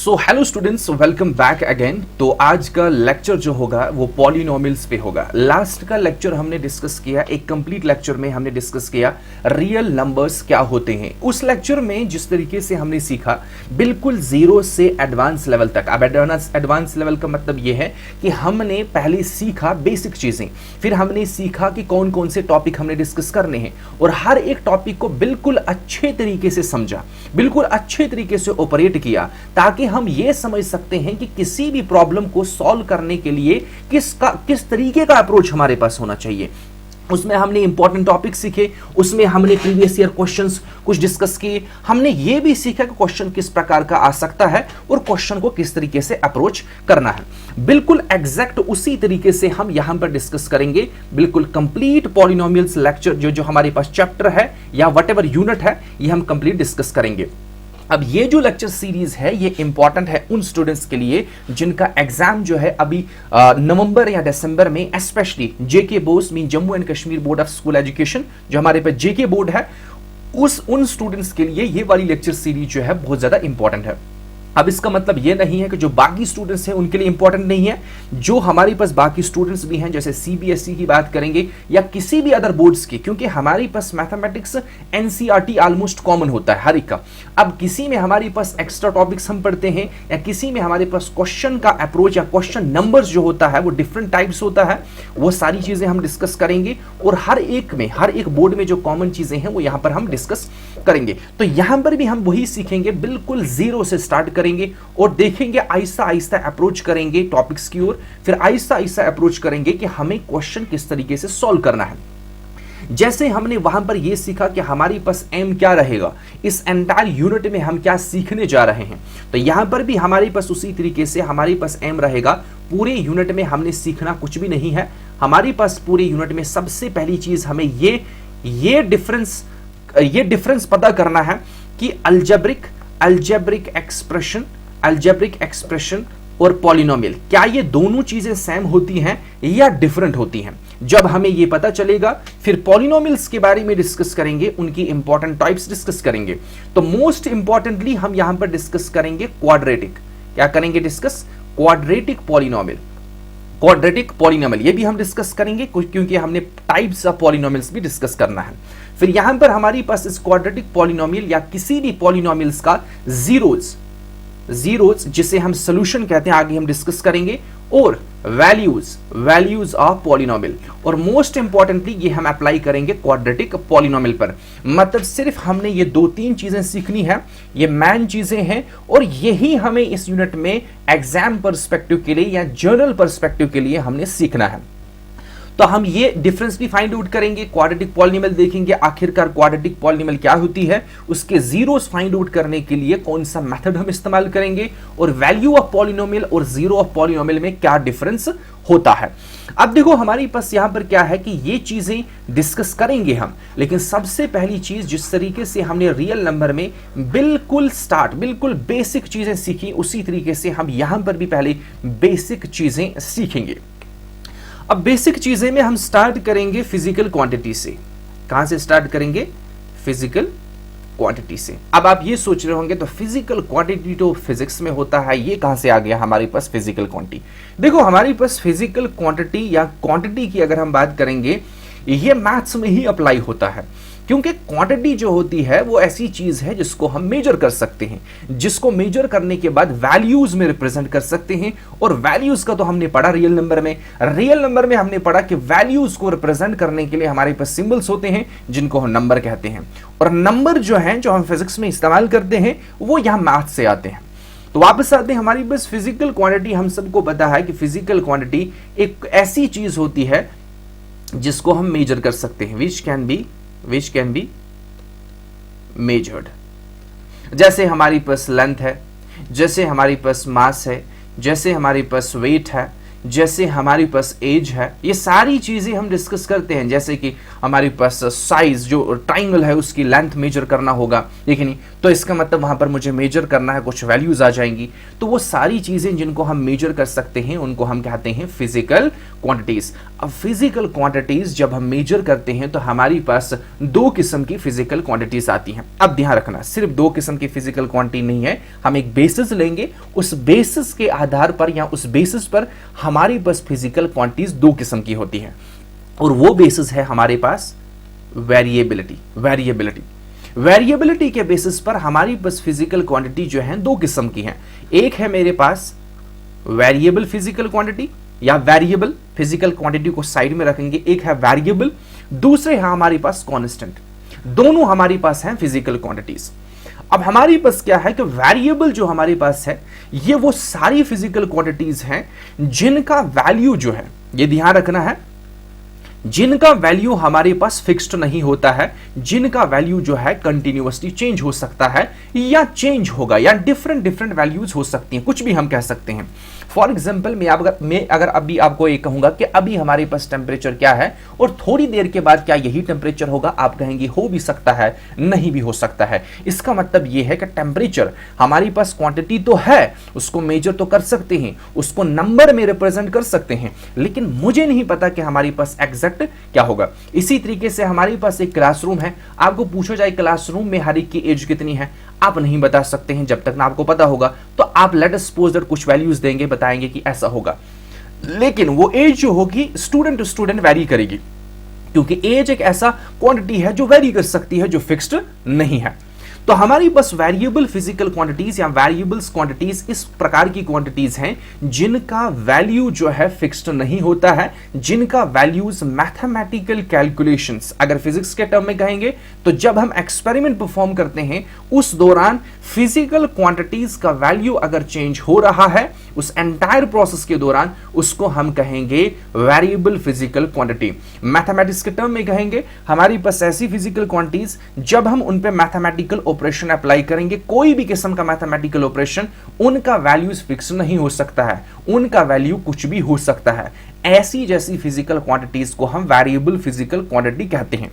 So hello students, welcome back again. तो आज का लेक्चर जो होगा वो पॉलिनोमियल्स पे होगा। लास्ट का लेक्चर हमने डिस्कस किया, एक कंप्लीट लेक्चर में हमने डिस्कस किया रियल नंबर्स क्या होते हैं। उस लेक्चर में जिस तरीके से हमने सीखा बिल्कुल जीरो से एडवांस लेवल तक। अब एडवांस लेवल का मतलब ये है कि हमने पहले सीखा बेसिक चीजें, फिर हमने सीखा कि कौन कौन से टॉपिक हमने डिस्कस करने हैं और हर एक टॉपिक को बिल्कुल अच्छे तरीके से समझा, बिल्कुल अच्छे तरीके से ऑपरेट किया, ताकि हम ये समझ सकते हैं कि किसी भी प्रॉब्लम को सॉल्व करने के लिए किस तरीके का अप्रोच हमारे पास होना चाहिए। उसमें हमने इंपॉर्टेंट टॉपिक सीखे, उसमें हमने प्रीवियस ईयर क्वेश्चंस कुछ डिस्कस किए, हमने ये भी सीखा कि क्वेश्चन किस प्रकार का आ सकता है और क्वेश्चन को किस तरीके से अप्रोच करना है। बिल्कुल एग्जैक्ट उसी तरीके से हम यहां पर डिस्कस करेंगे। बिल्कुल कंप्लीट पॉलिनोमियल्स लेक्चर जो हमारे पास चैप्टर है या व्हाटएवर यूनिट है, ये हम कंप्लीट डिस्कस करेंगे। अब ये जो लेक्चर सीरीज है ये इंपॉर्टेंट है उन स्टूडेंट्स के लिए जिनका एग्जाम जो है अभी नवंबर या दिसंबर में, specially JK board mean Jammu and Kashmir board of school education, जो हमारे पास जेके बोर्ड है, उन स्टूडेंट्स के लिए ये वाली लेक्चर सीरीज जो है बहुत ज्यादा इंपॉर्टेंट है। अब इसका मतलब ये नहीं है कि जो बाकी स्टूडेंट्स हैं उनके लिए इंपॉर्टेंट नहीं है। जो हमारे पास बाकी स्टूडेंट्स भी हैं, जैसे सीबीएसई की बात करेंगे या किसी भी अदर बोर्ड्स की, क्योंकि हमारे पास मैथमेटिक्स एनसीईआरटी ऑलमोस्ट कॉमन होता है हर एक का। अब किसी में हमारे पास एक्स्ट्रा टॉपिक्स हम पढ़ते हैं या किसी में हमारे पास क्वेश्चन का अप्रोच या क्वेश्चन नंबर्स जो होता है वो डिफरेंट टाइप्स होता है, वो सारी चीजें हम डिस्कस करेंगे और हर एक बोर्ड में जो कॉमन चीजें हैं वो यहां पर हम डिस्कस करेंगे। तो यहां पर भी हम वही सीखेंगे, बिल्कुल जीरो से स्टार्ट करेंगे और देखेंगे, आहिस्ता आहिस्ता अप्रोच करेंगे टॉपिक्स की ओर, फिर आहिस्ता आहिस्ता अप्रोच करेंगे कि हमें क्वेश्चन किस तरीके से सॉल्व करना है। जैसे हमने वहां पर यह सीखा कि हमारे पास एम क्या रहेगा, इस एंटायर यूनिट में हम क्या सीखने जा रहे हैं, तो यहां पर भी हमारे पास उसी तरीके से हमारे पास एम रहेगा। पूरे यूनिट में हमने सीखना कुछ भी नहीं है, हमारे पास पूरे यूनिट में सबसे पहली चीज हमें ये डिफरेंस पता करना है कि अल्जेब्रिक एक्सप्रेशन और पॉलिनोमियल, क्या ये दोनों चीजें सेम होती हैं या डिफरेंट होती हैं। जब हमें ये पता चलेगा फिर पॉलिनोमियल्स के बारे में डिस्कस करेंगे, उनकी इंपॉर्टेंट टाइप्स डिस्कस करेंगे। तो मोस्ट इंपॉर्टेंटली हम यहां पर डिस्कस करेंगे क्वाड्रेटिक, क्या करेंगे डिस्कस, क्वाड्रेटिक पॉलिनोमियल ये भी हम डिस्कस करेंगे क्योंकि हमने टाइप्स ऑफ पॉलिनोमियल्स भी डिस्कस करना है। फिर यहां पर हमारे पास इस क्वाड्रेटिक पॉलिनोमियल या किसी भी पॉलिनोमियल्स का जीरोज जिसे हम सॉल्यूशन कहते हैं, आगे हम डिस्कस करेंगे, और वैल्यूज ऑफ पॉलिनोमियल, और मोस्ट इंपॉर्टेंटली ये हम अप्लाई करेंगे क्वाड्रेटिक पॉलिनोमियल पर। मतलब सिर्फ हमने ये 2-3 चीजें सीखनी है, ये मेन चीजें हैं और यही हमें इस यूनिट में एग्जाम पर्सपेक्टिव के लिए या जर्नल पर्सपेक्टिव के लिए हमने सीखना है। तो हम ये डिफरेंस भी फाइंड आउट करेंगे, क्वाड्रेटिक पॉलिनोमियल देखेंगे आखिरकार क्वाड्रेटिक पॉलिनोमियल क्या होती है, उसके जीरोस फाइंड आउट करने के लिए कौन सा मेथड हम इस्तेमाल करेंगे, और वैल्यू ऑफ पॉलिनोमियल और जीरो ऑफ पॉलिनोमियल में क्या डिफरेंस होता है। अब देखो हमारे पास यहां पर क्या है कि ये चीजें डिस्कस करेंगे हम, लेकिन सबसे पहली चीज जिस तरीके से हमने रियल नंबर में बिल्कुल बेसिक चीजें सीखी, उसी तरीके से हम यहां पर भी पहले बेसिक चीजें सीखेंगे। अब बेसिक चीजें में हम स्टार्ट करेंगे फिजिकल क्वांटिटी से। कहां से स्टार्ट करेंगे, फिजिकल क्वांटिटी से। अब आप ये सोच रहे होंगे तो फिजिकल क्वांटिटी तो फिजिक्स में होता है, ये कहां से आ गया हमारे पास फिजिकल क्वांटिटी। देखो हमारे पास फिजिकल क्वांटिटी या क्वांटिटी की अगर हम बात करेंगे, ये मैथ्स में ही अप्लाई होता है, क्योंकि क्वांटिटी जो होती है वो ऐसी चीज है जिसको हम मेजर कर सकते हैं, जिसको मेजर करने के बाद वैल्यूज में रिप्रेजेंट कर सकते हैं। और वैल्यूज का तो हमने पढ़ा रियल नंबर में हमने पढ़ा कि वैल्यूज को रिप्रेजेंट करने के लिए हमारे पास सिंबल्स होते हैं जिनको हम नंबर कहते हैं, और नंबर जो है जो हम फिजिक्स में इस्तेमाल करते हैं वो यहां मैथ से आते हैं। तो वापस आते हैं हमारी बस फिजिकल क्वांटिटी। हम सबको पता है कि फिजिकल क्वांटिटी एक ऐसी चीज होती है जिसको हम मेजर कर सकते हैं, which can be measured। जैसे हमारी पास लेंथ है, जैसे हमारी पास मास है, जैसे हमारे पास वेट है, जैसे हमारे पास एज है, ये सारी चीजें हम डिस्कस करते हैं। जैसे कि हमारे पास साइज, जो ट्राइंगल है उसकी लेंथ मेजर करना होगा, ठीक है नहीं, तो इसका मतलब वहां पर मुझे मेजर करना है, कुछ वैल्यूज आ जाएंगी। तो वो सारी चीजें जिनको हम मेजर कर सकते हैं उनको हम कहते हैं फिजिकल क्वांटिटीज। अब फिजिकल क्वांटिटीज जब हम मेजर करते हैं तो हमारे पास दो किस्म की फिजिकल क्वांटिटीज आती हैं। अब ध्यान रखना, सिर्फ दो किस्म की फिजिकल क्वांटिटी नहीं है, हम एक बेसिस लेंगे, उस बेसिस के आधार पर या उस बेसिस पर हमारे पास फिजिकल क्वांटिटीज दो किस्म की होती हैं, और वो बेसिस है हमारे पास वेरिएबिलिटी। वेरिएबिलिटी के बेसिस पर हमारी पास फिजिकल क्वांटिटी जो है दो किस्म की हैं। एक है मेरे पास वेरिएबल फिजिकल क्वांटिटी, या वेरिएबल फिजिकल क्वांटिटी को साइड में रखेंगे, एक है वेरिएबल, दूसरे है हमारे पास कांस्टेंट। दोनों हमारे पास हैं फिजिकल क्वांटिटीज। अब हमारे पास क्या है कि वेरिएबल जो हमारे पास है ये वो सारी फिजिकल क्वांटिटीज हैं जिनका वैल्यू जो है, ये ध्यान रखना है, जिनका वैल्यू हमारे पास फिक्स्ड नहीं होता है, जिनका वैल्यू जो है कंटिन्यूअसली चेंज हो सकता है या चेंज होगा, या डिफरेंट वैल्यूज हो सकती हैं, कुछ भी हम कह सकते हैं। फॉर एग्जाम्पल मैं अगर अभी आपको ये कहूंगा कि अभी हमारे पास टेम्परेचर क्या है और थोड़ी देर के बाद क्या यही टेम्परेचर होगा, आप कहेंगे हो भी सकता है, नहीं भी हो सकता है। इसका मतलब यह है कि टेम्परेचर हमारे पास क्वांटिटी तो है, उसको मेजर तो कर सकते हैं, उसको नंबर में रिप्रेजेंट कर सकते हैं, लेकिन मुझे नहीं पता कि हमारे पास एग्जैक्ट क्या होगा। इसी तरीके से हमारे पास एक क्लासरूम है, आपको पूछा जाए क्लासरूम में हर एक की एज कितनी है, आप नहीं बता सकते हैं जब तक ना आपको पता होगा। तो आप लेट अस सपोज दैट कुछ वैल्यूज देंगे, बताएंगे कि ऐसा होगा, लेकिन वो एज जो होगी स्टूडेंट टू स्टूडेंट वेरी करेगी, क्योंकि एज एक ऐसा क्वांटिटी है जो वेरी कर सकती है, जो फिक्स्ड नहीं है। तो हमारी बस वेरिएबल फिजिकल क्वांटिटीज या वेरिएबल्स क्वांटिटीज इस प्रकार की क्वांटिटीज हैं जिनका वैल्यू जो है फिक्स्ड नहीं होता है, जिनका वैल्यूज मैथमेटिकल कैलकुलेशंस, अगर फिजिक्स के टर्म में कहेंगे तो जब हम एक्सपेरिमेंट परफॉर्म करते हैं उस दौरान फिजिकल क्वांटिटीज का वैल्यू अगर चेंज हो रहा है उस एंटायर प्रोसेस के दौरान, उसको हम कहेंगे वेरिएबल फिजिकल क्वांटिटी। मैथमेटिक्स के टर्म में कहेंगे हमारी पास ऐसी फिजिकल क्वांटिटीज जब हम उन पे मैथमेटिकल ऑपरेशन अप्लाई करेंगे, कोई भी किस्म का मैथमेटिकल ऑपरेशन, उनका वैल्यूज फिक्स नहीं हो सकता है, उनका वैल्यू कुछ भी हो सकता है। ऐसी जैसी फिजिकल क्वांटिटीज को हम वेरिएबल फिजिकल क्वांटिटी कहते हैं।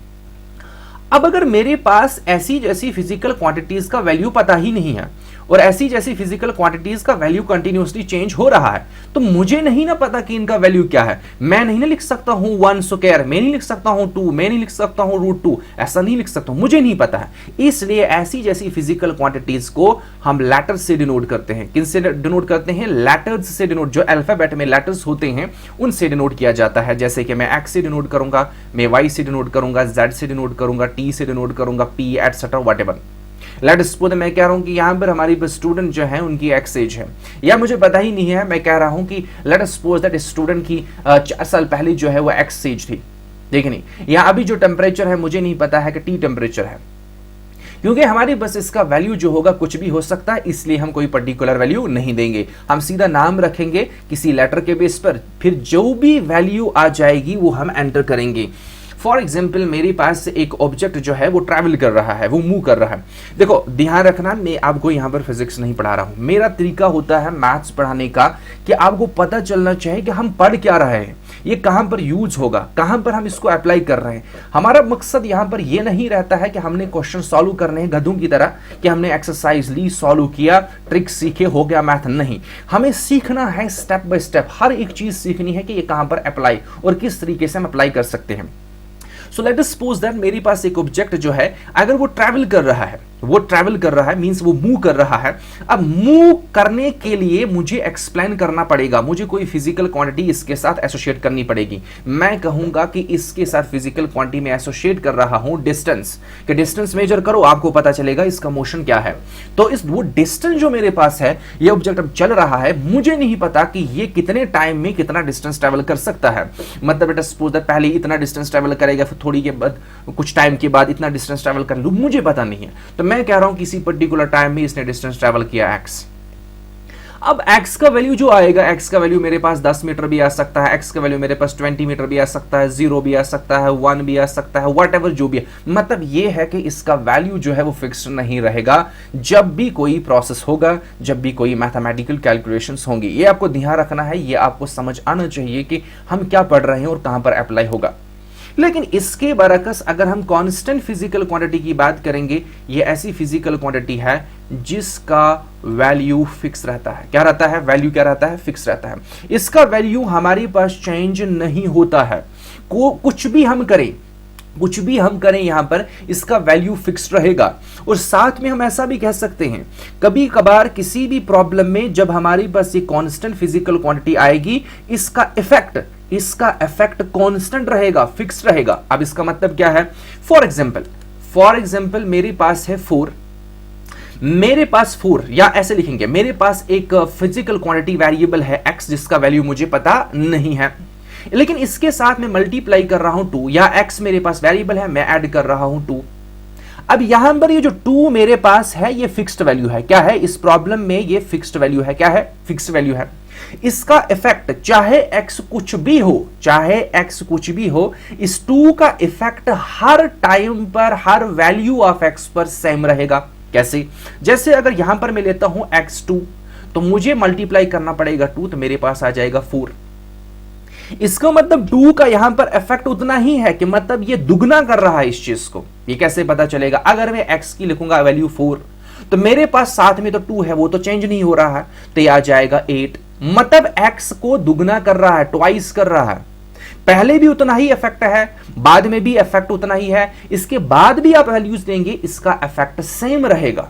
अब अगर मेरे पास ऐसी जैसी फिजिकल क्वांटिटीज का वैल्यू पता ही नहीं है और ऐसी जैसी फिजिकल क्वांटिटीज का वैल्यू कंटिन्यूअसली चेंज हो रहा है, तो मुझे नहीं ना पता कि इनका वैल्यू क्या है। मैं नहीं ना लिख सकता हूं 1 स्क्वायर, मैं नहीं लिख सकता हूं 2, मैं नहीं लिख सकता हूं √2, ऐसा नहीं लिख सकता हूं, मुझे नहीं पता है। इसलिए ऐसी जैसी फिजिकल क्वांटिटीज को हम लेटर्स से डिनोट करते हैं। किन से डिनोट करते हैं? लेटर्स से डिनोट, जो अल्फाबेट में लेटर्स होते हैं उनसे डिनोट किया जाता है। जैसे कि मैं एक्स से डिनोट करूंगा, मैं वाई से डिनोट करूंगा, जेड से डिनोट करूंगा, टी से डिनोट करूंगा, P etcetera whatever. Late us suppose मैं कह रहा हूं कि यहां पर हमारी स्टूडेंट जो है उनकी एक्स एज है, या मुझे पता ही नहीं है, मैं कह रहा हूं कि late us suppose that student की 4 साल पहले जो है वो एक्स एज थी, देखिए नहीं, या अभी जो टेम्परेचर है मुझे नहीं पता है कि टी टेम्परेचर है, क्योंकि हमारी बस इसका वैल्यू जो होगा कुछ भी हो सकता है, इसलिए हम कोई पर्टिकुलर वैल्यू नहीं देंगे, हम सीधा नाम रखेंगे किसी लेटर के बेस पर, फिर जो भी वैल्यू आ जाएगी वो हम एंटर करेंगे। फॉर एग्जाम्पल मेरे पास एक ऑब्जेक्ट जो है वो ट्रैवल कर रहा है, वो मूव कर रहा है। देखो ध्यान रखना, मैं आपको यहाँ पर फिजिक्स नहीं पढ़ा रहा हूँ, मेरा तरीका होता है मैथ्स पढ़ाने का कि आपको पता चलना चाहिए कि हम पढ़ क्या रहे हैं, ये कहाँ पर यूज होगा, कहाँ पर हम इसको अप्लाई कर रहे हैं। हमारा मकसद यहाँ पर ये नहीं रहता है कि हमने क्वेश्चन सॉल्व करने हैं गधों की तरह, कि हमने एक्सरसाइज ली, सॉल्व किया, ट्रिक सीखे, हो गया मैथ। नहीं, हमें सीखना है स्टेप बाय स्टेप, हर एक चीज सीखनी है कि ये कहाँ पर अप्लाई और किस तरीके से हम अप्लाई कर सकते हैं। So let us suppose that मेरे पास एक ऑब्जेक्ट जो है अगर वो ट्रैवल कर रहा है, वो ट्रैवल कर रहा है मींस वो मूव कर रहा है। अब मूव करने के लिए मुझे एक्सप्लेन करना पड़ेगा, मुझे कोई फिजिकल क्वांटिटी इसके साथ एसोसिएट करनी पड़ेगी। मैं कहूंगा कि इसके साथ फिजिकल क्वांटिटी में एसोसिएट कर रहा हूं डिस्टेंस, कि डिस्टेंस मेजर करो, आपको पता चलेगा इसका मोशन क्या है। तो इस वो डिस्टेंस जो मेरे पास है, ये ऑब्जेक्ट अब चल रहा है, मुझे नहीं पता कि ये कितने टाइम में कितना डिस्टेंस ट्रैवल कर सकता है। मतलब बेटा सपोज दैट पहले इतना डिस्टेंस ट्रैवल करेगा, फिर थोड़ी के बाद कुछ टाइम के बाद इतना डिस्टेंस ट्रैवल कर लूं, मुझे पता नहीं है। तो मैं कह रहा हूं किसी पर्टिकुलर टाइम में इसने डिस्टेंस ट्रैवल किया x। अब x का वैल्यू जो आएगा, x का वैल्यू मेरे पास 10 मीटर भी आ सकता है, x का वैल्यू मेरे पास 20 मीटर भी आ सकता है, 0 भी आ सकता है, 1 भी आ सकता है, वट एवर जो भी है। मतलब ये है कि इसका वैल्यू जो है वो फिक्स्ड नहीं रहेगा जब भी कोई प्रोसेस होगा, जब भी कोई मैथमेटिकल कैलकुलेशंस होंगी। ये आपको ध्यान रखना है, ये आपको समझ आना चाहिए कि हम क्या पढ़ रहे हैं और कहां पर अप्लाई होगा। लेकिन इसके बरकस अगर हम कांस्टेंट फिजिकल क्वांटिटी की बात करेंगे, ये ऐसी फिजिकल क्वांटिटी है जिसका वैल्यू फिक्स रहता है। क्या रहता है? वैल्यू क्या रहता है? फिक्स रहता है। इसका वैल्यू हमारे पास चेंज नहीं होता है। कुछ भी हम करें यहां पर इसका वैल्यू फिक्स रहेगा। और साथ में हम ऐसा भी कह सकते हैं, कभी कभार किसी भी प्रॉब्लम में जब हमारे पास ये कांस्टेंट फिजिकल क्वांटिटी आएगी, इसका इफेक्ट कांस्टेंट रहेगा, फिक्स रहेगा। अब इसका मतलब क्या है? फॉर एग्जांपल मेरे पास है 4, या ऐसे लिखेंगे, मेरे पास एक फिजिकल क्वांटिटी वेरिएबल है x, जिसका वैल्यू मुझे पता नहीं है, लेकिन इसके साथ में मल्टीप्लाई कर रहा हूं 2, या x मेरे पास वेरिएबल है, मैं ऐड कर रहा हूं 2। अब यहां पर ये जो 2 मेरे पास है, ये फिक्स्ड वैल्यू है। क्या है? इस प्रॉब्लम में ये फिक्स्ड वैल्यू है। क्या है? फिक्स्ड वैल्यू है। इसका इफेक्ट चाहे x कुछ भी हो, इस 2 का इफेक्ट हर टाइम पर, हर वैल्यू ऑफ x पर सेम रहेगा। कैसे? जैसे अगर यहां पर मैं लेता हूं x2, तो मुझे मल्टीप्लाई करना पड़ेगा 2, तो मेरे पास आ जाएगा 4। इसका मतलब 2 का यहां पर इफेक्ट उतना ही है कि मतलब ये दुगना कर रहा है इस चीज को। ये कैसे पता चलेगा? अगर मैं x की लिखूंगा वैल्यू 4, तो मेरे पास साथ में तो 2 है, वो तो चेंज नहीं हो रहा है, तो ये आ जाएगा 8। मतलब x को दुगना कर रहा है, ट्वाइस कर रहा है। पहले भी उतना ही इफेक्ट है, बाद में भी इफेक्ट उतना ही है, इसके बाद भी आप वैल्यूज देंगे, इसका इफेक्ट सेम रहेगा।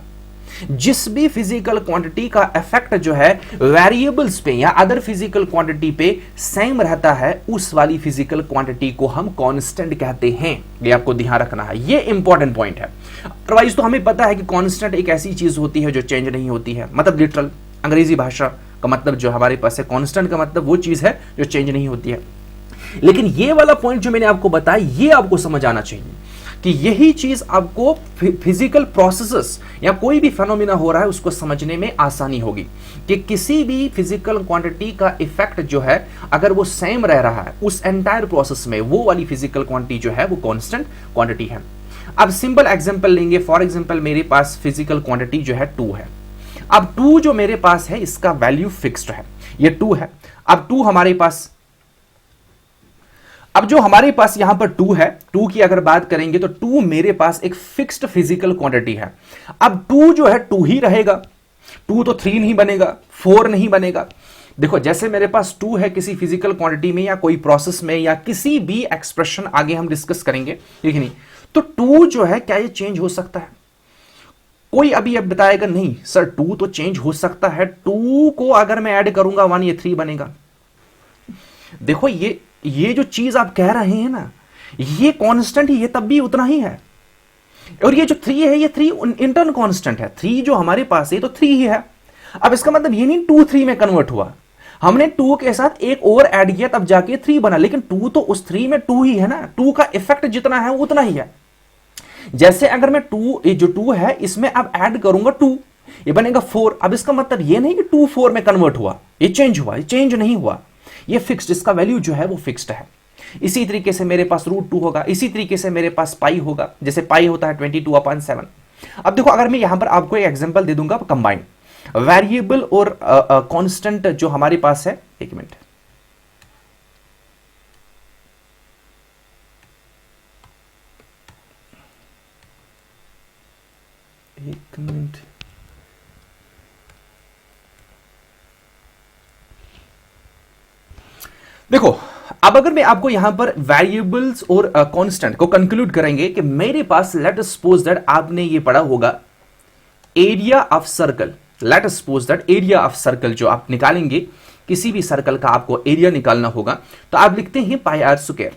जिस भी फिजिकल क्वांटिटी का इफेक्ट जो है वेरिएबल्स पे या अदर फिजिकल क्वांटिटी पे सेम रहता है, उस वाली फिजिकल क्वांटिटी को हम कांस्टेंट कहते हैं। ये आपको ध्यान रखना है, ये इंपॉर्टेंट पॉइंट है। अदरवाइज तो हमें पता है कि कांस्टेंट एक ऐसी चीज होती है जो चेंज नहीं होती है। मतलब लिटरल अंग्रेजी भाषा का मतलब जो हमारे पास है, कांस्टेंट का मतलब वो चीज है जो चेंज नहीं होती है। लेकिन ये वाला पॉइंट जो मैंने आपको बताया, ये आपको समझ आना चाहिए कि यही चीज आपको फिजिकल प्रोसेसेस या कोई भी फेनोमेना हो रहा है उसको समझने में आसानी होगी कि किसी भी फिजिकल क्वांटिटी का इफेक्ट जो है अगर वो सेम रह रहा है उस एंटायर प्रोसेस में, वो वाली फिजिकल क्वांटिटी जो है वो कांस्टेंट क्वांटिटी है। अब सिंपल एग्जांपल लेंगे। फॉर एग्जांपल मेरे पास फिजिकल क्वांटिटी जो है 2 है। अब 2 जो मेरे पास है इसका वैल्यू फिक्स्ड है, ये 2 है। अब 2 हमारे पास, अब जो हमारे पास यहां पर 2 है, 2 की अगर बात करेंगे तो 2 मेरे पास एक फिक्स्ड फिजिकल क्वांटिटी है। अब 2 जो है 2 ही रहेगा, 2 तो 3 नहीं बनेगा, 4 नहीं बनेगा। देखो जैसे मेरे पास 2 है किसी फिजिकल क्वांटिटी में या कोई प्रोसेस में या किसी भी एक्सप्रेशन आगे हम डिस्कस करेंगे, ठीक नहीं, तो 2 जो है क्या ये चेंज हो सकता है? कोई अभी अब बताएगा नहीं सर 2 तो चेंज हो सकता है, 2 को अगर मैं ऐड करूंगा 1, ये 3 बनेगा। देखो ये जो चीज आप कह रहे हैं ना, ये कांस्टेंट ही, ये तब भी उतना ही है। और ये जो 3 है, ये 3 इंटरनल कांस्टेंट है। 3 जो हमारे पास है तो 3 ही है। अब इसका मतलब ये नहीं 2 3 में कन्वर्ट हुआ, हमने 2 के साथ एक और ऐड किया तब जाके 3 बना, लेकिन 2 तो उस 3 में 2 ही है ना। 2 का इफेक्ट जितना है उतना ही है। जैसे अगर मैं 2, ये जो 2 है इसमें अब ऐड करूंगा 2, ये बनेगा 4। अब इसका मतलब ये नहीं कि 2 4 में कन्वर्ट हुआ, ये चेंज हुआ, ये चेंज नहीं हुआ, ये फिक्स्ड, इसका वैल्यू जो है वो फिक्स्ड है। इसी तरीके से मेरे पास √2 होगा, इसी तरीके से मेरे पास पाई होगा, जैसे पाई होता है 22/7। अब देखो अगर मैं यहां पर आपको एक एग्जांपल दे दूंगा कंबाइन वेरिएबल और कांस्टेंट जो हमारे पास है, एक मिनट, देखो अब अगर मैं आपको यहां पर वेरिएबल्स और कांस्टेंट को कंक्लूड करेंगे कि मेरे पास, लेट अस सपोज दैट आपने ये पढ़ा होगा area of circle. Late us suppose that area of circle जो आप निकालेंगे, किसी भी सर्कल का आपको एरिया निकालना होगा, तो आप लिखते हैं πr²।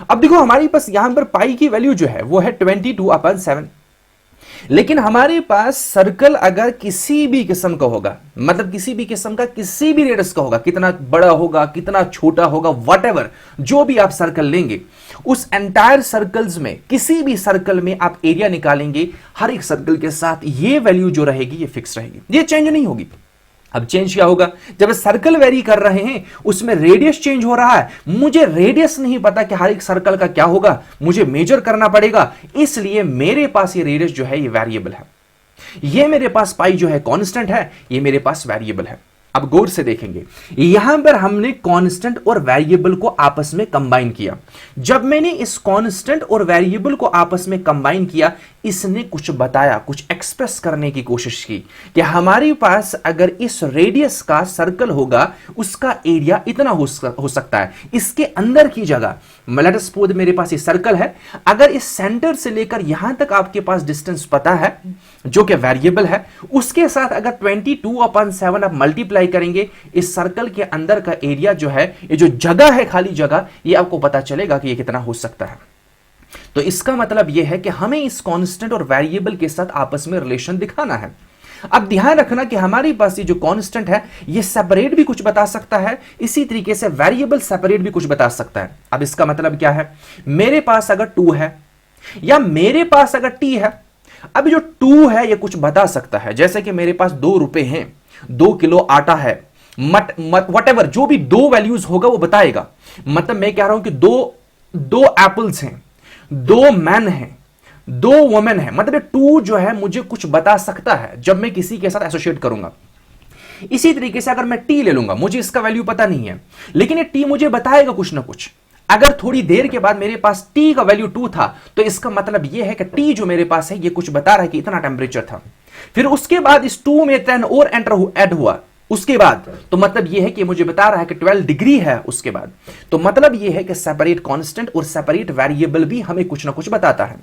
अब देखो हमारे पास यहां पर पाई की वैल्यू जो है वो है 22/7, लेकिन हमारे पास सर्कल अगर किसी भी किस्म का होगा, मतलब किसी भी किस्म का, किसी भी रेडियस का होगा, कितना बड़ा होगा, कितना छोटा होगा, व्हाटएवर, जो भी आप सर्कल लेंगे, उस एंटायर सर्कल्स में किसी भी सर्कल में आप एरिया निकालेंगे, हर एक सर्कल के साथ ये वैल्यू जो रहेगी ये फिक्स रहेगी, ये चेंज नहीं होगी। अब चेंज क्या होगा, जब सर्कल वेरी कर रहे हैं उसमें रेडियस चेंज हो रहा है, मुझे रेडियस नहीं पता कि हर एक सर्कल का क्या होगा, मुझे मेजर करना पड़ेगा, इसलिए मेरे पास ये रेडियस जो है ये वेरिएबल है, ये मेरे पास पाई जो है कांस्टेंट है, ये मेरे पास वेरिएबल है। अब गौर से देखेंगे, यहां पर हमने कांस्टेंट और वेरिएबल को आपस में कंबाइन किया। जब मैंने इस कांस्टेंट और वेरिएबल को आपस में कंबाइन किया, इसने कुछ बताया, कुछ एक्सप्रेस करने की कोशिश की कि हमारे पास अगर इस रेडियस का सर्कल होगा उसका एरिया इतना हो सकता है, इसके अंदर की जगह लेट अस सपोज मेरे पास ये सर्कल है, अगर इस सेंटर से लेकर यहां तक आपके पास डिस्टेंस पता है जो कि वेरिएबल है, उसके साथ अगर 22/7 आप मल्टीप्लाई करेंगे, इस सर्कल के अंदर का एरिया जो है, ये जो जगह है खाली जगह, ये आपको पता चलेगा कि ये कितना हो सकता है। तो इसका मतलब यह है कि हमें इस कांस्टेंट और वेरिएबल के साथ आपस में रिलेशन दिखाना है। अब ध्यान रखना कि हमारे पास ये जो कांस्टेंट है ये सेपरेट भी कुछ बता सकता है, इसी तरीके से वेरिएबल सेपरेट भी कुछ बता सकता है। अब इसका मतलब क्या है, मेरे पास अगर 2 है या मेरे पास अगर t है, अब जो 2 है ये कुछ बता सकता है, जैसे कि मेरे पास 2 रुपए हैं, 2 किलो आटा है, वट एवर जो भी 2 वैल्यूज होगा वो बताएगा। मतलब मैं कह रहा हूं कि दो एप्पल्स हैं, 2 मैन हैं, 2 वुमेन है, मतलब 2 जो है मुझे कुछ बता सकता है जब मैं किसी के साथ एसोसिएट करूंगा। इसी तरीके से अगर मैं टी ले लूंगा, मुझे इसका वैल्यू पता नहीं है, लेकिन ये टी मुझे बताएगा कुछ ना कुछ। अगर थोड़ी देर के बाद मेरे पास टी का वैल्यू 2 था, तो इसका मतलब यह है कि टी जो मेरे पास है ये कुछ बता रहा है कि इतना टेम्परेचर था। फिर उसके बाद इस 2 में 10 और ऐड हुआ उसके बाद, तो मतलब यह है कि मुझे बता रहा है कि 12 डिग्री है उसके बाद। तो मतलब यह है कि सेपरेट कांस्टेंट और सेपरेट वेरिएबल भी हमें कुछ ना कुछ बताता है,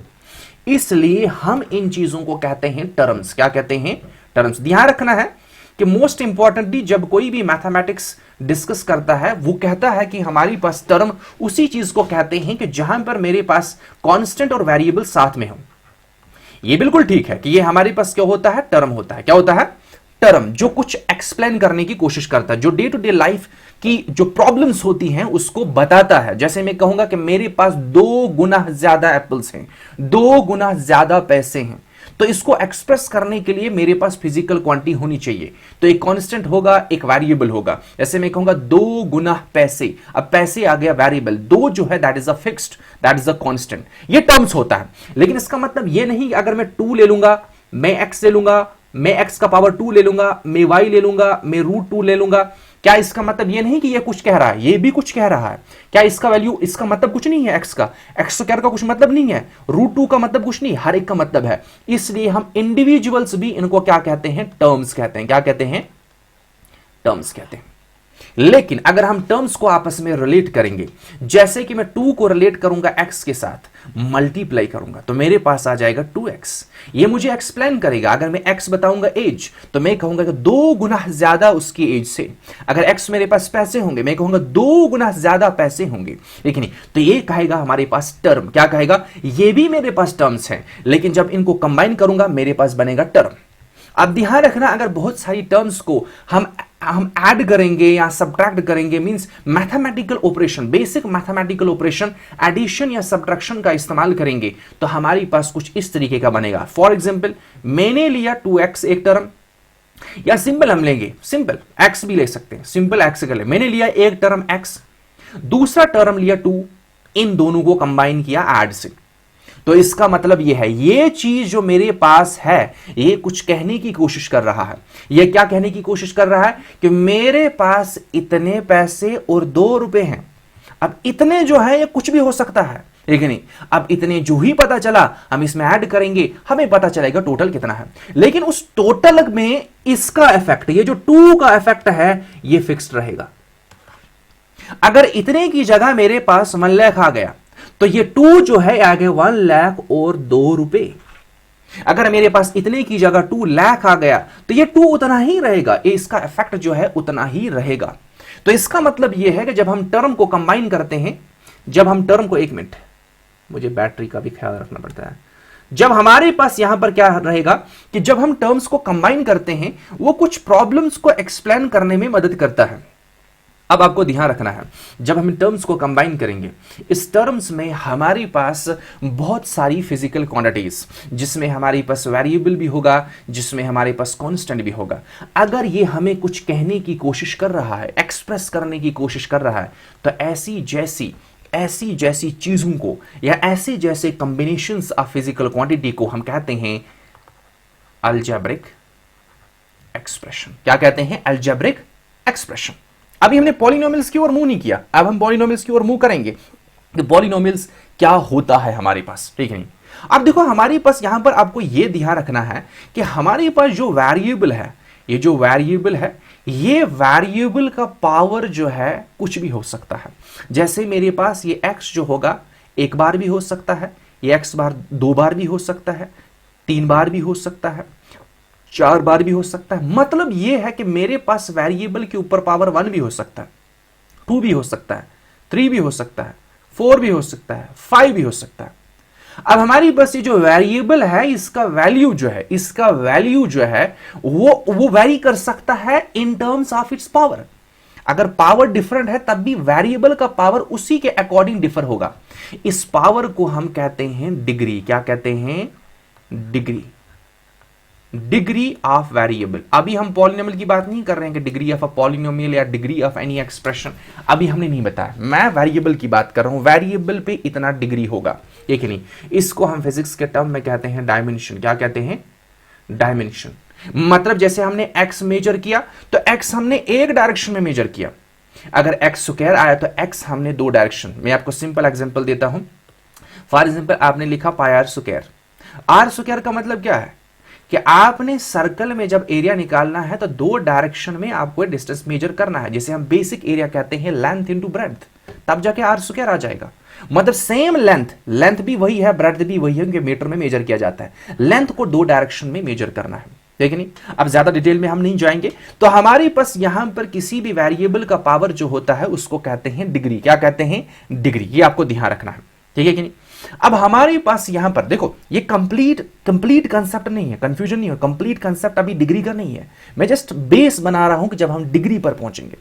इसलिए हम इन चीजों को कहते हैं टर्म्स। क्या कहते हैं? टर्म्स। ध्यान रखना है कि मोस्ट इंपॉर्टेंटली जब कोई भी मैथमेटिक्स डिस्कस करता है वो कहता है कि हमारे पास टर्म उसी चीज को कहते हैं कि जहां पर मेरे पास कांस्टेंट और वेरिएबल साथ में हो। ये बिल्कुल ठीक है कि ये हमारे पास क्या होता है, टर्म होता है। क्या होता है? टर्म, जो कुछ एक्सप्लेन करने की कोशिश करता है, जो डे टू डे लाइफ की जो प्रॉब्लम्स होती हैं उसको बताता है। जैसे मैं कहूंगा कि मेरे पास 2 गुना ज्यादा एप्पल्स हैं, 2 गुना ज्यादा पैसे हैं, तो इसको एक्सप्रेस करने के लिए मेरे पास फिजिकल क्वांटिटी होनी चाहिए। तो एक कांस्टेंट होगा, एक वेरिएबल होगा। जैसे मैं कहूंगा 2 गुना पैसे, अब पैसे आ गया वेरिएबल, 2 जो है that is a fixed, that is a constant. ये टर्म्स होता है, लेकिन इसका मतलब ये नहीं कि अगर मैं 2 ले लूंगा, मैं x ले लूंगा, मैं x का पावर 2 ले लूंगा, मैं y ले लूंगा, मैं √2 ले लूंगा, क्या इसका मतलब ये नहीं कि ये कुछ कह रहा है, ये भी कुछ कह रहा है? क्या इसका वैल्यू, इसका मतलब कुछ नहीं है x का, x स्क्वायर का कुछ मतलब नहीं है, √2 का मतलब कुछ नहीं, हर एक का मतलब है। इसलिए हम इंडिविजुअल्स भी इनको क्या कहते हैं? टर्म्स कहते हैं। क्या कहते हैं? टर्म्स कहते हैं। लेकिन अगर हम टर्म्स को आपस में रिलेट करेंगे, जैसे कि मैं 2 को रिलेट करूंगा x के साथ, मल्टीप्लाई करूंगा, तो मेरे पास आ जाएगा 2x। ये मुझे एक्सप्लेन करेगा। अगर मैं x बताऊंगा एज, तो मैं कहूंगा कि 2 गुना ज्यादा उसकी एज से। अगर x मेरे पास पैसे होंगे, मैं कहूंगा 2 गुना ज्यादा पैसे होंगे। लेकिन तो ये कहेगा हमारे पास टर्म। क्या कहेगा? ये भी मेरे पास टर्म्स हैं, लेकिन जब इनको कंबाइन करूंगा मेरे पास बनेगा टर्म। अब ध्यान रखना, अगर बहुत सारी टर्म्स को हम ऐड करेंगे या सब्ट्रैक्ट करेंगे, means mathematical operation, basic mathematical operation, addition या सब्ट्रैक्शन का इस्तेमाल करेंगे, तो हमारे पास कुछ इस तरीके का बनेगा। फॉर एग्जांपल, मैंने लिया 2x एक टर्म, या सिंपल हम लेंगे, सिंपल x भी ले सकते हैं, सिंपल x कर ले। मैंने लिया एक टर्म x, दूसरा टर्म लिया 2, इन दोनों को कंबाइन किया ऐड से। तो इसका मतलब यह है, ये चीज जो मेरे पास है ये कुछ कहने की कोशिश कर रहा है। ये क्या कहने की कोशिश कर रहा है? कि मेरे पास इतने पैसे और 2 रुपए हैं। अब इतने जो है ये कुछ भी हो सकता है, ठीक है नहीं? अब इतने जो ही पता चला, हम इसमें ऐड करेंगे, हमें पता चलेगा टोटल कितना है। लेकिन उस टोटल में इसका इफेक्ट, ये जो 2 का इफेक्ट है, ये फिक्स्ड रहेगा। अगर इतने की जगह मेरे पास 1 लाख आ गया, तो ये 2 जो है आगे 1 लाख और 2 रुपए। अगर मेरे पास इतने की जगह 2 लाख आ गया, तो ये 2 उतना ही रहेगा, ये इसका इफेक्ट जो है उतना ही रहेगा। तो इसका मतलब यह है कि जब हम टर्म को कंबाइन करते हैं, जब हम टर्म को, 1 मिनट, मुझे बैटरी का भी ख्याल रखना पड़ता है। जब हमारे पास यहां पर क्या रहेगा कि जब हम टर्म्स को कंबाइन करते हैं, वो कुछ प्रॉब्लम्स को एक्सप्लेन करने में मदद करता है। अब आपको ध्यान रखना है, जब हम टर्म्स को कंबाइन करेंगे, इस टर्म्स में हमारे पास बहुत सारी फिजिकल क्वांटिटीज, जिसमें हमारे पास वेरिएबल भी होगा, जिसमें हमारे पास कांस्टेंट भी होगा। अगर ये हमें कुछ कहने की कोशिश कर रहा है, एक्सप्रेस करने की कोशिश कर रहा है, तो ऐसी जैसी चीजों को या ऐसे जैसे कॉम्बिनेशंस ऑफ फिजिकल क्वांटिटी को हम कहते हैं अलजेब्रिक एक्सप्रेशन। क्या कहते हैं? Algebraic expression. अभी हमने पॉलिनोमियल्स की ओर मूव नहीं किया, अब हम पॉलिनोमियल्स की ओर मूव करेंगे कि पॉलिनोमियल्स क्या होता है हमारे पास, ठीक है नहीं। अब देखो हमारे पास यहां पर आपको यह ध्यान रखना है कि हमारे पास जो वेरिएबल है, ये जो वेरिएबल है, ये वेरिएबल का पावर जो है कुछ भी हो सकता है। जैसे मेरे पास ये x जो होगा एक बार भी हो सकता है, ये x बार दो बार भी हो सकता है, 3 बार भी हो सकता है, 4 बार भी हो सकता है। मतलब यह है कि मेरे पास वेरिएबल के ऊपर पावर 1 भी हो सकता है, 2 भी हो सकता है, 3 भी हो सकता है, 4 भी हो सकता है, 5 भी हो सकता है। अब हमारी बस ये जो वेरिएबल है, इसका वैल्यू जो है वो वेरी कर सकता है in terms of its power. अगर पावर डिफरेंट है तब भी वेरिएबल का पावर उसी के अकॉर्डिंग डिफर होगा। इस पावर को हम कहते हैं डिग्री। क्या कहते हैं? Degree of variable. अभी हम पॉलिनोमियल की बात नहीं कर रहे हैं कि डिग्री ऑफ अ पॉलिनोमियल या डिग्री ऑफ एनी एक्सप्रेशन, अभी हमने नहीं बताया। मैं वेरिएबल की बात कर रहा हूं, वेरिएबल पे इतना डिग्री होगा, एक नहीं। इसको हम फिजिक्स के टर्म में कहते हैं डायमेंशन। क्या कहते हैं? डायमेंशन। मतलब जैसे हमने x मेजर किया तो x हमने एक डायरेक्शन में मेजर किया, अगर x स्क्वायर आया तो x हमने 2 डायरेक्शन। मैं आपको सिंपल एग्जांपल देता हूं। फॉर एग्जांपल आपने लिखा पाई आर स्क्वायर। आर स्क्वायर का मतलब क्या है कि आपने सर्कल में जब एरिया निकालना है तो 2 डायरेक्शन में आपको डिस्टेंस मेजर करना है, जिसे हम बेसिक एरिया कहते हैं लेंथ इनटू ब्रेड्थ, तब जाके आर स्क्वायर आ जाएगा। मतलब सेम लेंथ भी वही है, ब्रेड्थ भी वही है, क्योंकि मीटर में मेजर किया जाता है। लेंथ को 2 डायरेक्शन में मेजर करना है, ठीक है नहीं। अब ज्यादा डिटेल में हम नहीं जाएंगे। तो हमारे पास यहां पर किसी भी वेरिएबल का पावर जो होता है उसको कहते हैं डिग्री। क्या कहते हैं? डिग्री। ये आपको ध्यान रखना है, ठीक है कि नहीं। अब हमारे पास यहां पर देखो, ये कंप्लीट कंसेप्ट नहीं है, कंफ्यूजन नहीं हो। कंप्लीट कंसेप्ट अभी डिग्री का नहीं है, मैं जस्ट बेस बना रहा हूं कि जब हम डिग्री पर पहुंचेंगे।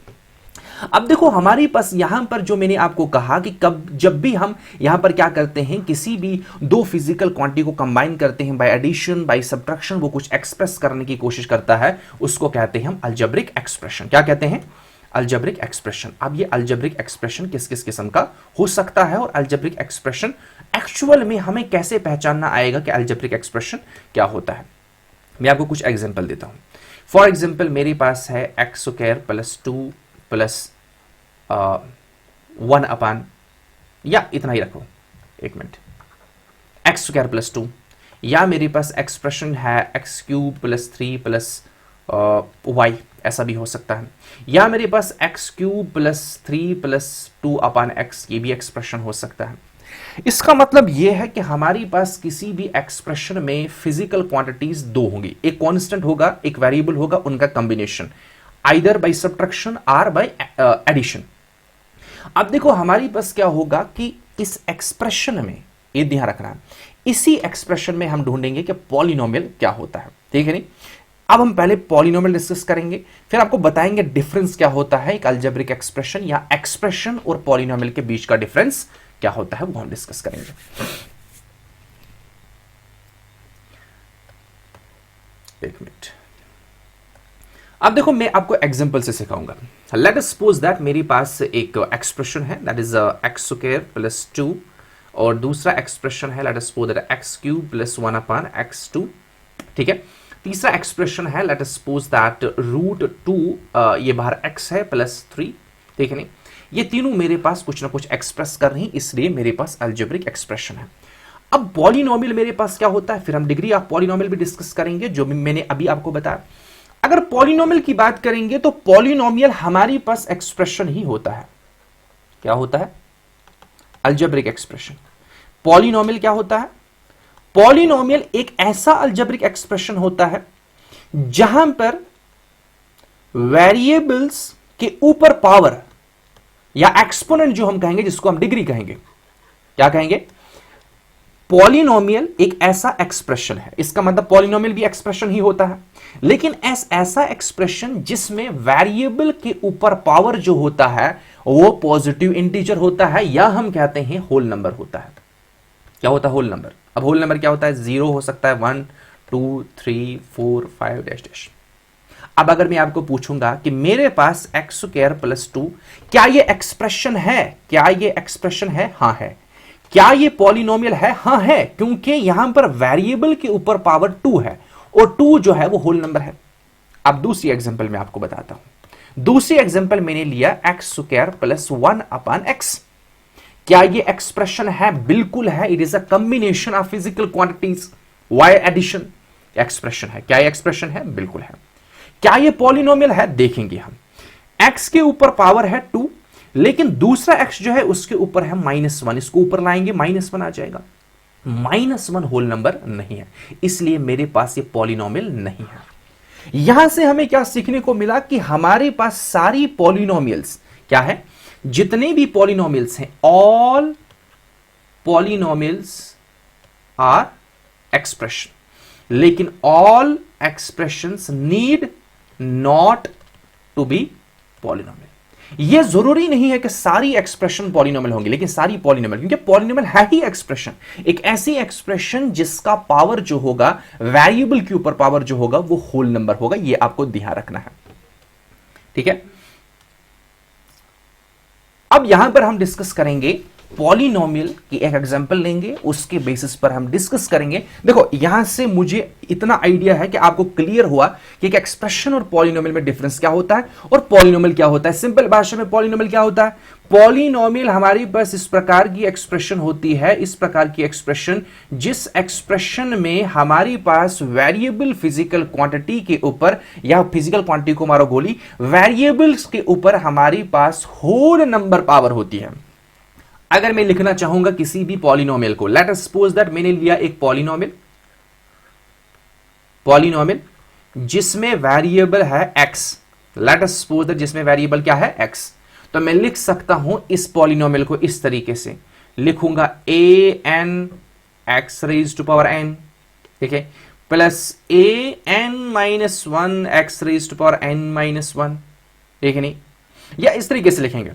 अब देखो हमारे पास यहां पर जो मैंने आपको कहा कि जब भी हम यहां पर क्या करते हैं, किसी भी 2 फिजिकल क्वांटिटी को कंबाइन करते हैं बाय एडिशन बाय सब्ट्रैक्शन, वो कुछ एक्सप्रेस करने की कोशिश करता है, उसको कहते हैं हम अलजेब्रिक एक्सप्रेशन। क्या कहते हैं? Algebraic expression. अब ये अलजेब्रिक एक्सप्रेशन किस किस किस्म का हो सकता है, और अलजेब्रिक एक्सप्रेशन एक्चुअल में हमें कैसे पहचानना आएगा कि अलजेब्रिक एक्सप्रेशन क्या होता है। मैं आपको कुछ एग्जांपल देता हूं। फॉर एग्जांपल मेरे पास है एक्स स्क्वायर प्लस 2 प्लस 1 अपान, या इतना ही रखो, एक मिनट, एक्स स्क्वायर प्लस 2, या मेरे पास एक्सप्रेशन है x cube plus 3 plus y, ऐसा भी हो सकता है। या मेरे पास x cube plus 3 plus 2 upon x, ये भी एक्सप्रेशन हो सकता है। इसका मतलब यह है कि हमारी पास किसी भी एक्सप्रेशन में फिजिकल क्वांटिटीज 2 होंगी, एक कांस्टेंट होगा, एक वेरिएबल होगा, उनका कॉम्बिनेशन, आइदर बाय सब्ट्रैक्शन और बाय एडिशन। अब देखो हमारी पास क्या होगा कि इस एक्सप्रेशन में, ये ध्यान रखना है, इसी एक्सप्रेशन में हम ढूंढेंगे कि पॉलिनोमियल क्या होता है, ठीक है नहीं। अब हम पहले पॉलिनोमियल डिस्कस करेंगे, फिर आपको बताएंगे डिफरेंस क्या होता है एक अलजेब्रिक एक्सप्रेशन या एक्सप्रेशन और पॉलिनोमियल के बीच का डिफरेंस क्या होता है, वो हम डिस्कस करेंगे। एक मिनट। अब देखो मैं आपको एग्जांपल से सिखाऊंगा। लेट अस सपोज दैट मेरे पास एक एक्सप्रेशन है, that is x square plus 2, और दूसरा एक्सप्रेशन है let us suppose that x cube plus 1 upon x 2, ठीक है। तीसरा एक्सप्रेशन है let us suppose that root 2, ये बाहर x है प्लस 3, ठीक है नहीं। ये तीनों मेरे पास कुछ ना कुछ एक्सप्रेस कर रही, इसलिए मेरे पास अलजेब्रिक एक्सप्रेशन है। अब पॉलिनोमियल मेरे पास क्या होता है, फिर हम डिग्री ऑफ पॉलिनोमियल भी डिस्कस करेंगे, जो भी मैंने अभी आपको बताया। अगर पॉलिनोमियल की बात करेंगे तो पॉलिनोमियल हमारे पास एक्सप्रेशन ही होता है। क्या होता है? Algebraic expression. पॉलिनोमियल क्या होता है? पॉलिनोमियल एक ऐसा अलजेब्रिक एक्सप्रेशन होता है जहां पर वेरिएबल्स के ऊपर पावर या एक्सपोनेंट जो हम कहेंगे, जिसको हम डिग्री कहेंगे, क्या कहेंगे? पॉलिनोमियल एक ऐसा एक्सप्रेशन है, इसका मतलब पॉलिनोमियल भी एक्सप्रेशन ही होता है, लेकिन ऐसा एक्सप्रेशन जिसमें वेरिएबल के ऊपर पावर जो होता है वो पॉजिटिव इंटीजर होता है, या हम कहते हैं होल नंबर होता है। क्या होता है? Whole number. अब होल नंबर क्या होता है? 0 हो सकता है, 1 2 3 4 5 डैश डैश। अब अगर मैं आपको पूछूंगा कि मेरे पास एक्स स्क्वायर प्लस 2, क्या ये एक्सप्रेशन है? क्या ये एक्सप्रेशन है? हां है। क्या ये पॉलिनोमियल है? हां है, क्योंकि यहां पर वेरिएबल के ऊपर पावर 2 है और 2 जो है वो होल नंबर है। अब दूसरी एग्जांपल मैं आपको बताता हूं। दूसरी एग्जांपल मैंने लिया x square plus 1 upon x. क्या ये एक्सप्रेशन है? बिल्कुल है। It is a combination of physical quantities by addition. Expression है। क्या ये एक्सप्रेशन है? बिल्कुल है। क्या ये पॉलिनोमियल है? देखेंगे हम। x के ऊपर पावर है 2, लेकिन दूसरा x जो है उसके ऊपर है -1। इसको ऊपर लाएंगे -1 आ जाएगा। -1 होल नंबर नहीं है, इसलिए मेरे पास ये पॉलिनोमियल नहीं है। यहां से हमें क्या सीखने को मिला कि हमारे पास सारी पॉलिनोमियल्स क्या है, जितने भी पॉलिनोमियल्स हैं, ऑल पॉलिनोमियल्स आर एक्सप्रेशन, लेकिन all expressions need not to be polynomial. यह जरूरी नहीं है कि सारी एक्सप्रेशन पॉलिनोमियल होंगी, लेकिन सारी पॉलिनोमियल, क्योंकि पॉलिनोमियल है ही एक्सप्रेशन, एक ऐसी एक्सप्रेशन जिसका पावर जो होगा, वेरिएबल के ऊपर पावर जो होगा वो होल नंबर होगा। यह आपको ध्यान रखना है, ठीक है। अब यहां पर हम डिस्कस करेंगे पॉलिनोमियल की एक एग्जांपल लेंगे, उसके बेसिस पर हम डिस्कस करेंगे। देखो यहां से मुझे इतना आइडिया है कि आपको क्लियर हुआ कि एक एक्सप्रेशन और पॉलिनोमियल में डिफरेंस क्या होता है और पॉलिनोमियल क्या होता है। सिंपल भाषा में पॉलिनोमियल क्या होता है? पॉलिनोमियल हमारी पास इस प्रकार की एक्सप्रेशन होती है, इस प्रकार की एक्सप्रेशन जिस एक्सप्रेशन में हमारी पास वेरिएबल फिजिकल क्वांटिटी के ऊपर, या फिजिकल क्वांटिटी को मारो गोली, वेरिएबल्स के ऊपर हमारी पास होल नंबर पावर होती है। अगर मैं लिखना चाहूंगा किसी भी पॉलिनोमियल को, लेट अस सपोज दैट मैंने लिया एक पॉलिनोमियल जिसमें वेरिएबल है x, late us suppose that जिसमें वेरिएबल क्या है? x। तो मैं लिख सकता हूं इस पॉलिनोमियल को इस तरीके से, लिखूंगा an x raise to power n, ठीक है, plus an minus 1 x raise to power n minus 1, ठीक है नहीं, या इस तरीके से लिखेंगे,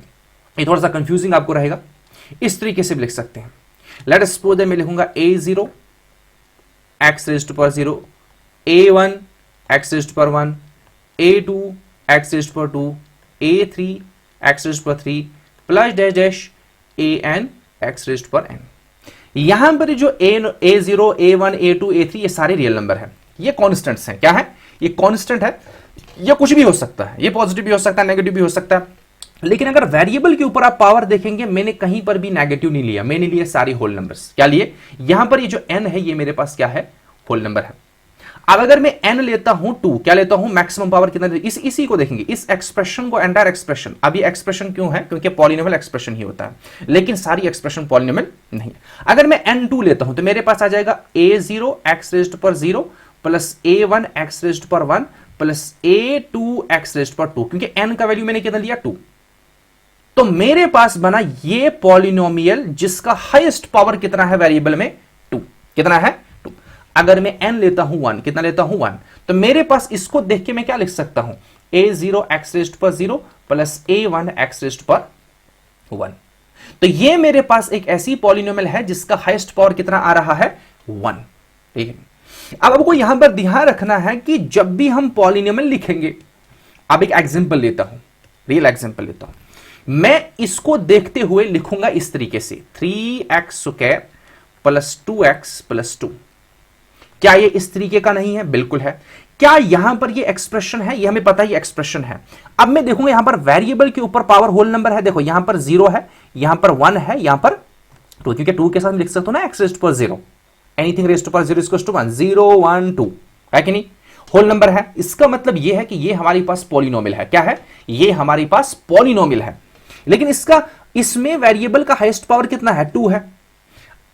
ये थोड़ा सा कंफ्यूजिंग आपको रहेगा, इस तरीके से भी लिख सकते हैं। लेट अस सपोज दैट मैं लिखूंगा a0 x raise to power 0, a1 x raise to power 1, a2 x raise to power 2, a3 x raise to power 3 plus dash dash an x raise to power n। यहां पर जो a0 a1 a2 a3 ये सारे real number है, ये constants हैं। क्या है? ये कॉन्स्टेंट है, ये कुछ भी हो सकता है, ये पॉजिटिव भी हो सकता है, नेगेटिव भी हो सकता है। लेकिन अगर वेरिएबल के ऊपर आप पावर देखेंगे, मैंने कहीं पर भी नेगेटिव नहीं लिया, मैंने लिए सारी होल नंबर्स। क्या लिए? यहां पर ये जो n है ये मेरे पास क्या है? होल नंबर है। अब अगर मैं n लेता हूं 2, क्या लेता हूं? मैक्सिमम पावर कितना? इसी को देखेंगे, इस एक्सप्रेशन को, एंटायर एक्सप्रेशन। अब ये एक्सप्रेशन क्यों है? क्योंकि पॉलिनोमियल एक्सप्रेशन ही होता है, लेकिन सारी एक्सप्रेशन पॉलिनोमियल नहीं है। अगर मैं n2 लेता हूं तो मेरे पास आ जाएगा a0 x raise to power 0 plus a1 x raise to power 1 plus a2 x raise to power 2, क्योंकि n का वैल्यू मैंने कितना लिया? 2। तो मेरे पास बना ये पॉलिनोमियल जिसका हाईएस्ट पावर कितना है वेरिएबल में? 2। कितना है? 2। अगर मैं n लेता हूं 1, कितना लेता हूं? 1, तो मेरे पास इसको देख के मैं क्या लिख सकता हूं? a0 x raise to power 0 plus a1 x raise to power 1। तो ये मेरे पास एक ऐसी पॉलिनोमियल है जिसका हाईएस्ट पावर कितना आ रहा है? 1। ठीक है। अब आपको यहां पर ध्यान रखना है कि जब भी हम पॉलिनोमियल लिखेंगे, अब एक एग्जांपल लेता हूं, रियल एग्जांपल लेता हूं, मैं इसको देखते हुए लिखूंगा इस तरीके से 3x square plus 2x plus 2। क्या ये इस तरीके का नहीं है? बिल्कुल है। क्या यहां पर ये एक्सप्रेशन है? ये हमें पता है ये एक्सप्रेशन है। अब मैं देखूंगा यहां पर वेरिएबल के ऊपर पावर होल नंबर है, देखो यहां पर 0 है, यहां पर 1 है, यहां पर 2, क्योंकि 2 के साथ लिख सकते हो ना x raise to power 0, anything raise to power 0 equals to 1, 0 1 2 है कि नहीं? होल नंबर है। इसका मतलब यह है कि ये हमारे पास पॉलिनोमियल है। क्या है? ये हमारे पास पॉलिनोमियल है, लेकिन इसमें वेरिएबल का हाईएस्ट पावर कितना है? 2 है।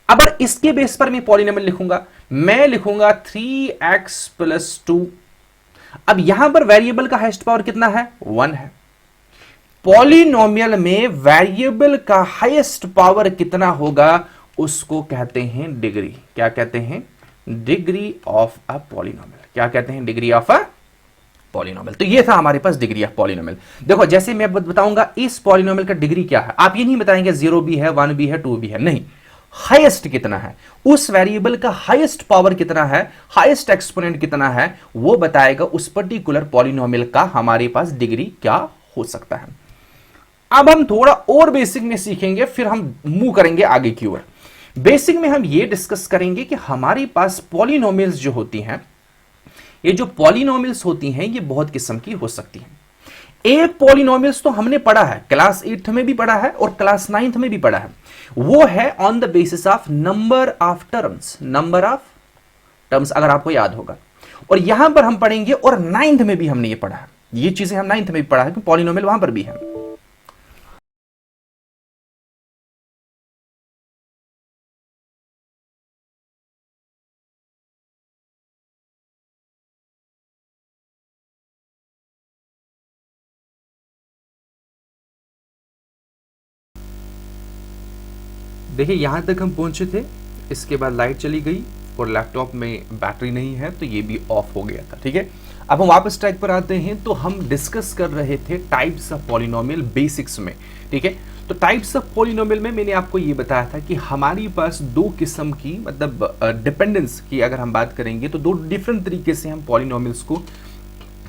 अब इसके बेस पर मैं पॉलिनोमियल लिखूंगा, मैं लिखूंगा 3x प्लस 2। अब यहां पर वेरिएबल का हाईएस्ट पावर कितना है? 1 है। पॉलिनोमियल में वेरिएबल का हाईएस्ट पावर कितना होगा उसको कहते हैं डिग्री। क्या कहते हैं? Degree of a polynomial. क्या कहते हैं? Degree of a polynomial. तो ये था हमारे पास डिग्री ऑफ पॉलिनोमियल। देखो जैसे मैं बताऊंगा इस पॉलिनोमियल का डिग्री क्या है, आप ये नहीं बताएंगे 0 भी है, 1 भी है, 2 भी है, नहीं, हाईएस्ट कितना है, उस वेरिएबल का हाईएस्ट पावर कितना है, हाईएस्ट एक्सपोनेंट कितना है, वो बताएगा उस पर्टिकुलर पॉलिनोमियल का हमारे पास डिग्री क्या हो सकता है। अब हम थोड़ा और बेसिक में सीखेंगे, फिर हम मूव करेंगे आगे की ओर। बेसिक में हम ये डिस्कस करेंगे कि हमारे पास पॉलिनोमियल्स जो होती हैं, ये जो पॉलिनोमियल्स होती हैं ये बहुत किस्म की हो सकती हैं। एक पॉलिनोमियल्स तो हमने पढ़ा है, क्लास 8th में भी पढ़ा है और क्लास 9th में भी पढ़ा है, वो है on the basis of number of terms. Number of terms अगर आपको याद होगा, और यहां पर हम पढ़ेंगे, और 9th में भी हमने ये पढ़ा है, ये चीजें हम 9th में भी पढ़ा है कि पॉलिनोमियल वहां पर भी है। देखिए यहां तक हम पहुंचे थे, इसके बाद लाइट चली गई और लैपटॉप में बैटरी नहीं है तो ये भी ऑफ हो गया था। ठीक है, अब हम वापस ट्रैक पर आते हैं। तो हम डिस्कस कर रहे थे टाइप्स ऑफ पॉलिनोमियल बेसिक्स में। ठीक है, तो टाइप्स ऑफ पॉलिनोमियल में मैंने आपको ये बताया था कि हमारी पास दो किस्म की, मतलब डिपेंडेंस की अगर हम बात करेंगे तो दो डिफरेंट तरीके से हम पॉलिनोमियल्स को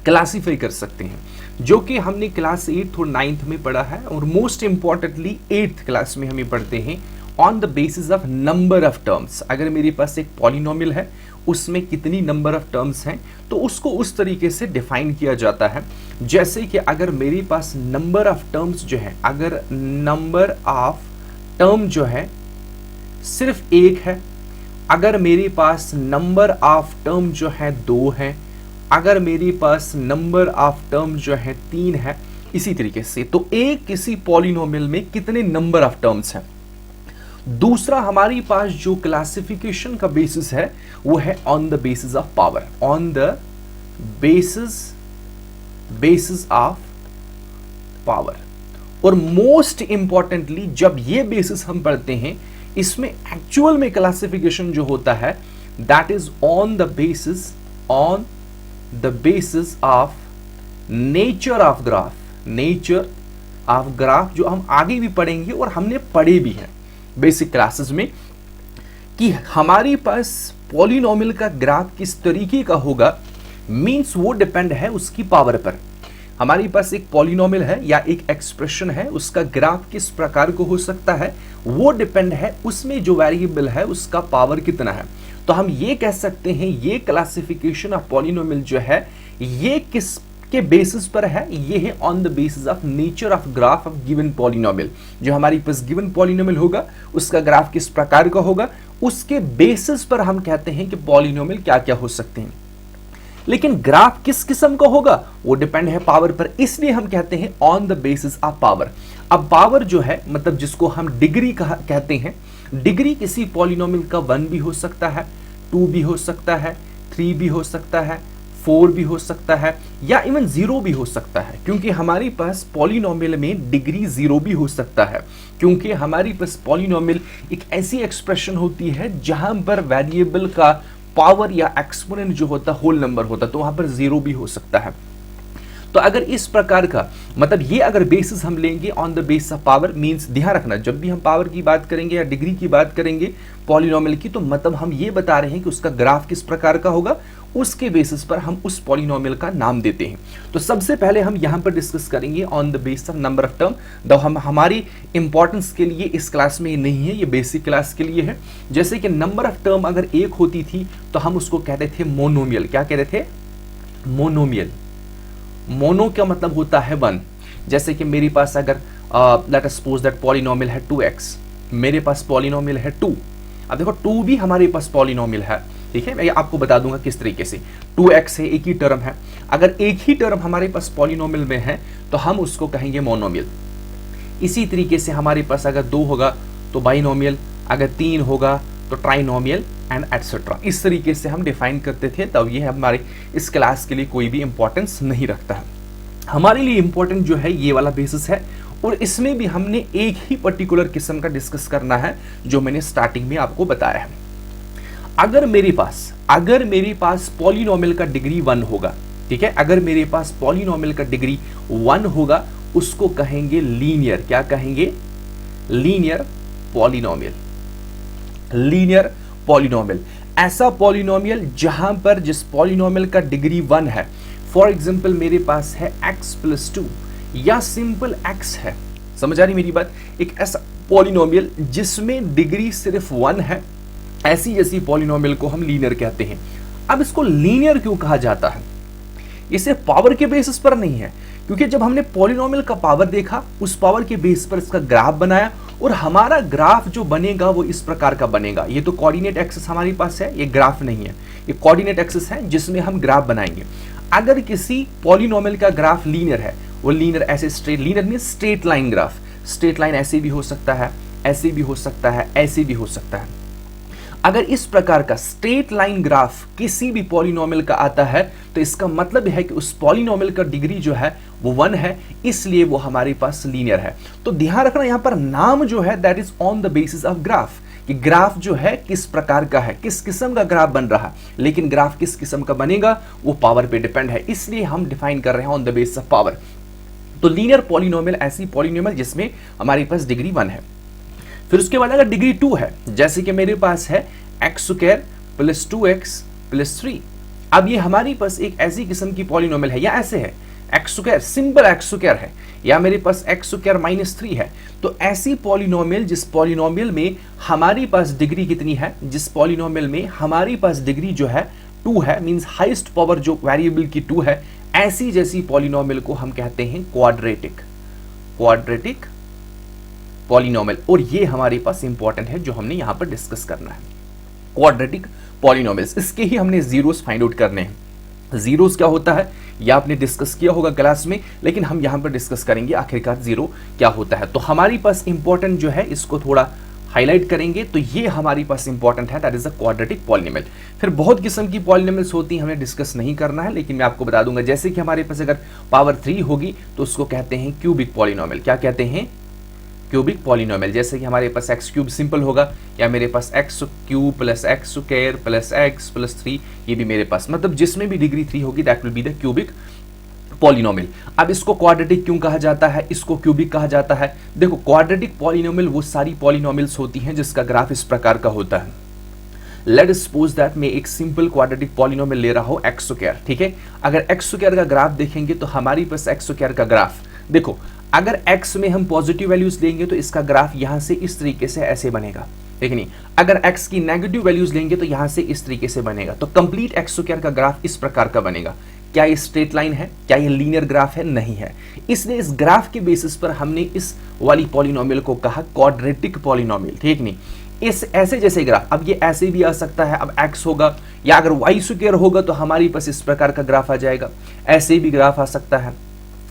क्लासीफाई कर सकते हैं, जो कि हमने क्लास 8th और 9th में पढ़ा है, और मोस्ट इंपॉर्टेंटली 8th क्लास में हमें पढ़ते हैं on the basis of number of terms. अगर मेरे पास एक पॉलिनोमियल है, उसमें कितनी नंबर ऑफ टर्म्स हैं, तो उसको उस तरीके से डिफाइन किया जाता है जैसे कि अगर मेरे पास नंबर ऑफ टर्म्स जो है, अगर नंबर ऑफ टर्म जो है सिर्फ एक है, अगर मेरे पास नंबर ऑफ टर्म जो है 2 है, अगर मेरे पास नंबर ऑफ टर्म जो है 3 है, इसी तरीके से, तो एक किसी पॉलिनोमियल में कितने नंबर ऑफ टर्म्स हैं। दूसरा हमारे पास जो क्लासिफिकेशन का बेसिस है वो है on the basis of power, on the basis of power. और मोस्ट इंपॉर्टेंटली जब ये बेसिस हम पढ़ते हैं, इसमें एक्चुअल में क्लासिफिकेशन जो होता है that is on the basis of nature of graph. Nature of graph जो हम आगे भी पढ़ेंगे और हमने पढ़े भी हैं बेसिक क्लासेस में, कि हमारे पास पॉलिनोमियल का ग्राफ किस तरीके का होगा, मींस वो डिपेंड है उसकी पावर पर। हमारे पास एक पॉलिनोमियल है या एक एक्सप्रेशन है, उसका ग्राफ किस प्रकार को हो सकता है, वो डिपेंड है उसमें जो वेरिएबल है उसका पावर कितना है। तो हम ये कह सकते हैं ये क्लासिफिकेशन ऑफ पॉलिनोमियल जो है ये किस के बेसिस पर है, ये है on the basis of nature of graph of given polynomial. जो हमारे पास गिवन पॉलिनोमियल होगा उसका ग्राफ किस प्रकार का होगा, उसके बेसिस पर हम कहते हैं कि पॉलिनोमियल क्या क्या हो सकते हैं। लेकिन ग्राफ किस किस्म का होगा वो डिपेंड है पावर पर, इसलिए हम कहते हैं on the basis of power. अब पावर जो है, मतलब जिसको हम डिग्री कहते हैं, डिग्री किसी पॉलिनोमियल का 1 भी हो सकता है, 2 भी हो सकता है, 3 भी हो सकता है, 4 भी हो सकता है, या इवन 0 भी हो सकता है, क्योंकि हमारे पास पॉलिनोमियल में डिग्री 0 भी हो सकता है, क्योंकि हमारे पास पॉलिनोमियल एक ऐसी एक्सप्रेशन होती है जहां पर वेरिएबल का पावर या एक्सपोनेंट जो होता है होल नंबर होता है, तो वहां पर 0 भी हो सकता है। तो अगर इस प्रकार का, मतलब ये अगर बेसिस हम लेंगे on the basis of power, means ध्यान रखना जब भी हम पावर की बात करेंगे या डिग्री की बात करेंगे पॉलिनोमियल की, तो मतलब हम ये बता रहे हैं कि उसका ग्राफ किस प्रकार का होगा, उसके बेसिस पर हम उस पॉलिनोमियल का नाम देते हैं। तो सबसे पहले हम यहां पर डिस्कस करेंगे on the basis of number of term. दो हम हमारी इंपॉर्टेंस के लिए इस क्लास में ये नहीं है, ये बेसिक क्लास के लिए है। जैसे कि नंबर ऑफ टर्म अगर एक होती थी तो हम उसको कहते थे मोनोमियल। क्या कहते थे? मोनोमियल। मोनो का मतलब होता है 1। जैसे कि मेरे पास अगर late us suppose that polynomial है 2x, मेरे पास पॉलिनोमियल है 2। अब देखो 2 भी हमारे पास पॉलिनोमियल है, ठीक है, मैं आपको बता दूंगा किस तरीके से। 2x है, एक ही टर्म है, अगर एक ही टर्म हमारे पास पॉलिनोमियल में है तो हम उसको कहेंगे मोनोमियल। इसी तरीके से हमारे पास अगर 2 होगा तो बाइनोमियल, अगर 3 होगा तो ट्राइनोमियल एंड एटसेट्रा। इस तरीके से हम डिफाइन करते थे, तब ये हमारे इस क्लास के लिए कोई भी इंपॉर्टेंस नहीं रखता है। हमारे लिए इंपॉर्टेंट जो है ये वाला बेसिस है, और इसमें भी हमने एक ही पर्टिकुलर किस्म का डिस्कस करना है जो मैंने स्टार्टिंग में आपको बताया है। अगर मेरे पास पॉलिनोमियल का डिग्री 1 होगा, ठीक है, अगर मेरे पास पॉलिनोमियल का डिग्री 1 होगा, उसको कहेंगे लीनियर। क्या कहेंगे? Linear polynomial. लीनियर पॉलिनोमियल ऐसा पॉलिनोमियल जहां पर जिस पॉलिनोमियल का डिग्री 1 है, फॉर एग्जांपल मेरे पास है x + 2 या सिंपल x है। समझ आ रही मेरी बात? एक ऐसा पॉलिनोमियल जिसमें डिग्री सिर्फ 1 है, ऐसी जैसी पॉलिनोमियल को हम लीनियर कहते हैं। अब इसको लीनियर क्यों कहा जाता है? इसे पावर के बेसिस पर नहीं है, क्योंकि जब हमने पॉलिनोमियल का पावर देखा, उस पावर के बेस पर इसका ग्राफ बनाया, और हमारा ग्राफ जो बनेगा वो इस प्रकार का बनेगा। ये तो कोऑर्डिनेट एक्सिस हमारे पास है, ये ग्राफ नहीं है, ये कोऑर्डिनेट एक्सिस है जिसमें हम ग्राफ बनाएंगे। अगर किसी पॉलिनोमियल का ग्राफ लीनियर है, वो लीनियर ऐसे straight, linear means straight line graph, straight line ऐसे भी हो सकता है, ऐसे भी हो सकता है, ऐसे भी हो सकता है। अगर इस प्रकार का स्ट्रेट लाइन ग्राफ किसी भी पॉलिनोमियल का आता है, तो इसका मतलब है कि उस पॉलिनोमियल का डिग्री जो है वो 1 है, इसलिए वो हमारे पास लीनियर है। तो ध्यान रखना, यहां पर नाम जो है that is on the basis of graph, कि ग्राफ जो है किस प्रकार का है, किस किस्म का ग्राफ बन रहा है। लेकिन ग्राफ किस किस्म का बनेगा वो पावर पे डिपेंड है, इसलिए हम डिफाइन कर रहे हैं on the basis of power. तो लीनियर पॉलिनोमियल ऐसी पॉलिनोमियल जिसमें हमारे पास डिग्री 1 है। फिर उसके बाद अगर डिग्री 2 है, जैसे कि मेरे पास है x² + 2x + 3। अब ये हमारी पास एक ऐसी किस्म की पॉलिनोमियल है, या ऐसे है x², सिंपल x² है, या मेरे पास x² - 3 है। तो ऐसी पॉलिनोमियल जिस पॉलिनोमियल में हमारी पास डिग्री कितनी है, जिस पॉलिनोमियल में हमारी पास डिग्री जो है 2 है, मींस हाईएस्ट पावर जो वेरिएबल की 2 है, ऐसी जैसी पॉलिनोमियल को हम कहते हैं क्वाड्रेटिक पॉलिनोमियल। और ये हमारे पास इंपॉर्टेंट है जो हमने यहां पर डिस्कस करना है, क्वाड्रेटिक पॉलिनोमियल्स। इसके ही हमने जीरोस फाइंड आउट करने हैं। जीरोस क्या होता है यह आपने डिस्कस किया होगा क्लास में, लेकिन हम यहां पर डिस्कस करेंगे आखिरकार जीरो क्या होता है। तो हमारी पास इंपॉर्टेंट जो है इसको थोड़ा हाईलाइट करेंगे, तो ये हमारी पास इंपॉर्टेंट है, that is a quadratic polynomial. फिर बहुत किस्म की पॉलिनोमियल्स होती हैं, हमें डिस्कस नहीं करना है, लेकिन मैं आपको बता दूंगा। जैसे कि हमारे पास अगर पावर 3 होगी तो उसको कहते हैं क्यूबिक पॉलिनोमियल। क्या कहते हैं? Cubic polynomial. जैसे कि हमारे पास x³ सिंपल होगा, या मेरे पास x³ + x² + x + 3, ये भी मेरे पास, मतलब जिसमें भी डिग्री 3 होगी that will be the cubic polynomial. अब इसको क्वाड्रेटिक क्यों कहा जाता है, इसको क्यूबिक कहा जाता है? देखो, क्वाड्रेटिक पॉलिनोमियल वो सारी पॉलिनोमियल्स होती हैं जिसका ग्राफ इस प्रकार का होता है। लेट अस सपोज दैट मैं एक सिंपल क्वाड्रेटिक पॉलिनोमियल ले रहा हूं x², ठीक है। अगर x² का ग्राफ देखेंगे तो हमारी पास x² का ग्राफ देखो, अगर x में हम पॉजिटिव वैल्यूज लेंगे तो इसका ग्राफ यहां से इस तरीके से ऐसे बनेगा, ठीक नहीं। अगर x की नेगेटिव वैल्यूज लेंगे तो यहां से इस तरीके से बनेगा। तो कंप्लीट x² का ग्राफ इस प्रकार का बनेगा। क्या ये स्ट्रेट लाइन है? क्या ये लीनियर ग्राफ है? नहीं है। इसलिए इस ग्राफ के बेसिस पर हमने इस वाली पॉलिनोमियल को कहा क्वाड्रेटिक पॉलिनोमियल, ठीक नहीं। इस ऐसे जैसे ग्राफ, अब ये ऐसे भी आ सकता है, अब x होगा, या अगर y² होगा तो हमारी पास इस प्रकार का ग्राफ आ जाएगा। ऐसे भी ग्राफ आ सकता है,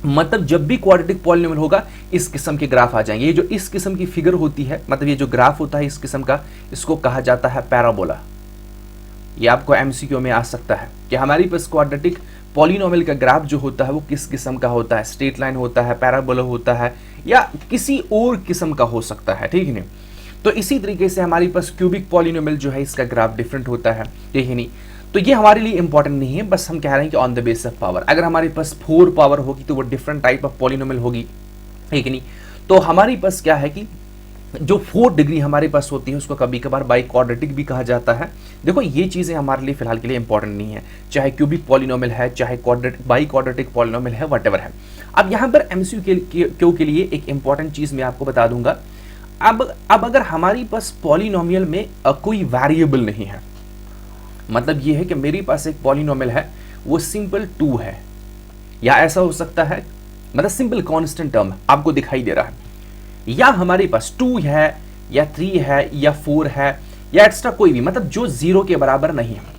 मतलब जब भी क्वाड्रेटिक पॉलिनोमियल होगा इस किस्म के ग्राफ आ जाएंगे। ये जो इस किस्म की फिगर होती है, मतलब ये जो ग्राफ होता है इस किस्म का, इसको कहा जाता है पैराबोला। ये आपको एमसीक्यू में आ सकता है कि हमारी पास क्वाड्रेटिक पॉलिनोमियल का ग्राफ जो होता है वो किस किस्म का होता है, स्ट्रेट लाइन होता है, पैराबोला होता है, या किसी और किस्म का हो सकता है, ठीक है। तो इसी तरीके से हमारे पास क्यूबिक पॉलिनोमियल जो है इसका ग्राफ डिफरेंट होता है, ठीक है नहीं। तो ये हमारे लिए इंपॉर्टेंट नहीं है, बस हम कह रहे हैं कि on the basis of power. अगर हमारे पास 4 पावर होगी तो वो डिफरेंट टाइप ऑफ पॉलिनोमियल होगी, ठीक नहीं। तो हमारे पास क्या है कि जो 4 डिग्री हमारे पास होती है उसको कभी कभार बाई क्वाड्रेटिक भी कहा जाता है। देखो, ये चीजें हमारे लिए फिलहाल के लिए इंपॉर्टेंट नहीं है, चाहे क्यूबिक पॉलिनोमियल है, चाहे बाई क्वाड्रेटिक पॉलिनोमियल है, व्हाटएवर है। अब यहाँ पर एमसीक्यू के लिए एक इंपॉर्टेंट चीज मैं आपको बता दूंगा। अब अगर हमारी पास पॉलिनोमियल में कोई वेरिएबल नहीं है, मतलब ये है कि मेरे पास एक पॉलिनोमियल है वो सिंपल 2 है, या ऐसा हो सकता है मतलब सिंपल कांस्टेंट टर्म आपको दिखाई दे रहा है, या हमारे पास 2 है या 3 है या 4 है या एक्स्ट्रा कोई भी, मतलब जो 0 के बराबर नहीं है।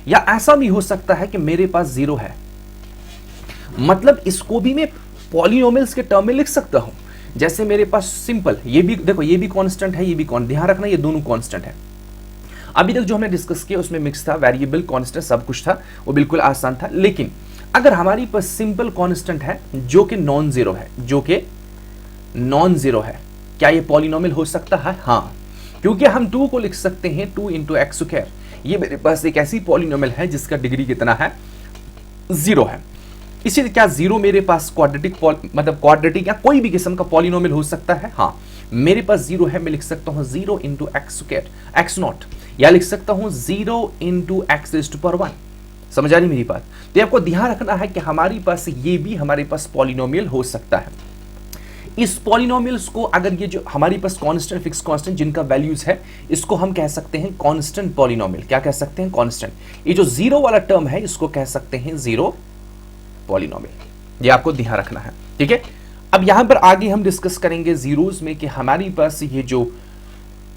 या ऐसा भी हो सकता है कि मेरे पास 0 है, मतलब इसको भी मैं पॉलिनोमियल्स के टर्म में लिख सकता हूं। जैसे मेरे पास सिंपल, ये भी देखो, ये भी कांस्टेंट है, ये भी ध्यान रखना ये दोनों कांस्टेंट है। अभी तक जो हमने डिस्कस किया उसमें मिक्स था, वेरिएबल, कांस्टेंट सब कुछ था, वो बिल्कुल आसान था। लेकिन अगर हमारी पास सिंपल कांस्टेंट है जो कि नॉन जीरो है, जो कि नॉन जीरो है, क्या ये पॉलिनोमियल हो सकता है? हाँ, क्योंकि हम 2 को लिख सकते हैं 2 इंटू एक्स स्क्वायर। ये मेरे पास एक ऐसी पॉलिनोमियल है जिसका डिग्री कितना है? 0 है। इसी क्या 0 मेरे पास क्वाड्रेटिक मतलब क्वाड्रेटिक या कोई भी किस्म का पॉलिनोमियल हो सकता है? हाँ, मेरे पास 0 है, मैं लिख सकता हूं 0 into x square x not, या लिख सकता हूं 0 into x raise to power 1। समझ आ रही मेरी बात? तो आपको ध्यान रखना है कि हमारे पास ये भी हमारे पास पॉलिनोमियल हो सकता है। इस पॉलिनोमियल्स को अगर ये जो हमारे पास कांस्टेंट फिक्स कांस्टेंट जिनका वैल्यूज है, इसको हम कह सकते हैं कांस्टेंट पॉलिनोमियल। क्या कह सकते हैं? कांस्टेंट। ये जो 0 वाला टर्म है इसको कह सकते हैं 0 पॉलिनोमियल। ये आपको ध्यान रखना है, ठीक है। अब यहां पर आगे हम डिस्कस करेंगे जीरोस में कि हमारे पास ये जो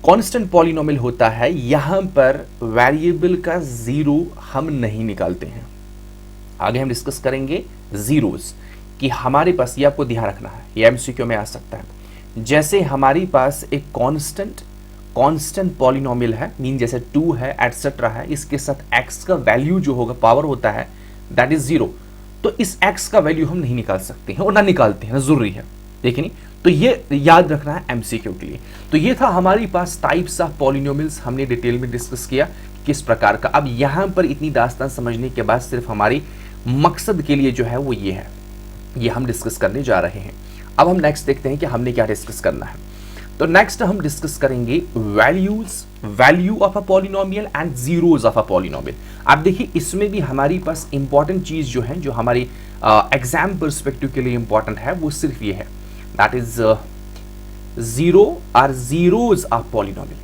कांस्टेंट पॉलिनोमियल होता है, यहां पर वेरिएबल का 0 हम नहीं निकालते हैं। आगे हम डिस्कस करेंगे जीरोस कि हमारे पास, ये आपको ध्यान रखना है, ये एमसीक्यू में आ सकता है। जैसे हमारे पास एक कांस्टेंट पॉलिनोमियल है, मीन जैसे 2 है एटसेट्रा है, इसके साथ x का वैल्यू जो होगा पावर होता है दैट इज 0, तो इस x का वैल्यू हम नहीं निकाल सकते हैं और ना निकालते हैं, जरूरी है, ठीक है नहीं। तो ये याद रखना है एमसीक्यू के लिए। तो ये था हमारे पास टाइप्स ऑफ पॉलिनोमियल्स, हमने डिटेल में डिस्कस किया किस प्रकार का। अब यहां पर इतनी दास्तान समझने के बाद सिर्फ हमारी मकसद के लिए जो है वो ये है, ये हम डिस्कस करने जा रहे हैं। अब हम नेक्स्ट देखते हैं कि हमने क्या डिस्कस करना है। तो नेक्स्ट हम डिस्कस करेंगे value of a polynomial and zeros of a polynomial. आप देखिए इसमें भी हमारी पास इंपॉर्टेंट चीज जो है, जो हमारी एग्जाम पर्सपेक्टिव के लिए इंपॉर्टेंट है, वो सिर्फ ये है, दैट इज जीरो और जीरोस ऑफ पॉलिनोमियल।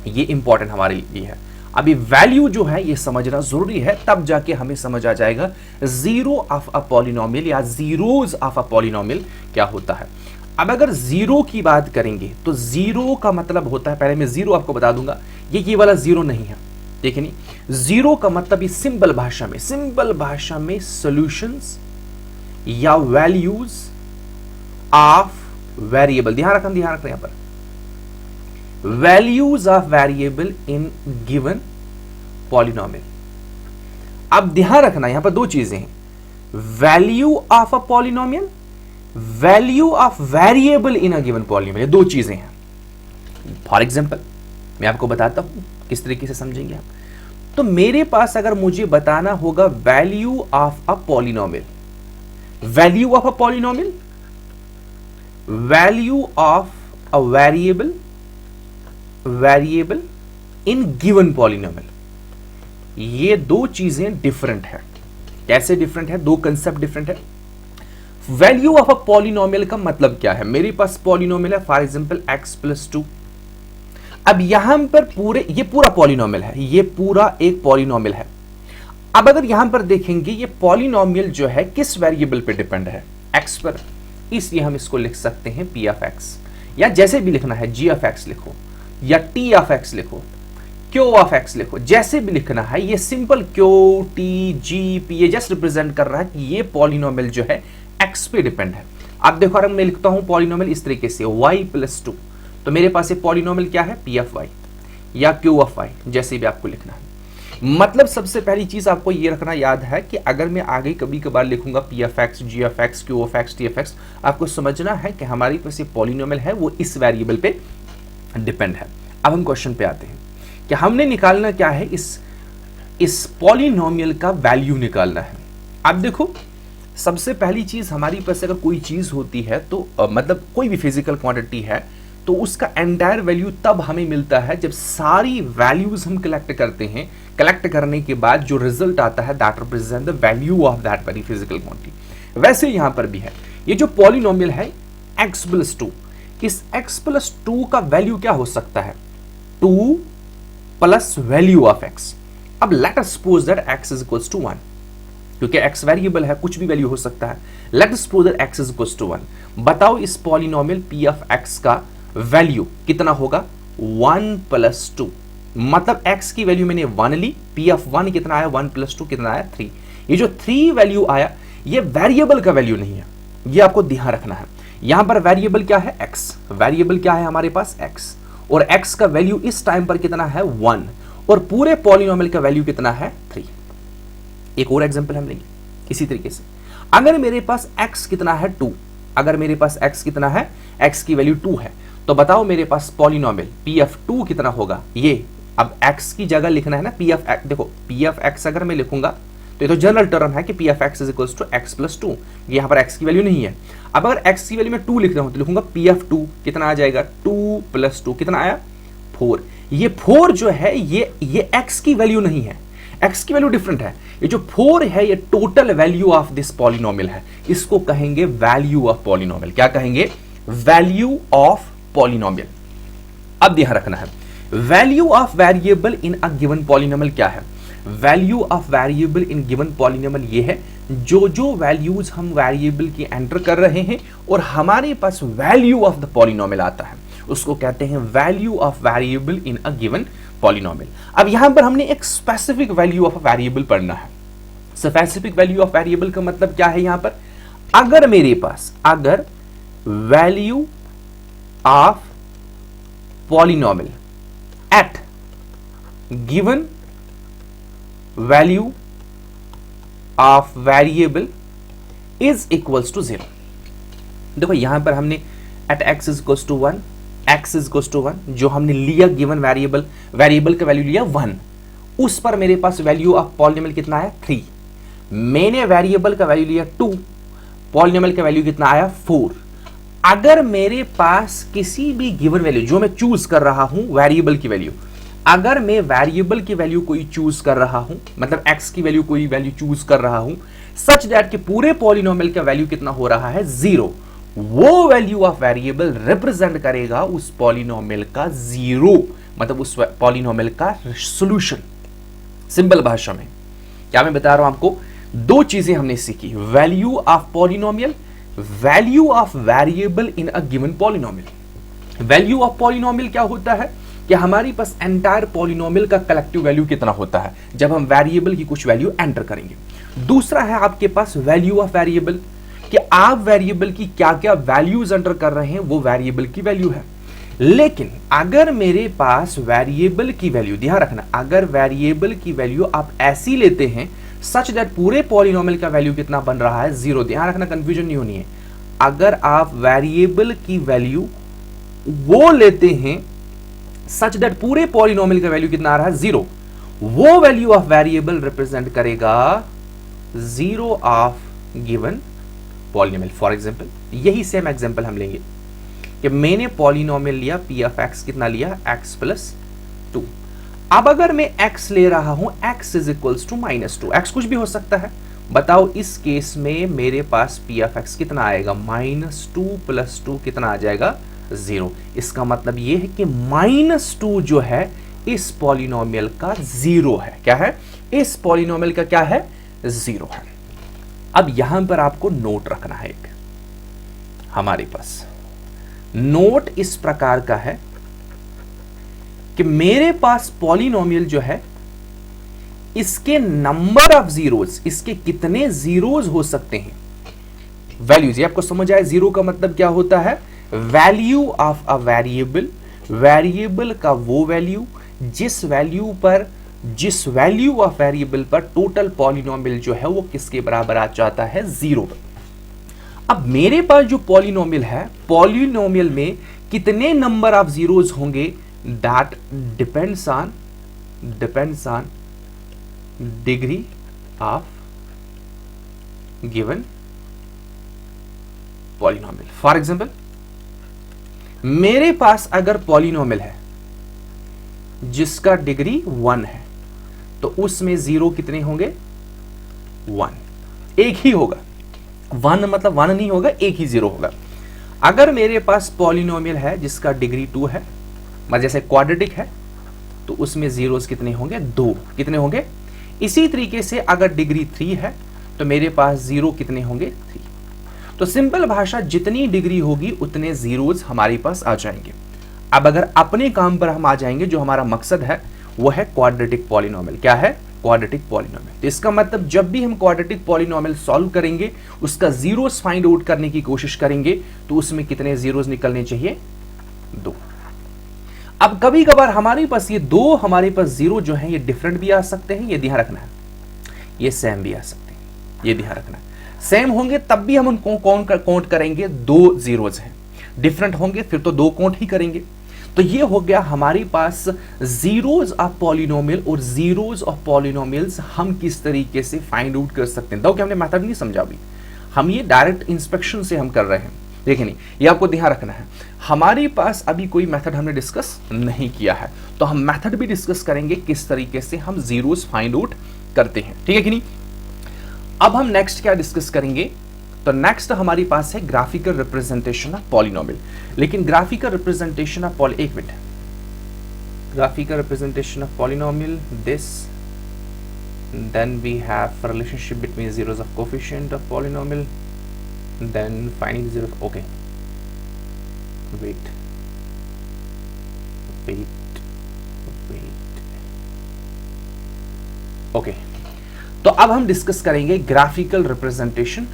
ये इंपॉर्टेंट हमारे लिए है। अभी वैल्यू जो है ये समझना जरूरी है, तब जाके हमें समझ आ जाएगा जीरो ऑफ अ पॉलिनोमियल या जीरोस ऑफ अ पॉलिनोमियल क्या होता है। अब अगर जीरो की बात करेंगे तो जीरो का मतलब होता है, पहले मैं जीरो आपको बता दूंगा, ये वाला जीरो नहीं है, देखिए नहीं। जीरो का मतलब सिंपल भाषा में सॉल्यूशंस या वैल्यूज ऑफ वेरिएबल, ध्यान रखना यहां पर, values of variable in given polynomial. अब ध्यान रखना यहां पर दो चीजें हैं, value of a polynomial, value of variable in a given polynomial, दो चीजें हैं। फॉर एग्जांपल मैं आपको बताता हूं किस तरीके से समझेंगे आप। तो मेरे पास अगर मुझे बताना होगा value of a polynomial, value of a polynomial, value of a variable in given polynomial, ये दो चीजें डिफरेंट है। कैसे डिफरेंट है? दो कंसेप्ट डिफरेंट है। वैल्यू ऑफ अ पॉलिनोमियल का मतलब क्या है? मेरे पास पॉलिनोमियल है फॉर एग्जांपल x+2। अब यहां पर ये पूरा पॉलिनोमियल है, ये पूरा एक पॉलिनोमियल है। अब अगर यहां पर देखेंगे ये पॉलिनोमियल जो है किस वेरिएबल पे डिपेंड है? x पर, इसलिए हम इसको लिख सकते हैं p(x), या जैसे भी लिखना है g(x) लिखो या t(x) लिखो, q(x) लिखो, जैसे भी लिखना है। ये simple q t g p ये जस्ट रिप्रेजेंट कर रहा है कि ये पॉलिनोमियल जो है x पे डिपेंड है। अब देखो अगर मैं लिखता हूं पॉलिनोमियल इस तरीके से y+2, तो मेरे पास ये पॉलिनोमियल क्या है? p(y) या q(y), जैसे भी आपको लिखना है। मतलब सबसे पहली चीज आपको ये रखना याद है कि अगर मैं आगे कभी कभार लिखूंगा p(x), g(x), q(x), t(x), आपको समझना है कि हमारे पास ये पॉलिनोमियल है वो इस वेरिएबल पे डिपेंड है। अब हम क्वेश्चन पे आते हैं कि हमने निकालना क्या है, इस पॉलिनोमियल का वैल्यू निकालना है। अब देखो सबसे पहली चीज हमारी पास अगर कोई चीज होती है तो मतलब कोई भी फिजिकल क्वांटिटी है, तो उसका एंटायर वैल्यू तब हमें मिलता है जब सारी वैल्यूज हम कलेक्ट करते हैं। कलेक्ट करने के बाद जो रिजल्ट आता है that represent the value of that very physical quantity. वैसे यहां पर भी है, ये जो पॉलिनोमियल है x+2, इस x+2 का वैल्यू क्या हो सकता है? 2 प्लस वैल्यू ऑफ x। अब let us suppose that x is equals to 1, क्योंकि x वेरिएबल है, कुछ भी वैल्यू हो सकता है। Let us suppose that x is equals to 1। बताओ इस पॉलिनोमियल p(x) का वैल्यू कितना होगा? 1+2, मतलब x की वैल्यू मैंने 1 ली, p(1) कितना आया? 1+2 कितना आया? 3। ये जो 3 वैल्यू आया ये वेरिएबल का वैल्यू नहीं है, ये आपको ध्यान रखना है। यहां पर वेरिएबल क्या है? x। वेरिएबल क्या है हमारे पास? x, और x का वैल्यू इस टाइम पर कितना है? 1, और पूरे पॉलिनोमियल का वैल्यू कितना है? 3। एक और एग्जांपल हम लेंगे इसी तरीके से। अगर मेरे पास x कितना है? 2, अगर मेरे पास x कितना है? x की वैल्यू 2 है, तो बताओ मेरे पास पॉलिनोमियल pf2 कितना होगा। ये अब x की जगह लिखना है ना, pf, देखो pf अगर मैं लिखूंगा तो ये तो जनरल टर्म है कि pf(x = x + 2, यहाँ पर x की वैल्यू नहीं है। अब अगर x की वैल्यू में 2 लिख रहा हूं तो लिखूंगा pf2 कितना आ जाएगा, 2 + 2 कितना आया 4। ये 4 जो है ये x की वैल्यू नहीं है, x की वैल्यू डिफरेंट है। ये जो 4 है ये total value of this polynomial है, इसको कहेंगे वैल्यू ऑफ पॉलिनोमियल। क्या कहेंगे, वैल्यू ऑफ पॉलिनोमियल। अब ध्यान रखना है, value of variable in a given polynomial क्या है। Value of variable in given polynomial ये है जो वैल्यूज हम वेरिएबल की एंटर कर रहे हैं और हमारे पास वैल्यू ऑफ द पॉलिनोमियल आता है, उसको कहते हैं value of variable in a given polynomial. अब यहां पर हमने एक स्पेसिफिक वैल्यू ऑफ वेरिएबल पढ़ना है। स्पेसिफिक वैल्यू ऑफ वेरिएबल का मतलब क्या है, यहां पर अगर मेरे पास अगर value of polynomial at given value of variable is equals to 0। देखो यहां पर हमने एट x = 1, x = 1 जो हमने लिया गिवन वेरिएबल का वैल्यू लिया 1, उस पर मेरे पास वैल्यू ऑफ पॉलिनोमियल कितना है 3। मैंने वेरिएबल का वैल्यू लिया 2, पॉलिनोमियल का वैल्यू कितना आया 4। अगर मेरे पास किसी भी गिवन वैल्यू जो मैं चूज कर रहा हूं वेरिएबल की वैल्यू, अगर मैं वेरिएबल की वैल्यू कोई चूज कर रहा हूं, मतलब x की वैल्यू कोई वैल्यू चूज कर रहा हूं सच दैट कि पूरे पॉलिनोमियल का वैल्यू कितना हो रहा है 0, वो वैल्यू ऑफ वेरिएबल रिप्रेजेंट करेगा उस पॉलिनोमियल का 0, मतलब उस पॉलिनोमियल का सॉल्यूशन। सिंपल भाषा में क्या मैं बता रहा हूं आपको, दो चीजें हमने सीखी, value of polynomial, value of variable in a given polynomial. Value of polynomial क्या होता है कि हमारे पास एंटायर पॉलिनोमियल का कलेक्टिव वैल्यू कितना होता है जब हम वेरिएबल की कुछ वैल्यू एंटर करेंगे। दूसरा है आपके पास वैल्यू ऑफ वेरिएबल, कि आप वेरिएबल की क्या क्या वैल्यूज एंटर कर रहे हैं, वो वेरिएबल की वैल्यू है। लेकिन अगर मेरे पास वेरिएबल की वैल्यू, ध्यान रखना, अगर वेरिएबल की वैल्यू आप ऐसी लेते हैं सच दैट पूरे पॉलिनोमियल का वैल्यू कितना बन रहा है 0, ध्यान रखना कंफ्यूजन नहीं होनी है। अगर आप वेरिएबल की वैल्यू वो लेते हैं सच दैट पूरे पॉलिनोमियल का वैल्यू कितना आ रहा है 0, वो वैल्यू ऑफ वेरिएबल रिप्रेजेंट करेगा 0 of given polynomial. For example यही सेम एग्जांपल हम लेंगे कि मैंने पॉलिनोमियल लिया p(x) कितना लिया x + 2। अब अगर मैं x ले रहा हूं x = -2, x कुछ भी हो सकता है, बताओ इस केस में मेरे पास p(x) कितना आएगा, -2 + 2 कितना आ जाएगा 0। इसका मतलब ये है कि -2 जो है इस पॉलिनोमियल का 0 है। क्या है, इस पॉलिनोमियल का क्या है 0 है। अब यहां पर आपको नोट रखना है, एक हमारे पास नोट इस प्रकार का है कि मेरे पास पॉलिनोमियल जो है इसके नंबर ऑफ जीरोस, इसके कितने जीरोस हो सकते हैं, वैल्यूज, ये आपको समझ आए। जीरो का मतलब क्या होता है, value of a variable, variable का वो वैल्यू जिस वैल्यू ऑफ वेरिएबल पर टोटल पॉलिनोमियल जो है वो किसके बराबर आ जाता है 0 पर। अब मेरे पास जो पॉलिनोमियल है, पॉलिनोमियल में कितने नंबर ऑफ जीरोस होंगे, that depends on degree of given polynomial. For example मेरे पास अगर पॉलिनोमियल है जिसका डिग्री 1 है तो उसमें 0 कितने होंगे, 1, एक ही होगा। 1 मतलब 1 नहीं होगा, एक ही 0 होगा। अगर मेरे पास पॉलिनोमियल है जिसका डिग्री 2 है, मतलब जैसे क्वाड्रेटिक है, तो उसमें जीरोस कितने होंगे, 2, कितने होंगे। इसी तरीके से अगर डिग्री 3 है तो मेरे पास 0 कितने होंगे, 3। तो सिंपल भाषा, जितनी डिग्री होगी उतने जीरोस हमारे पास आ जाएंगे। अब अगर अपने काम पर हम आ जाएंगे, जो हमारा मकसद है वो है क्वाड्रेटिक पॉलिनोमियल। क्या है, क्वाड्रेटिक पॉलिनोमियल। तो इसका मतलब जब भी हम क्वाड्रेटिक पॉलिनोमियल सॉल्व करेंगे, उसका जीरोस फाइंड आउट करने की कोशिश करेंगे, तो उसमें कितने जीरोस निकलने चाहिए, 2। अब कभी कभार हमारे पास ये 2 हमारे पास जीरो जो है ये डिफरेंट भी आ सकते हैं, ये ध्यान रखना है। ये सेम भी आ सकते हैं, ये ध्यान रखना है। सेम होंगे तब भी हम उनको काउंट करेंगे 2 जीरोस हैं। डिफरेंट होंगे फिर तो 2 काउंट ही करेंगे। तो ये हो गया हमारे पास जीरोज ऑफ पॉलिनोमियल, और जीरोज ऑफ पॉलिनोमियल्स हम किस तरीके से फाइंड आउट कर सकते हैं। कि हमने मेथड नहीं समझा अभी, हम ये डायरेक्ट इंस्पेक्शन से हम कर रहे हैं। देखिए नहीं, ये आपको ध्यान रखना है, हमारे पास अभी कोई मेथड हमने डिस्कस नहीं किया है, तो हम मेथड भी डिस्कस करेंगे किस तरीके से हम जीरोस फाइंड आउट करते हैं, ठीक है कि नहीं। अब हम नेक्स्ट क्या डिस्कस करेंगे, तो नेक्स्ट हमारे पास है ग्राफिकल रिप्रेजेंटेशन ऑफ पॉलिनोमियल। लेकिन ग्राफिकल रिप्रेजेंटेशन ऑफ एक minute, graphical representation of polynomial, this, then we have a relationship between zeros of coefficient of polynomial, then finding the zeros. Okay, wait, okay, तो अब हम discuss करेंगे graphical representation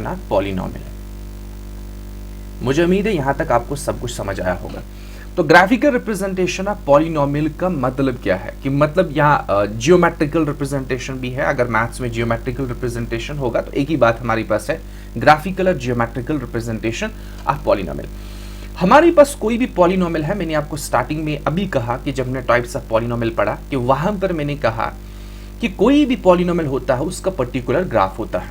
of polynomial. मुझे उम्मीद है यहां तक आपको सब कुछ समझ आया होगा। तो ग्राफिकल रिप्रेजेंटेशन ऑफ पॉलिनोमियल का मतलब क्या है, कि मतलब यहाँ जियोमेट्रिकल रिप्रेजेंटेशन भी है। अगर मैथ्स में जियोमेट्रिकल रिप्रेजेंटेशन होगा तो एक ही बात हमारे पास है, ग्राफिकल और जियोमेट्रिकल रिप्रेजेंटेशन ऑफ पॉलिनोमियल। हमारे पास कोई भी पॉलिनोमियल है, मैंने आपको स्टार्टिंग में अभी कहा कि जब हमने टाइप्स ऑफ पॉलिनोमियल पढ़ा कि वहां पर मैंने कहा कि कोई भी पॉलिनोमियल होता है उसका पर्टिकुलर ग्राफ होता है।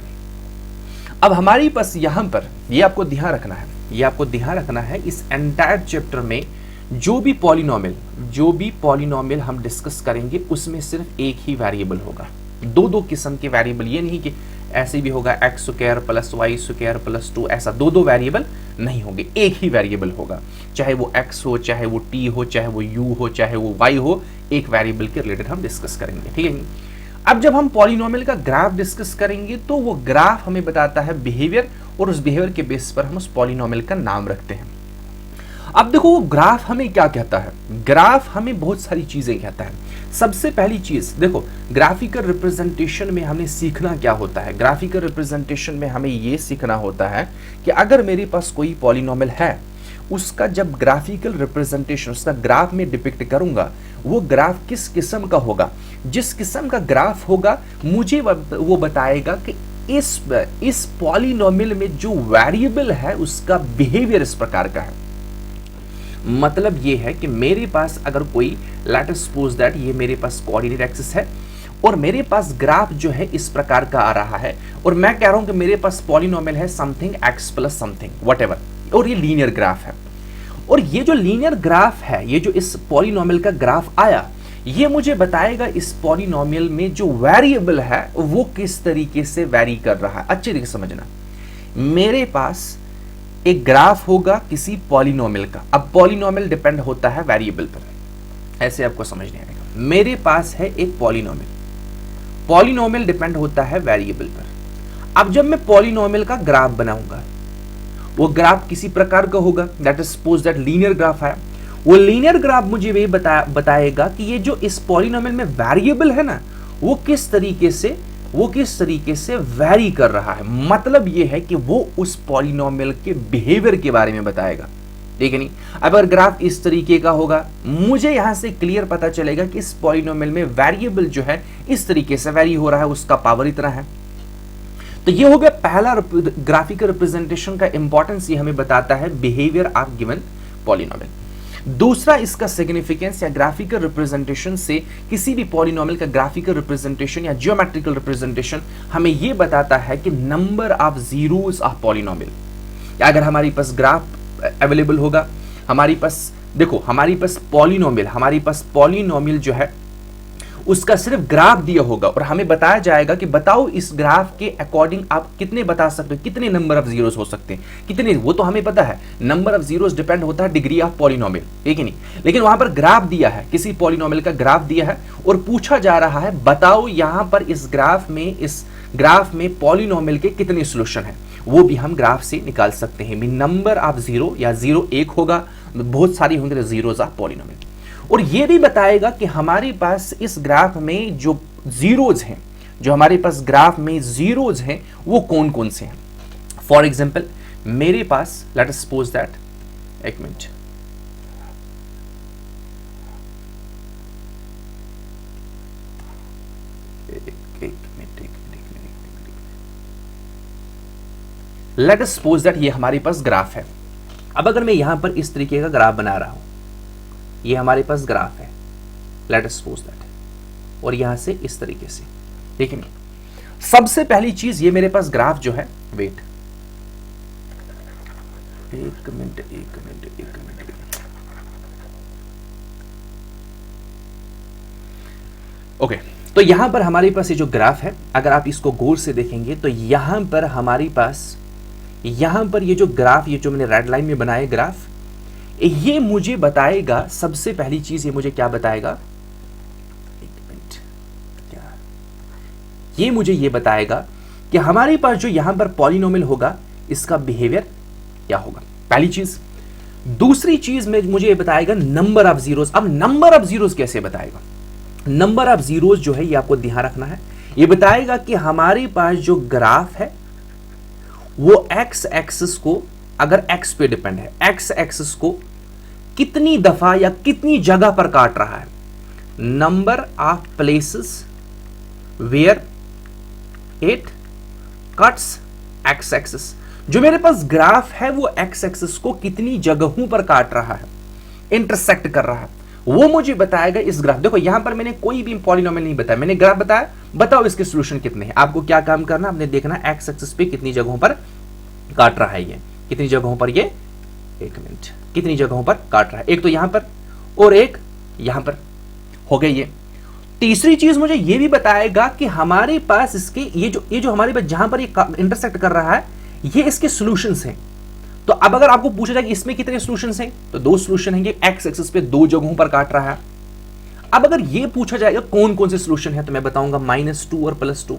अब हमारे पास यहां पर ये आपको ध्यान रखना है, ये आपको ध्यान रखना है, इस एंटायर चैप्टर में जो भी पॉलिनोमियल हम डिस्कस करेंगे उसमें सिर्फ एक ही वेरिएबल होगा। दो किस्म के वेरिएबल, ये नहीं कि ऐसे भी होगा x square plus y square plus 2, ऐसा दो वेरिएबल नहीं होंगे, एक ही वेरिएबल होगा। चाहे वो एक्स हो, चाहे वो टी हो, चाहे वो यू हो, चाहे वो वाई हो, एक वेरिएबल के रिलेटेड हम डिस्कस करेंगे, ठीक है। अब जब हम पॉलिनोमियल का ग्राफ डिस्कस करेंगे तो वो ग्राफ हमें बताता है बिहेवियर, और उस बिहेवियर के बेस पर हम उस पॉलिनोमियल का नाम रखते हैं। अब देखो वो ग्राफ हमें क्या कहता है, ग्राफ हमें बहुत सारी चीजें कहता है। सबसे पहली चीज देखो, ग्राफिकल रिप्रेजेंटेशन में हमें सीखना क्या होता है। ग्राफिकल रिप्रेजेंटेशन में हमें यह सीखना होता है कि अगर मेरे पास कोई पॉलिनोमियल है, उसका जब ग्राफिकल रिप्रेजेंटेशन, उसका ग्राफ में डिपिक्ट करूंगा, वो ग्राफ किस किस्म का होगा। जिस किस्म का ग्राफ होगा मुझे वो बताएगा कि इस पॉलिनोमियल में जो वेरिएबल है उसका बिहेवियर इस प्रकार का है। मतलब ये है कि मेरे पास अगर कोई, लेट अस सपोज दैट ये मेरे पास कोऑर्डिनेट एक्सिस है और मेरे पास ग्राफ जो है इस प्रकार का आ रहा है, और मैं कह रहा हूं कि मेरे पास पॉलिनोमियल है something x plus something whatever, और ये लीनियर ग्राफ है। और ये जो लीनियर ग्राफ है, ये जो इस पॉलिनोमियल का ग्राफ आया, ये मुझे बताएगा इस पॉलिनोमियल में जो वेरिएबल है वो किस तरीके से वेरी कर रहा है। अच्छी तरीके से समझना, मेरे पास एक ग्राफ होगा किसी पॉलिनोमियल का। अब पॉलिनोमियल डिपेंड होता है वेरिएबल पर, ऐसे आपको समझ नहीं आएगा। मेरे पास है एक पॉलिनोमियल डिपेंड होता है वेरिएबल पर। अब जब मैं पॉलिनोमियल का ग्राफ बनाऊंगा, वो ग्राफ किसी प्रकार का होगा, that is suppose that linear graph है। वो लीनियर ग्राफ मुझे ये बताएगा कि ये जो इस पॉलिनोमियल में वेरिएबल है ना, वो किस तरीके से वैरी कर रहा है। मतलब ये है कि वो उस पॉलिनोमियल के बिहेवियर के बारे में बताएगा, ठीक है नहीं। अब अगर ग्राफ इस तरीके का होगा, मुझे यहां से क्लियर पता चलेगा कि इस पॉलिनोमियल में वेरिएबल जो है इस तरीके से वैरी हो रहा है, उसका पावर इतना है। तो ये हो गया पहला ग्राफिकल रिप्रेजेंटेशन का इंपॉर्टेंस, ये हमें बताता है बिहेवियर ऑफ गिवन पॉलिनोमियल। दूसरा इसका सिग्निफिकेंस या ग्राफिकल रिप्रेजेंटेशन से किसी भी पॉलिनोमियल का ग्राफिकल रिप्रेजेंटेशन या जियोमेट्रिकल रिप्रेजेंटेशन हमें यह बताता है कि number of zeros of polynomial. अगर हमारे पास ग्राफ अवेलेबल होगा, हमारे पास देखो, हमारे पास पॉलिनोमियल जो है उसका सिर्फ ग्राफ दिया होगा और हमें बताया जाएगा कि बताओ इस ग्राफ के अकॉर्डिंग आप कितने बता सकते हो, कितने नंबर ऑफ जीरोस हो सकते हैं, कितने, वो तो हमें पता है। नंबर ऑफ जीरोस डिपेंड होता है डिग्री ऑफ पॉलिनोमियल, ठीक है नहीं। लेकिन वहां पर ग्राफ दिया है, किसी पॉलिनोमियल का ग्राफ दिया है और पूछा जा रहा है बताओ यहां पर इस ग्राफ में पॉलिनोमियल के कितने सॉल्यूशन है, वो भी हम ग्राफ से निकाल सकते हैं। नंबर ऑफ जीरो या जीरो एक होगा, बहुत सारी होंगे जीरोस ऑफ पॉलिनोमियल। और ये भी बताएगा कि हमारे पास इस ग्राफ में जो जीरोज हैं, जो हमारे पास ग्राफ में जीरोज हैं वो कौन कौन से हैं। फॉर एग्जाम्पल मेरे पास लेट अस सपोज दैट, एक minute, late us suppose that ये हमारे पास ग्राफ है। अब अगर मैं यहां पर इस तरीके का ग्राफ बना रहा हूं, ये हमारे पास ग्राफ है, लेट अस सपोज दैट, और यहां से इस तरीके से, ठीक है। सबसे पहली चीज ये मेरे पास ग्राफ जो है, वेट एक मिनट, ओके तो यहां पर हमारे पास ये जो ग्राफ है, अगर आप इसको गौर से देखेंगे तो यहां पर हमारे पास, यहां पर ये जो ग्राफ, ये जो मैंने रेड लाइन में बनाया ग्राफ, ये मुझे बताएगा, सबसे पहली चीज ये मुझे क्या बताएगा, एक मिनट, क्या ये मुझे ये बताएगा कि हमारे पास जो यहां पर पॉलिनोमियल होगा इसका बिहेवियर क्या होगा, पहली चीज। दूसरी चीज में मुझे ये बताएगा नंबर ऑफ जीरोस। अब नंबर ऑफ जीरोस कैसे बताएगा? नंबर ऑफ जीरोस जो है ये आपको ध्यान रखना है, ये बताएगा कि हमारे पास जो ग्राफ है वो एक्स एक्सिस को, अगर एक्स पे डिपेंड है, एक्स एक्सिस को कितनी दफा या कितनी जगह पर काट रहा है, number of places where it cuts x axis. जो मेरे पास ग्राफ है वो एक्स एक्सिस को कितनी जगहों पर काट रहा है, इंटरसेक्ट कर रहा है, वो मुझे बताएगा इस ग्राफ। देखो यहां पर मैंने कोई भी पॉलिनोमियल नहीं बताया, मैंने ग्राफ बताया, बताओ इसके सॉल्यूशन कितने हैं। आपको क्या काम करना, आपने देखना एक्स एक्सिस पे कितनी जगहों पर काट रहा है, ये कितनी जगहों पर, ये एक मिनट, कितनी जगहों पर काट रहा है, एक तो यहां पर और एक यहां पर, हो गए ये। तीसरी चीज मुझे ये भी बताएगा कि हमारे पास इसके ये जो हमारे पास जहां पर ये इंटरसेक्ट कर रहा है, ये इसके सॉल्यूशंस हैं। तो अब अगर आपको पूछा जाए कि इसमें कितने सॉल्यूशंस हैं, तो दो सॉल्यूशन हैं, एक्स एक्सिस पे दो जगहों पर काट रहा है। अब अगर ये पूछा जाएगा कौन कौन से सॉल्यूशन है, तो मैं बताऊंगा -2 और +2।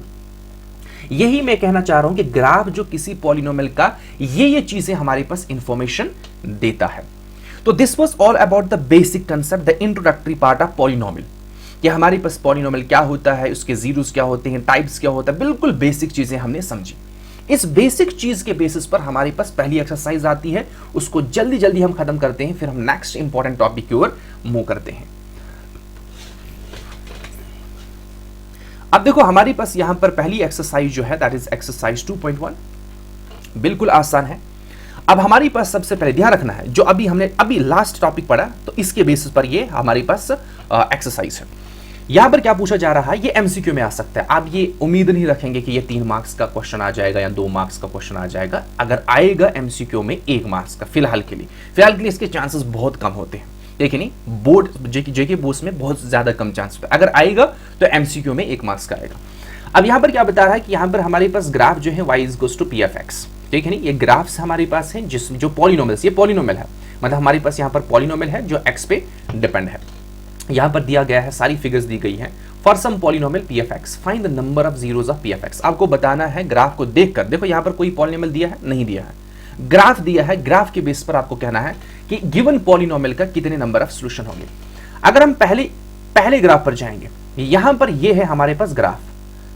यही मैं कहना चाह रहा हूं कि ग्राफ जो किसी पॉलिनोमियल का ये चीजें हमारे पास इंफॉर्मेशन देता है। तो this was all about the basic concept, the introductory part of polynomial, कि हमारे पास पॉलिनोमियल क्या होता है, उसके जीरोस क्या होते हैं, टाइप्स क्या होता है, बिल्कुल बेसिक चीजें हमने समझी। इस बेसिक चीज के बेसिस पर हमारे पास पहली एक्सरसाइज आती है, उसको जल्दी जल्दी हम खत्म करते हैं, फिर हम नेक्स्ट इंपॉर्टेंट टॉपिक की ओर मूव करते हैं। अब देखो हमारे पास यहां पर पहली एक्सरसाइज जो है दैट इज एक्सरसाइज 2.1, बिल्कुल आसान है। अब हमारे पास सबसे पहले ध्यान रखना है, जो हमने अभी लास्ट टॉपिक पढ़ा, तो इसके बेसिस पर ये हमारे पास एक्सरसाइज है। यहां पर क्या पूछा जा रहा है, ये एमसीक्यू में आ सकता है। आप ये उम्मीद नहीं रखेंगे कि ये 3 मार्क्स का क्वेश्चन आ जाएगा या 2 मार्क्स का क्वेश्चन आ जाएगा। अगर आएगा एमसीक्यू में 1 मार्क्स का, फिलहाल के लिए इसके चांसेस बहुत कम होते हैं, ठीक है नहीं, बोर्ड जेके बोर्ड्स में बहुत ज्यादा कम चांस पे, अगर आएगा तो एमसीक्यू में 1 मार्क्स का आएगा। अब यहां पर क्या बता रहा है कि यहां पर हमारे पास ग्राफ जो है y = pfx, ठीक है नहीं, ये ग्राफ्स हमारे पास हैं जिसमें जो पॉलिनोमियल्स, ये पॉलिनोमियल है, मतलब हमारे पास यहां पर पॉलिनोमियल है जो x पे डिपेंड है। यहां पर दिया गया है, सारी फिगर्स दी गई हैं। For some polynomial pfx find the number of zeros of pfx। आपको बताना है ग्राफ को देखकर, देखो यहां पर कोई पॉलिनोमियल दिया है, नहीं दिया है, ग्राफ दिया है, ग्राफ के बेस पर आपको कहना है कि गिवन पॉलिनोमियल का कितने नंबर ऑफ सॉल्यूशन होंगे। अगर हम पहले ग्राफ पर जाएंगे, यहां पर ये है हमारे पास ग्राफ,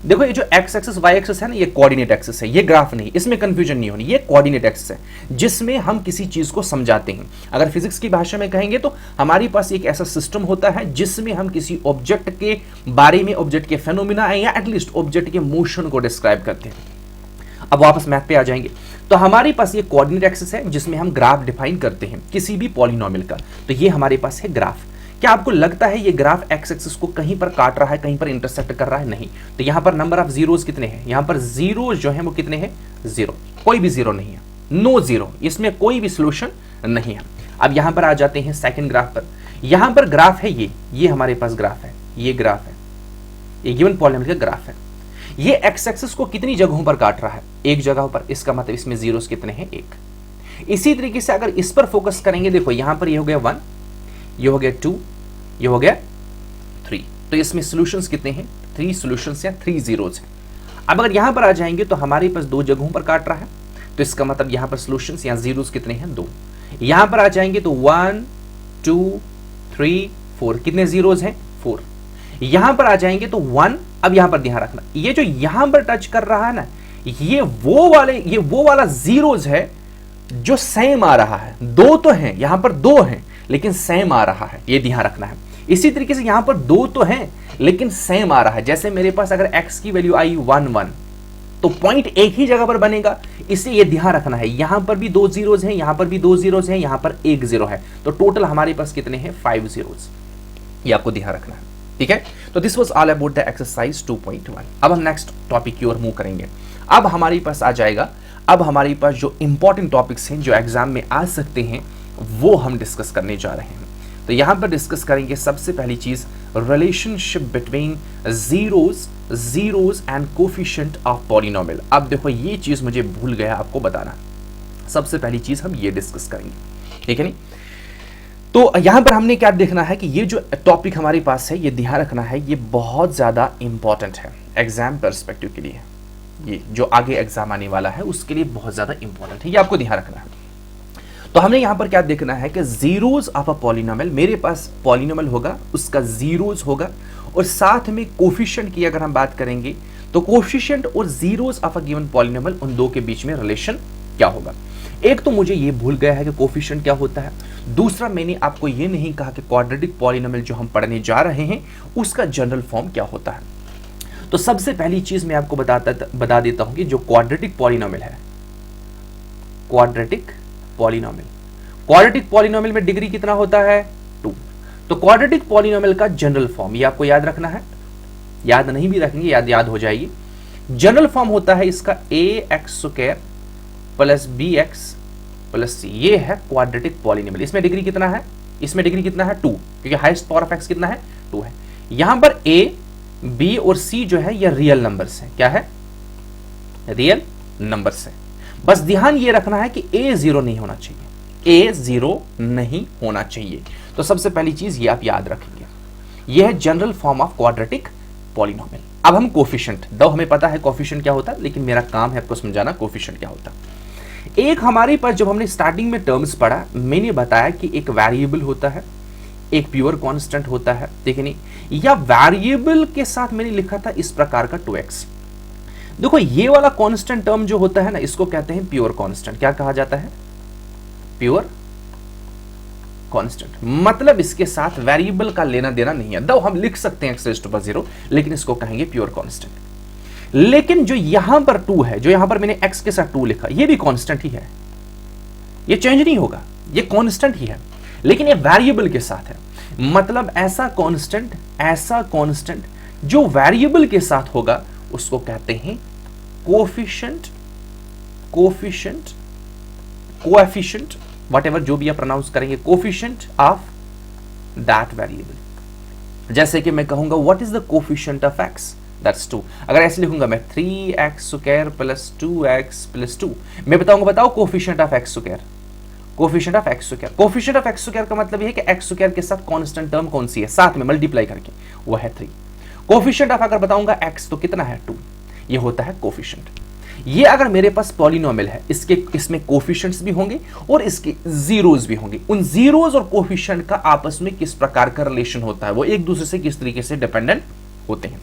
देखो ये जो एक्स एक्सिस वाई एक्सिस है ना, ये कोऑर्डिनेट एक्सिस है, ये ग्राफ नहीं, इसमें कंफ्यूजन नहीं होनी, ये कोऑर्डिनेट एक्सिस है जिसमें हम किसी चीज को समझाते हैं। अगर फिजिक्स की भाषा में कहेंगे तो हमारे पास एक ऐसा सिस्टम होता है जिसमें हम किसी ऑब्जेक्ट के बारे में, ऑब्जेक्ट के फेनोमेना या एटलीस्ट ऑब्जेक्ट के मोशन को डिस्क्राइब करते हैं। अब वापस मैथ पे आ जाएंगे, तो हमारे पास ये कोऑर्डिनेट एक्सिस है जिसमें हम ग्राफ डिफाइन करते हैं किसी भी पॉलिनोमियल का। तो ये हमारे पास है ग्राफ। क्या आपको लगता है ये ग्राफ एक्स एक्सिस को कहीं पर काट रहा है, कहीं पर इंटरसेक्ट कर रहा है? नहीं। तो यहां पर नंबर ऑफ जीरोस कितने हैं, यहां पर जीरोस जो है वो कितने हैं, 0, कोई भी जीरो नहीं है, नो जीरो, इसमें कोई भी सॉल्यूशन नहीं है। अब यहां पर आ जाते हैं सेकंड ग्राफ पर। यहां पर ग्राफ है ये हमारे पास ग्राफ है, ये ग्राफ है, ये गिवन पॉलिनोमियल का ग्राफ है। ये एक्स एक्सिस को कितनी जगहों पर काट रहा है, एक जगह पर, इसका मतलब इसमें जीरोस कितने हैं, 1। इसी तरीके से अगर इस पर फोकस करेंगे, देखो यहां पर ये हो गया 1, ये हो गया 2, ये हो गया 3, तो इसमें सॉल्यूशंस कितने हैं, 3 सॉल्यूशंस या 3 जीरोस हैं। अब अगर यहां पर आ जाएंगे तो हमारे पास 2 जगहों पर काट रहा है, तो इसका मतलब यहां पर सॉल्यूशंस या जीरोस कितने हैं, 2। यहां पर आ जाएंगे तो 1 2 3 4, कितने जीरोस हैं, 4। यहां पर आ जाएंगे तो 1। अब यहां पर ध्यान रखना, ये जो यहां पर टच कर रहा है ना, ये वो वाला जीरोस है जो सेम आ रहा है। 2 तो हैं, यहां पर 2 हैं लेकिन सेम आ रहा है, ये ध्यान रखना है। इसी तरीके से यहां पर 2 तो हैं लेकिन सेम आ रहा है। जैसे मेरे पास अगर x की वैल्यू आई 1 1, तो पॉइंट एक ही जगह पर बनेगा, इसलिए ये ध्यान रखना है। यहां पर भी 2 जीरोज हैं, यहां पर भी 2 जीरोज हैं, यहां पर 1 जीरो है, तो टोटल हमारे पास कितने हैं 5 जीरोज। ये आपको ध्यान रखना है, ठीक है। तो this was all about the exercise 2.1। अब हम नेक्स्ट टॉपिक की ओर मूव करेंगे। अब हमारे पास आ जाएगा, अब हमारे पास जो इंपॉर्टेंट टॉपिक्स हैं जो एग्जाम में आ सकते हैं वो हम डिस्कस करने जा रहे हैं। तो यहां पर डिस्कस करेंगे सबसे पहली चीज relationship between zeros and coefficient of polynomial. अब देखो ये चीज मुझे भूल गया आपको बताना, सबसे पहली चीज हम ये डिस्कस करेंगे, ठीक है नहीं। तो यहां पर हमने क्या देखना है कि ये जो टॉपिक हमारे पास है ये ध्यान रखना है, ये बहुत ज्यादा इंपॉर्टेंट है एग्जाम पर्सपेक्टिव के लिए। ये जो आगे एग्जाम आने वाला है उसके लिए बहुत ज्यादा इंपॉर्टेंट है, ये आपको ध्यान रखना है। तो हमने यहां पर क्या देखना है कि जीरोज ऑफ अ पॉलिनोमियल, मेरे पास पॉलिनोमियल होगा उसका जीरोज होगा और साथ में कोफिशिएंट की अगर हम बात करेंगे तो कोफिशिएंट और zeros of a given polynomial, उन दो के बीच में रिलेशन क्या होगा। एक तो मुझे ये भूल गया है कि कोफिशिएंट क्या होता है, दूसरा मैंने आपको ये नहीं कहा कि क्वाड्रेटिक पॉलिनोमियल जो हम पढ़ने जा रहे हैं उसका जनरल फॉर्म क्या होता है। तो सबसे पहली चीज मैं आपको बता देता हूं कि जो क्वाड्रेटिक पॉलिनोमियल है, क्वाड्रेटिक पॉलिनोमियल में डिग्री कितना होता है 2। तो क्वाड्रेटिक पॉलिनोमियल का जनरल फॉर्म ये आपको याद रखना है, याद नहीं भी रखेंगे याद हो जाएगी। जनरल फॉर्म होता है इसका ax² plus bx plus c, ये है क्वाड्रेटिक पॉलिनोमियल। इसमें डिग्री कितना है, इसमें डिग्री कितना है 2, क्योंकि हाईएस्ट पावर ऑफ x कितना है 2 है। यहां पर a b और c जो है ये रियल नंबर्स है, क्या है रियल नंबर्स है। बस ध्यान ये रखना है कि a 0 नहीं होना चाहिए, a 0 नहीं होना चाहिए। तो सबसे पहली चीज ये आप याद रखेंगे, यह है general form of quadratic polynomial. अब हम कोफिशिएंट, दो हमें पता है कोफिशिएंट क्या होता है, लेकिन मेरा काम है आपको समझाना कोफिशिएंट क्या होता है। एक हमारे पास जब हमने स्टार्टिंग में टर्म्स पढ़ा, मैंने बताया कि एक वेरिएबल होता है, एक प्योर कांस्टेंट होता है, ठीक है नहीं, या वेरिएबल के साथ मैंने लिखा था इस प्रकार का 2x। देखो ये वाला कांस्टेंट टर्म जो होता है ना, इसको कहते हैं प्योर कांस्टेंट। क्या कहा जाता है, प्योर कांस्टेंट, मतलब इसके साथ वेरिएबल का लेना देना नहीं है। दो हम लिख सकते हैं x⁻0, लेकिन इसको कहेंगे प्योर कांस्टेंट। लेकिन जो यहां पर 2 है, जो यहां पर मैंने x के साथ 2 लिखा, ये भी कांस्टेंट ही है, ये चेंज नहीं होगा, ये कांस्टेंट ही है, लेकिन ये वेरिएबल के साथ है। मतलब ऐसा कांस्टेंट जो वेरिएबल के साथ होगा उसको कहते हैं कोएफिशिएंट, व्हाटएवर जो भी आप प्रोनाउंस करेंगे, कोएफिशिएंट ऑफ दैट वेरिएबल। जैसे कि मैं कहूंगा what is the coefficient of x, that's 2। अगर ऐसे लिखूंगा मैं 3x² प्लस 2x प्लस 2, मैं बताओ coefficient of x², coefficient of x² का मतलब यह है कि x² के साथ कांस्टेंट टर्म कौन सी है, साथ में मल्टीप्लाई करके, वो है 3। कोएफिशिएंट ऑफ अगर बताऊंगा x तो कितना है 2, ये होता है कोएफिशिएंट। ये अगर मेरे पास पॉलिनोमियल है, इसमें कोएफिशिएंट्स भी होंगे और इसके जीरोज भी होंगे। उन जीरोज और कोएफिशिएंट का आपस में किस प्रकार का रिलेशन होता है, वो एक दूसरे से किस तरीके से डिपेंडेंट होते हैं।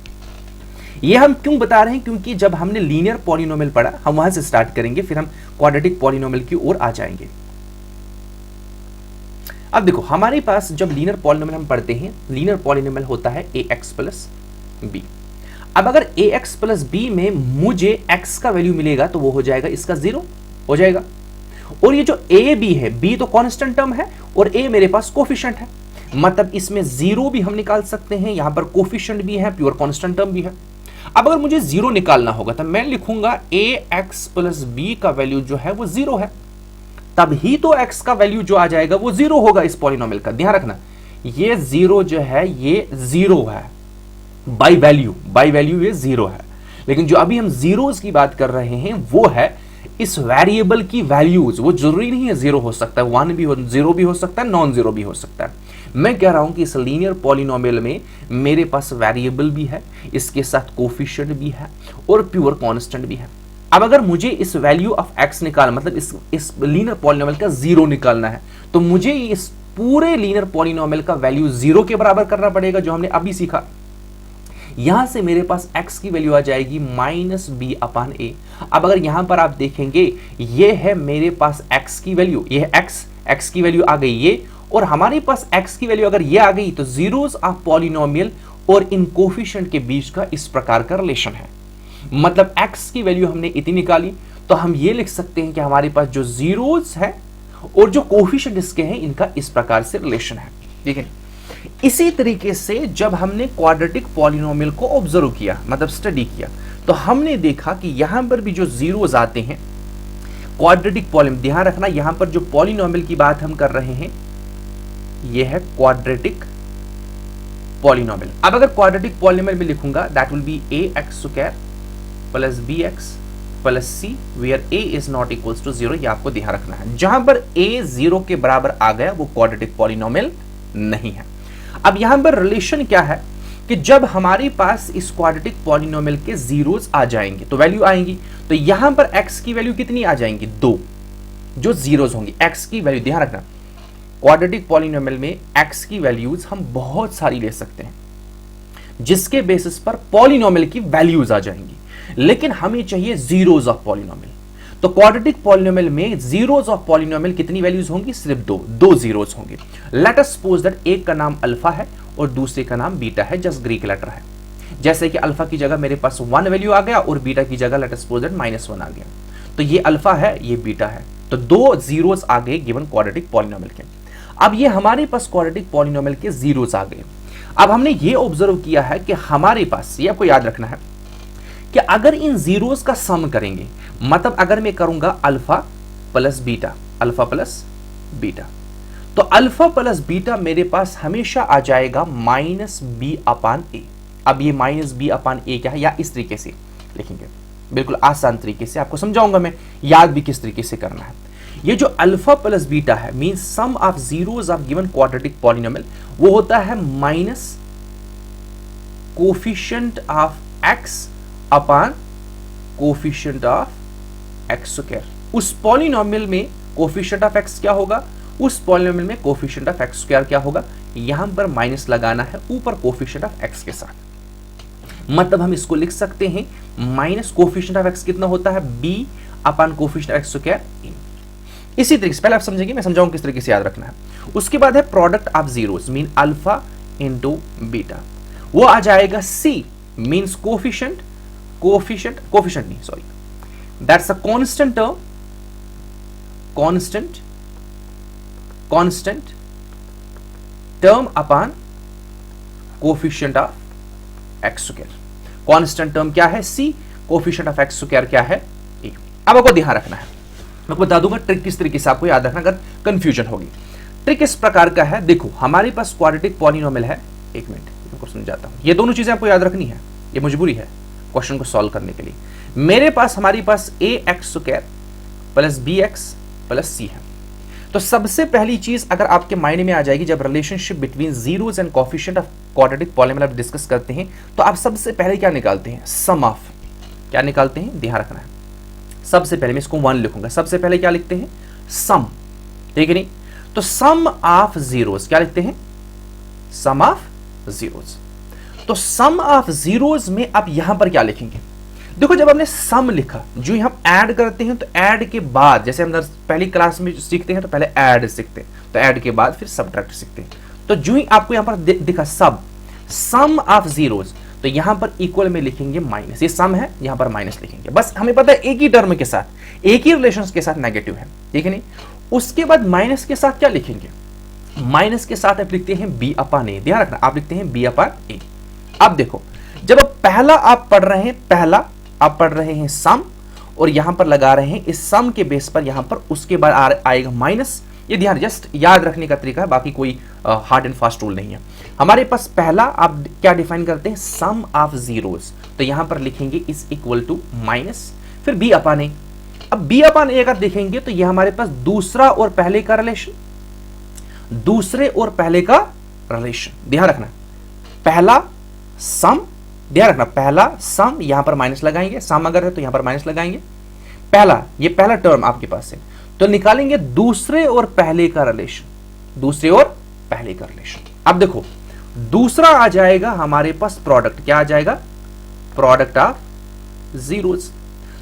ये हम क्यों बता रहे हैं, क्योंकि जब हमने लीनियर पॉलिनोमियल पढ़ा, हम वहां से स्टार्ट करेंगे, फिर हम क्वाड्रेटिक पॉलिनोमियल की ओर आ जाएंगे। अब देखो हमारे पास जब लीनियर पॉलिनोमियल हम पढ़ते हैं, लीनियर पॉलिनोमियल होता है ax प्लस b। अब अगर ax प्लस b में मुझे x का वैल्यू मिलेगा तो वो हो जाएगा इसका 0 हो जाएगा। और ये जो a b है, b तो कांस्टेंट टर्म है और a मेरे पास कोएफिशिएंट है, मतलब इसमें 0 भी हम निकाल सकते हैं, यहां पर कोएफिशिएंट भी है, प्योर कांस्टेंट टर्म भी है। अब अगर मुझे 0 निकालना होगा तो मैं लिखूंगा ax प्लस b का वैल्यू जो है वो 0 है, तब ही तो x का वैल्यू जो आ जाएगा वो 0 होगा इस पॉलिनोमियल का। ध्यान रखना, ये 0 जो है ये 0 है, बाय वैल्यू ये 0 है। लेकिन जो अभी हम जीरोस की बात कर रहे हैं वो है इस वेरिएबल की वैल्यूज। वो जरूरी नहीं है 0 हो सकता है, 1 भी हो, 0 भी हो सकता है, नॉन 0 भी हो सकता है। मैं कह रहा हूं कि इस लीनियर पॉलिनोमियल में मेरे पास वेरिएबल भी है, इसके साथ कोएफिशिएंट भी है और प्योर कांस्टेंट भी है। अब अगर मुझे इस वैल्यू ऑफ x निकालना, मतलब इस लीनियर पॉलिनोमियल का 0 निकालना है, तो मुझे इस पूरे लीनियर पॉलिनोमियल का वैल्यू 0 के बराबर करना पड़ेगा, जो हमने अभी सीखा। यहां से मेरे पास x की वैल्यू आ जाएगी -b/a। अब अगर यहां पर आप देखेंगे, ये है मेरे पास x की वैल्यू, ये है x की वैल्यू आ गई ये, और हमारे पास x की वैल्यू अगर ये आ गई तो जीरोस ऑफ पॉलिनोमियल और इन कोएफिशिएंट के बीच का इस प्रकार का रिलेशन है। मतलब x की वैल्यू हमने इतनी निकाली, तो हम ये लिख सकते हैं कि हमारे पास जो जीरोस है और जो कोफिशिएंट इसके हैं इनका इस प्रकार से रिलेशन है। ठीक है, इसी तरीके से जब हमने क्वाड्रेटिक पॉलिनोमियल को ऑब्जर्व किया, मतलब स्टडी किया, तो हमने देखा कि यहां पर भी जो जीरोस आते हैं क्वाड्रेटिक पॉलिनोमियल, ध्यान रखना यहां पर जो पॉलिनोमियल की बात हम कर रहे हैं यह है क्वाड्रेटिक पॉलिनोमियल। अब अगर क्वाड्रेटिक पॉलिनोमियल में लिखूंगा that will be ax square plus bx plus c where a is not equals to 0। ये आपको ध्यान रखना है, जहां पर a 0 के बराबर आ गया वो क्वाड्रेटिक पॉलिनोमियल नहीं है। अब यहां पर रिलेशन क्या है कि जब हमारे पास इस क्वाड्रेटिक पॉलिनोमियल के जीरोस आ जाएंगे तो वैल्यू आएंगी, तो यहां पर x की वैल्यू कितनी आ जाएंगी, 2 जो जीरोस होंगी। x की वैल्यू ध्यान रखना, क्वाड्रेटिक पॉलिनोमियल में x की वैल्यूज हम बहुत सारी ले सकते हैं जिसके बेसिस पर पॉलिनोमियल की वैल्यूज आ जाएंगी, लेकिन हमें चाहिए जीरोस ऑफ पॉलिनोमियल। तो क्वाड्रेटिक पॉलिनोमियल में जीरोस ऑफ पॉलिनोमियल कितनी वैल्यूज होंगी, सिर्फ दो जीरोस होंगे। लेट अस सपोज दैट एक का नाम अल्फा है और दूसरे का नाम बीटा है, जस्ट ग्रीक लेटर है। जैसे कि अल्फा की जगह मेरे पास 1 वैल्यू आ गया और बीटा की जगह लेट अस सपोज दैट -1 आ गया, तो ये अल्फा है ये बीटा है, तो 2 जीरोस आ गए गिवन क्वाड्रेटिक पॉलिनोमियल के। अब ये हमारे पास क्वाड्रेटिक पॉलिनोमियल के जीरोस आ गए। अब हमने ये ऑब्जर्व किया है कि हमारे पास, ये आपको याद रखना है कि अगर इन जीरोस का सम करेंगे, मतलब अगर मैं करूंगा alpha plus beta, alpha plus beta, तो अल्फा प्लस बीटा मेरे पास हमेशा आ जाएगा -b/a। अब ये -b/a क्या है, या इस तरीके से लिखेंगे, बिल्कुल आसान तरीके से आपको समझाऊंगा मैं, याद भी किस तरीके से करना है। ये जो अल्फा प्लस बीटा है means sum of zeros of given quadratic polynomial, वो होता है minus coefficient of x upon coefficient of x square. उस पॉलिनोमियल में कोफिशिएंट ऑफ x क्या होगा, उस पॉलिनोमियल में कोफिशिएंट ऑफ x स्क्वायर क्या होगा, यहां पर माइनस लगाना है ऊपर कोफिशिएंट ऑफ x के साथ। मतलब हम इसको लिख सकते हैं माइनस कोफिशिएंट ऑफ x कितना होता है, b upon coefficient of x square. इसी तरीके से पहले आप समझेंगे, मैं समझाऊंगा किस तरीके से याद रखना है। उसके बाद है product of zeros mean alpha into beta, वो आ जाएगा c मींस कोफिशिएंट नहीं sorry, that's a constant term, constant term upon coefficient of x square. Constant term क्या है c, coefficient of x square क्या है a। अब आपको ध्यान रखना है, मैं बता दूंगा ट्रिक किस तरीके से आपको याद रखना अगर कंफ्यूजन होगी। ट्रिक इस प्रकार का है, देखो हमारे पास क्वाड्रेटिक पॉलिनोमियल है, एक मिनट इनको समझाता हूं, ये दोनों चीजें आपको याद रखनी है, ये मजबूरी है क्वेश्चन को सॉल्व करने के लिए। मेरे पास हमारी पास ax square plus bx plus c है। तो सबसे पहली चीज अगर आपके माइंड में आ जाएगी, जब relationship between zeros and coefficient of quadratic polynomial आप डिस्कस करते हैं, तो आप सबसे पहले क्या निकालते हैं, सम ऑफ, क्या निकालते हैं, ध्यान रखना है। सबसे पहले मैं इसको 1 लिखूंगा, सबसे पहले क्या लिखते हैं, सम, ठीक है नहीं, तो सम ऑफ जीरोस क्या लिखते हैं, सम ऑफ जीरोस। तो सम ऑफ जीरोस में आप यहां पर क्या लिखेंगे, देखो जब हमने सम लिखा, जो हम ऐड करते हैं तो ऐड के बाद, जैसे हम पहली क्लास में सीखते हैं तो पहले ऐड सीखते हैं, तो ऐड के बाद फिर सब्ट्रैक्ट सीखते हैं। तो जो ही आपको यहां पर दिखा सम ऑफ जीरोस, तो यहां पर इक्वल में लिखेंगे माइनस, ये सम है यहां पर माइनस लिखेंगे, बस हमें पता है एक ही टर्म के साथ, एक ही रिलेशन के साथ नेगेटिव है, ठीक है नहीं। उसके बाद माइनस के साथ क्या लिखेंगे, माइनस के साथ आप लिखते हैं b/a, ध्यान रखना आप लिखते हैं b/a। अब देखो जब पहला आप पढ़ रहे हैं सम, और यहां पर लगा रहे हैं इस सम के बेस पर यहां पर, उसके बाद आएगा माइनस। ये ध्यान जस्ट याद रखने का तरीका है, बाकी कोई हार्ड एंड फास्ट रूल नहीं है। हमारे पास पहला आप क्या डिफाइन करते हैं, सम ऑफ जीरोस, तो यहां पर लिखेंगे इज इक्वल टू माइनस, फिर b/a। अब b/a अगर देखेंगे तो ये हमारे पास दूसरा और पहले का रिलेशन, दूसरे और पहले का रिलेशन, ध्यान रखना पहला सम, ध्यान रखना पहला सम, यहां पर माइनस लगाएंगे, सम अगर है तो यहां पर माइनस लगाएंगे, पहला ये पहला टर्म आपके पास है, तो निकालेंगे दूसरे और पहले का रिलेशन, दूसरे और पहले का रिलेशन। अब देखो दूसरा आ जाएगा हमारे पास प्रोडक्ट, क्या आ जाएगा, प्रोडक्ट ऑफ जीरोस।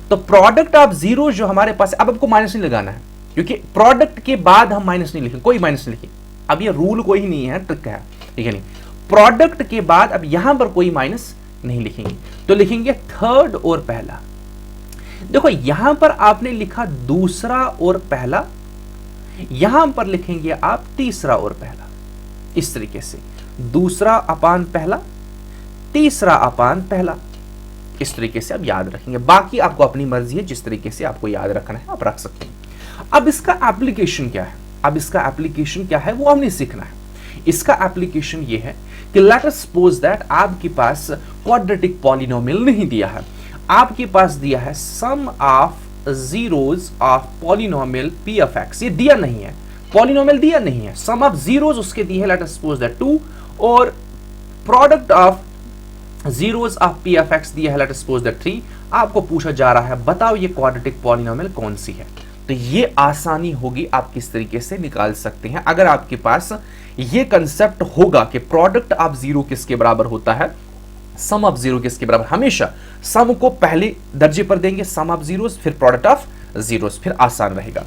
तो प्रोडक्ट ऑफ जीरो जो हमारे पास, अब आपको माइनस नहीं लगाना है क्योंकि प्रोडक्ट के बाद हम माइनस नहीं लिखेंगे, कोई माइनस नहीं लिखेंगे, अब ये रूल कोई नहीं है, ट्रिक है, ठीक है नहीं। प्रोडक्ट के बाद अब यहां पर कोई माइनस नहीं लिखेंगे, तो लिखेंगे थर्ड और पहला। देखो यहां पर आपने लिखा दूसरा और पहला, यहां पर लिखेंगे आप तीसरा और पहला। इस तरीके से दूसरा अपान पहला, तीसरा अपान पहला, इस तरीके से आप याद रखेंगे। बाकी आपको अपनी मर्जी है, जिस तरीके से आपको याद रखना है आप रख सकते हैं। अब इसका एप्लीकेशन क्या है, अब इसका एप्लीकेशन क्या है वो हमने सीखना है। इसका एप्लीकेशन ये है कि लेट अस सपोज दैट आपके पास क्वाड्रेटिक पॉलिनोमियल नहीं दिया है, आपके पास दिया है sum of zeros of polynomial p of x। ये दिया नहीं है, पॉलिनोमियल दिया नहीं है, सम ऑफ जीरोस उसके दिए है, लेट अस सपोज दैट 2, और product of zeros of p of x दिया है, लेट अस सपोज दैट 3। आपको पूछा जा रहा है बताओ ये क्वाड्रेटिक पॉलिनोमियल कौन सी है। तो ये आसानी होगी, आप किस तरीके से निकाल सकते हैं अगर आपके पास ये कंसेप्ट होगा कि प्रोडक्ट ऑफ जीरो किसके बराबर होता है, सम ऑफ जीरो किसके बराबर। हमेशा सम को पहले दर्जे पर देंगे, सम ऑफ जीरोस, फिर प्रोडक्ट ऑफ जीरोस, फिर आसान रहेगा।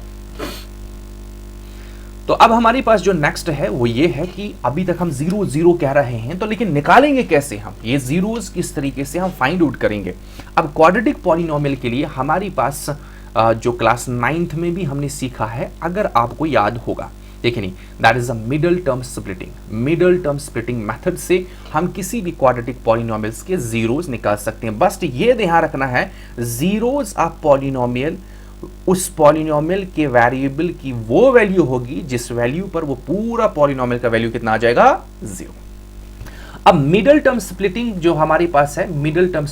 तो अब हमारे पास जो नेक्स्ट है वो ये है कि अभी तक हम जीरो जीरो कह रहे हैं, तो लेकिन निकालेंगे कैसे हम ये जीरोस, किस तरीके से हम फाइंड आउट करेंगे। अब क्वाड्रेटिक पॉलिनोमियल के लिए हमारे पास जो क्लास 9th में भी हमने सीखा है, अगर आपको याद होगा, देखिए नहीं, that is a middle term splitting. Middle term splitting method से हम किसी भी क्वाड्रेटिक पॉलिनोमियल्स के जीरोस निकाल सकते हैं। बस ये ध्यान रखना है, जीरोस ऑफ पॉलिनोमियल उस पॉलिनोमियल के वेरिएबल की वो वैल्यू होगी जिस वैल्यू पर वो पूरा पॉलिनोमियल का वैल्यू कितना आ जाएगा, 0। अब मिडल टर्म स्प्लिटिंग जो हमारे पास है, मिडल टर्म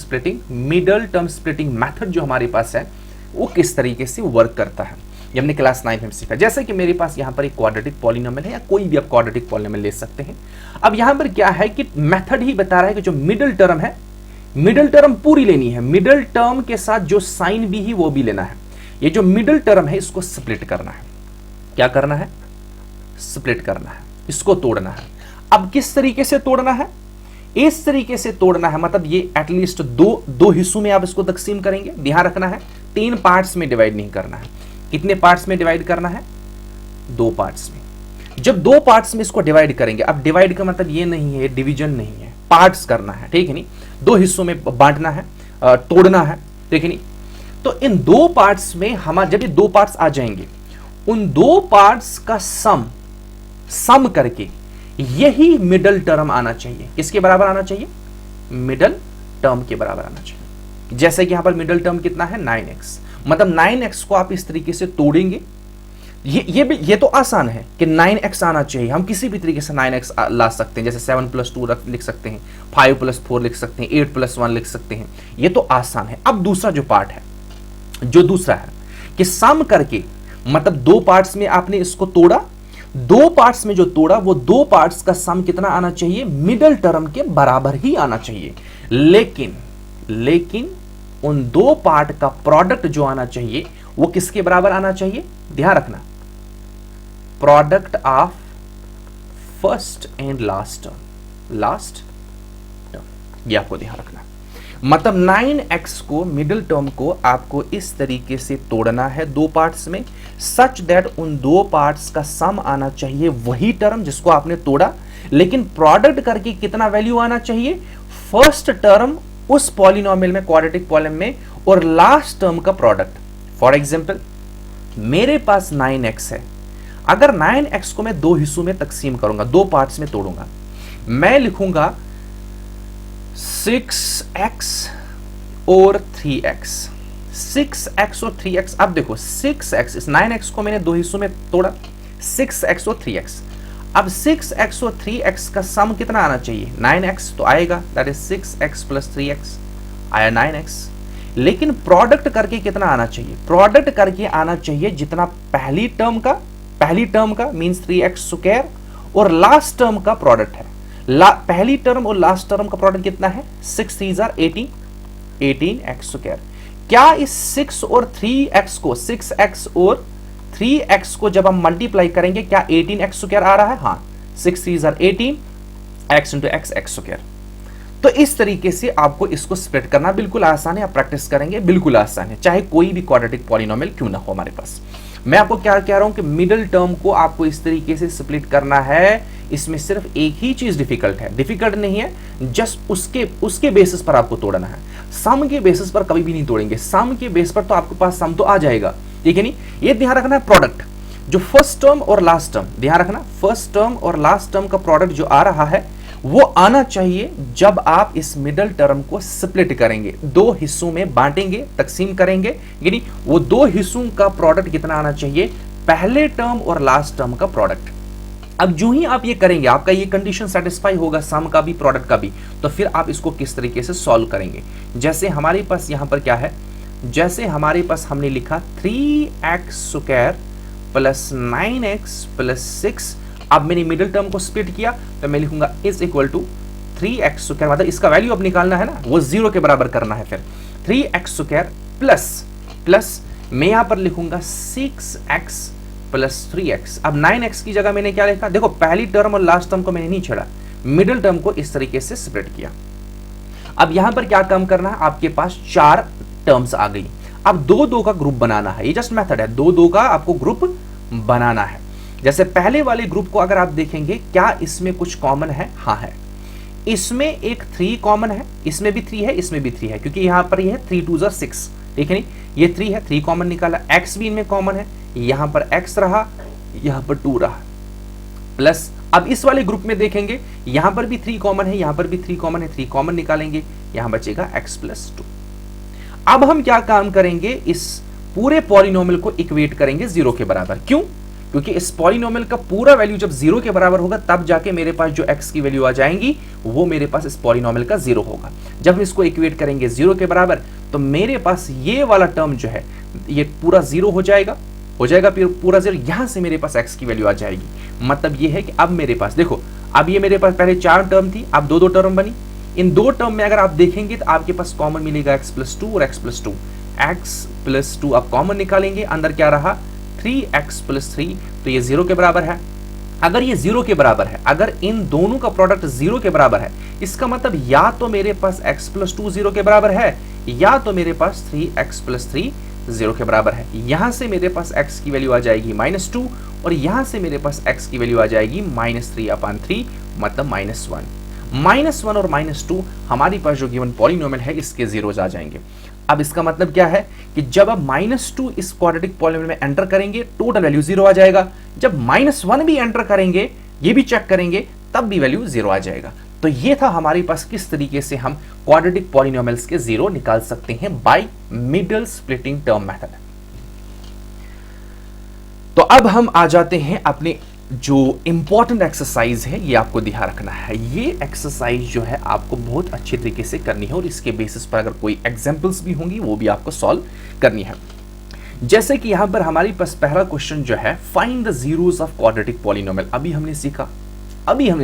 स्प्लिटिंग मेथड जो हमारे पास है वो किस तरीके से वर्क करता है, ये हमने क्लास 9 में सीखा। जैसे कि मेरे पास यहां पर एक क्वाड्रेटिक पॉलिनोमियल है, या कोई भी आप क्वाड्रेटिक पॉलिनोमियल ले सकते हैं। अब यहां पर क्या है कि मेथड ही बता रहा है कि जो मिडल टर्म है, मिडल टर्म पूरी लेनी है, मिडल टर्म के साथ जो साइन भी है वो भी लेना है। ये जो मिडल टर्म है इसको स्प्लिट करना है। क्या करना है, स्प्लिट करना है, इसको तोड़ना है। अब किस तरीके से तोड़ना है, इस तरीके से तोड़ना है, मतलब ये एटलीस्ट दो हिस्सों में आप इसको तकसीम करेंगे। ध्यान रखना है 3 पार्ट्स में डिवाइड नहीं करना है। कितने पार्ट्स में डिवाइड करना है, 2 पार्ट्स में। जब 2 पार्ट्स में इसको डिवाइड करेंगे, अब डिवाइड का मतलब ये नहीं है डिवीजन नहीं है, पार्ट्स करना है, ठीक है नहीं, 2 हिस्सों में बांटना है, तोड़ना है, ठीक है नहीं। तो इन 2 पार्ट्स में हमारे जब ये 2 पार्ट्स आ जाएंगे, उन 2 पार्ट्स का सम करके यही मिडल टर्म आना चाहिए। किसके बराबर आना चाहिए, मिडल टर्म के बराबर आना चाहिए। जैसे कि यहां पर मिडल टर्म कितना है, 9x, मतलब 9x को आप इस तरीके से तोड़ेंगे। ये तो आसान है कि 9x आना चाहिए, हम किसी भी तरीके से 9x ला सकते हैं, जैसे 7 + 2 लिख सकते हैं, 5 + 4 लिख सकते हैं, 8 + 1 लिख सकते हैं, ये तो आसान है। अब दूसरा जो पार्ट है, जो दूसरा है कि सम करके, मतलब 2 पार्ट्स में आपने इसको तोड़ा, 2 पार्ट्स में जो तोड़ा वो 2 पार्ट्स का सम कितना आना चाहिए, मिडल टर्म के बराबर ही आना चाहिए। लेकिन उन 2 पार्ट का प्रोडक्ट जो आना चाहिए वो किसके बराबर आना चाहिए, ध्यान रखना, product of first and last term, ये आपको ध्यान रखना। मतलब 9x को, मिडिल टर्म को आपको इस तरीके से तोड़ना है 2 पार्ट्स में, सच दैट उन 2 पार्ट्स का सम आना चाहिए वही टर्म जिसको आपने तोड़ा, लेकिन प्रोडक्ट करके कितना वैल्यू आना चाहिए, फर्स्ट टर्म उस पॉलिनोमियल में, क्वाड्रेटिक पॉलिनोमियल में, और लास्ट टर्म का प्रोडक्ट। फॉर एग्जांपल मेरे पास 9x है, अगर 9x को मैं 2 हिस्सों में तकसीम करूंगा, 2 पार्ट्स में तोड़ूंगा, मैं लिखूंगा 6x और 3x, 6x और 3x। अब देखो 6x, इस 9x को मैंने 2 हिस्सों में तोड़ा, 6x और 3x। अब 6x और 3x का सम कितना आना चाहिए, 9x तो आएगा, दैट इज 6x + 3x आया 9x। लेकिन प्रोडक्ट करके कितना आना चाहिए, प्रोडक्ट करके आना चाहिए जितना पहली टर्म का मींस 3x², और लास्ट टर्म का प्रोडक्ट है। पहली टर्म और लास्ट टर्म का प्रोडक्ट कितना है, 6 3 18, 18x²। क्या इस 6 और 3x को, 6x और 3x को जब हम मल्टीप्लाई करेंगे क्या 18x² आ रहा है, हाँ, 6 3 18, x × x, x²। तो इस तरीके से आपको इसको स्प्लिट करना बिल्कुल आसान है, आप प्रैक्टिस करेंगे बिल्कुल आसान है, चाहे कोई भी क्वाड्रेटिक पॉलिनोमियल क्यों ना हो हमारे पास। मैं आपको क्या कह रहा हूं कि मिडिल टर्म को आपको इस तरीके से स्प्लिट करना है, इसमें सिर्फ एक ही चीज डिफिकल्ट है, डिफिकल्ट नहीं है, जस्ट उसके बेसिस पर आपको तोड़ना है। सम के बेसिस पर कभी भी नहीं तोड़ेंगे, सम के बेस पर तो आपके पास सम तो आ जाएगा, ठीक है नहीं। ये ध्यान रखना है, प्रोडक्ट जो फर्स्ट टर्म और लास्ट टर्म, ध्यान रखना फर्स्ट टर्म और लास्ट टर्म का प्रोडक्ट जो आ रहा है वो आना चाहिए जब आप इस मिडल टर्म को स्प्लिट करेंगे, दो हिस्सों में बांटेंगे, तकसीम करेंगे, यानी वो दो हिस्सों का प्रोडक्ट कितना आना चाहिए, पहले टर्म और लास्ट टर्म का प्रोडक्ट। अब जो ही आप ये करेंगे, आपका ये कंडीशन सेटिस्फाई होगा, सम का भी प्रोडक्ट का भी, तो फिर आप इसको किस तरीके से सॉल्व करेंगे। जैसे हमारे पास यहां पर क्या है, जैसे हमारे पास हमने लिखा 3x² प्लस 9x प्लस 6, अब मैंने मिडिल टर्म को स्प्लिट किया तो मैं लिखूंगा इज इक्वल टू 3x², मतलब इसका वैल्यू अब निकालना है ना, वो 0 के बराबर करना है। फिर 3x² प्लस मैं यहां पर लिखूंगा 6x प्लस 3x। अब 9x की जगह मैंने क्या लिखा, देखो पहली टर्म और लास्ट टर्म को मैंने नहीं छेड़ा, मिडिल टर्म को इस तरीके से स्प्लिट किया। अब यहां पर क्या काम करना है, आपके पास 4 टर्म्स आ गई, अब 2-2 का ग्रुप बनाना है, ये जस्ट मेथड है, 2-2 का आपको ग्रुप बनाना है। जैसे पहले वाले ग्रुप को अगर आप देखेंगे, क्या इसमें कुछ कॉमन है, हाँ है, इसमें एक 3 कॉमन है, इसमें भी 3 है, इसमें भी 3 है, क्योंकि यहां पर ये है 3 2 6, ठीक है नहीं, ये 3 है, 3 कॉमन निकाला, x भी इनमें कॉमन है, यहां पर x रहा, यहां पर 2 रहा, प्लस अब इस वाले ग्रुप में देखेंगे, यहां पर भी 3 कॉमन है, यहां पर भी 3 कॉमन है, 3 कॉमन निकालेंगे, यहां बचेगा x प्लस 2। अब हम क्या काम करेंगे, इस पूरे पॉलिनोमियल को इक्वेट करेंगे 0 के बराबर। क्यों? क्योंकि इस पॉलिनोमियल का पूरा वैल्यू जब 0 के बराबर होगा तब जाके मेरे पास जो x की वैल्यू आ जाएंगी वो मेरे पास इस पॉलिनोमियल का 0 होगा। जब हम इसको इक्वेट करेंगे 0 के बराबर तो मेरे पास ये वाला टर्म जो है ये पूरा 0 हो जाएगा फिर पूरा 0, यहां से मेरे पास x की वैल्यू आ जाएगी। मतलब ये है कि अब मेरे पास देखो, अब ये मेरे पास पहले 4 टर्म थी, अब 2-2 टर्म बनी, इन 2 टर्म में अगर आप देखेंगे तो आपके पास कॉमन मिलेगा x प्लस 2 और x प्लस 2, x प्लस 2 आप कॉमन निकालेंगे, अंदर क्या रहा 3x प्लस 3, तो ये 0 के बराबर है। अगर ये 0 के बराबर है, अगर इन दोनों का प्रोडक्ट 0 के बराबर है, इसका मतलब या तो मेरे पास x प्लस 2 0 के बराबर है, या तो मेरे पास 3x प्लस 3 0 के बराबर है। यहां से मेरे पास x की वैल्यू आ जाएगी -2 और यहां से मेरे पास x की वैल्यू आ जाएगी -3/3, मतलब -1 और -2 हमारी पास जो गिवन पॉलिनोमियल है इसके जीरोस आ जाएंगे। अब इसका मतलब क्या है कि जब आप -2 इस क्वाड्रेटिक पॉलिनोमियल में एंटर करेंगे टोटल वैल्यू 0 आ जाएगा, जब -1 भी एंटर करेंगे, ये भी चेक करेंगे, तब भी वैल्यू 0 आ जाएगा। तो ये था हमारे पास किस तरीके से हम क्वाड्रेटिक पॉलिनोमियल्स के 0 निकाल सकते हैं by middle splitting term method. तो अब हम आ जाते हैं अपने जो इंपॉर्टेंट एक्सरसाइज है, ये आपको ध्यान रखना है। ये एक्सरसाइज जो है आपको बहुत अच्छे तरीके से करनी है और इसके बेसिस पर अगर कोई एग्जांपल्स भी होंगी वो भी आपको सॉल्व करनी है। जैसे कि यहां पर हमारे पास पहला क्वेश्चन जो है, find the zeros of quadratic polynomial. अभी हमने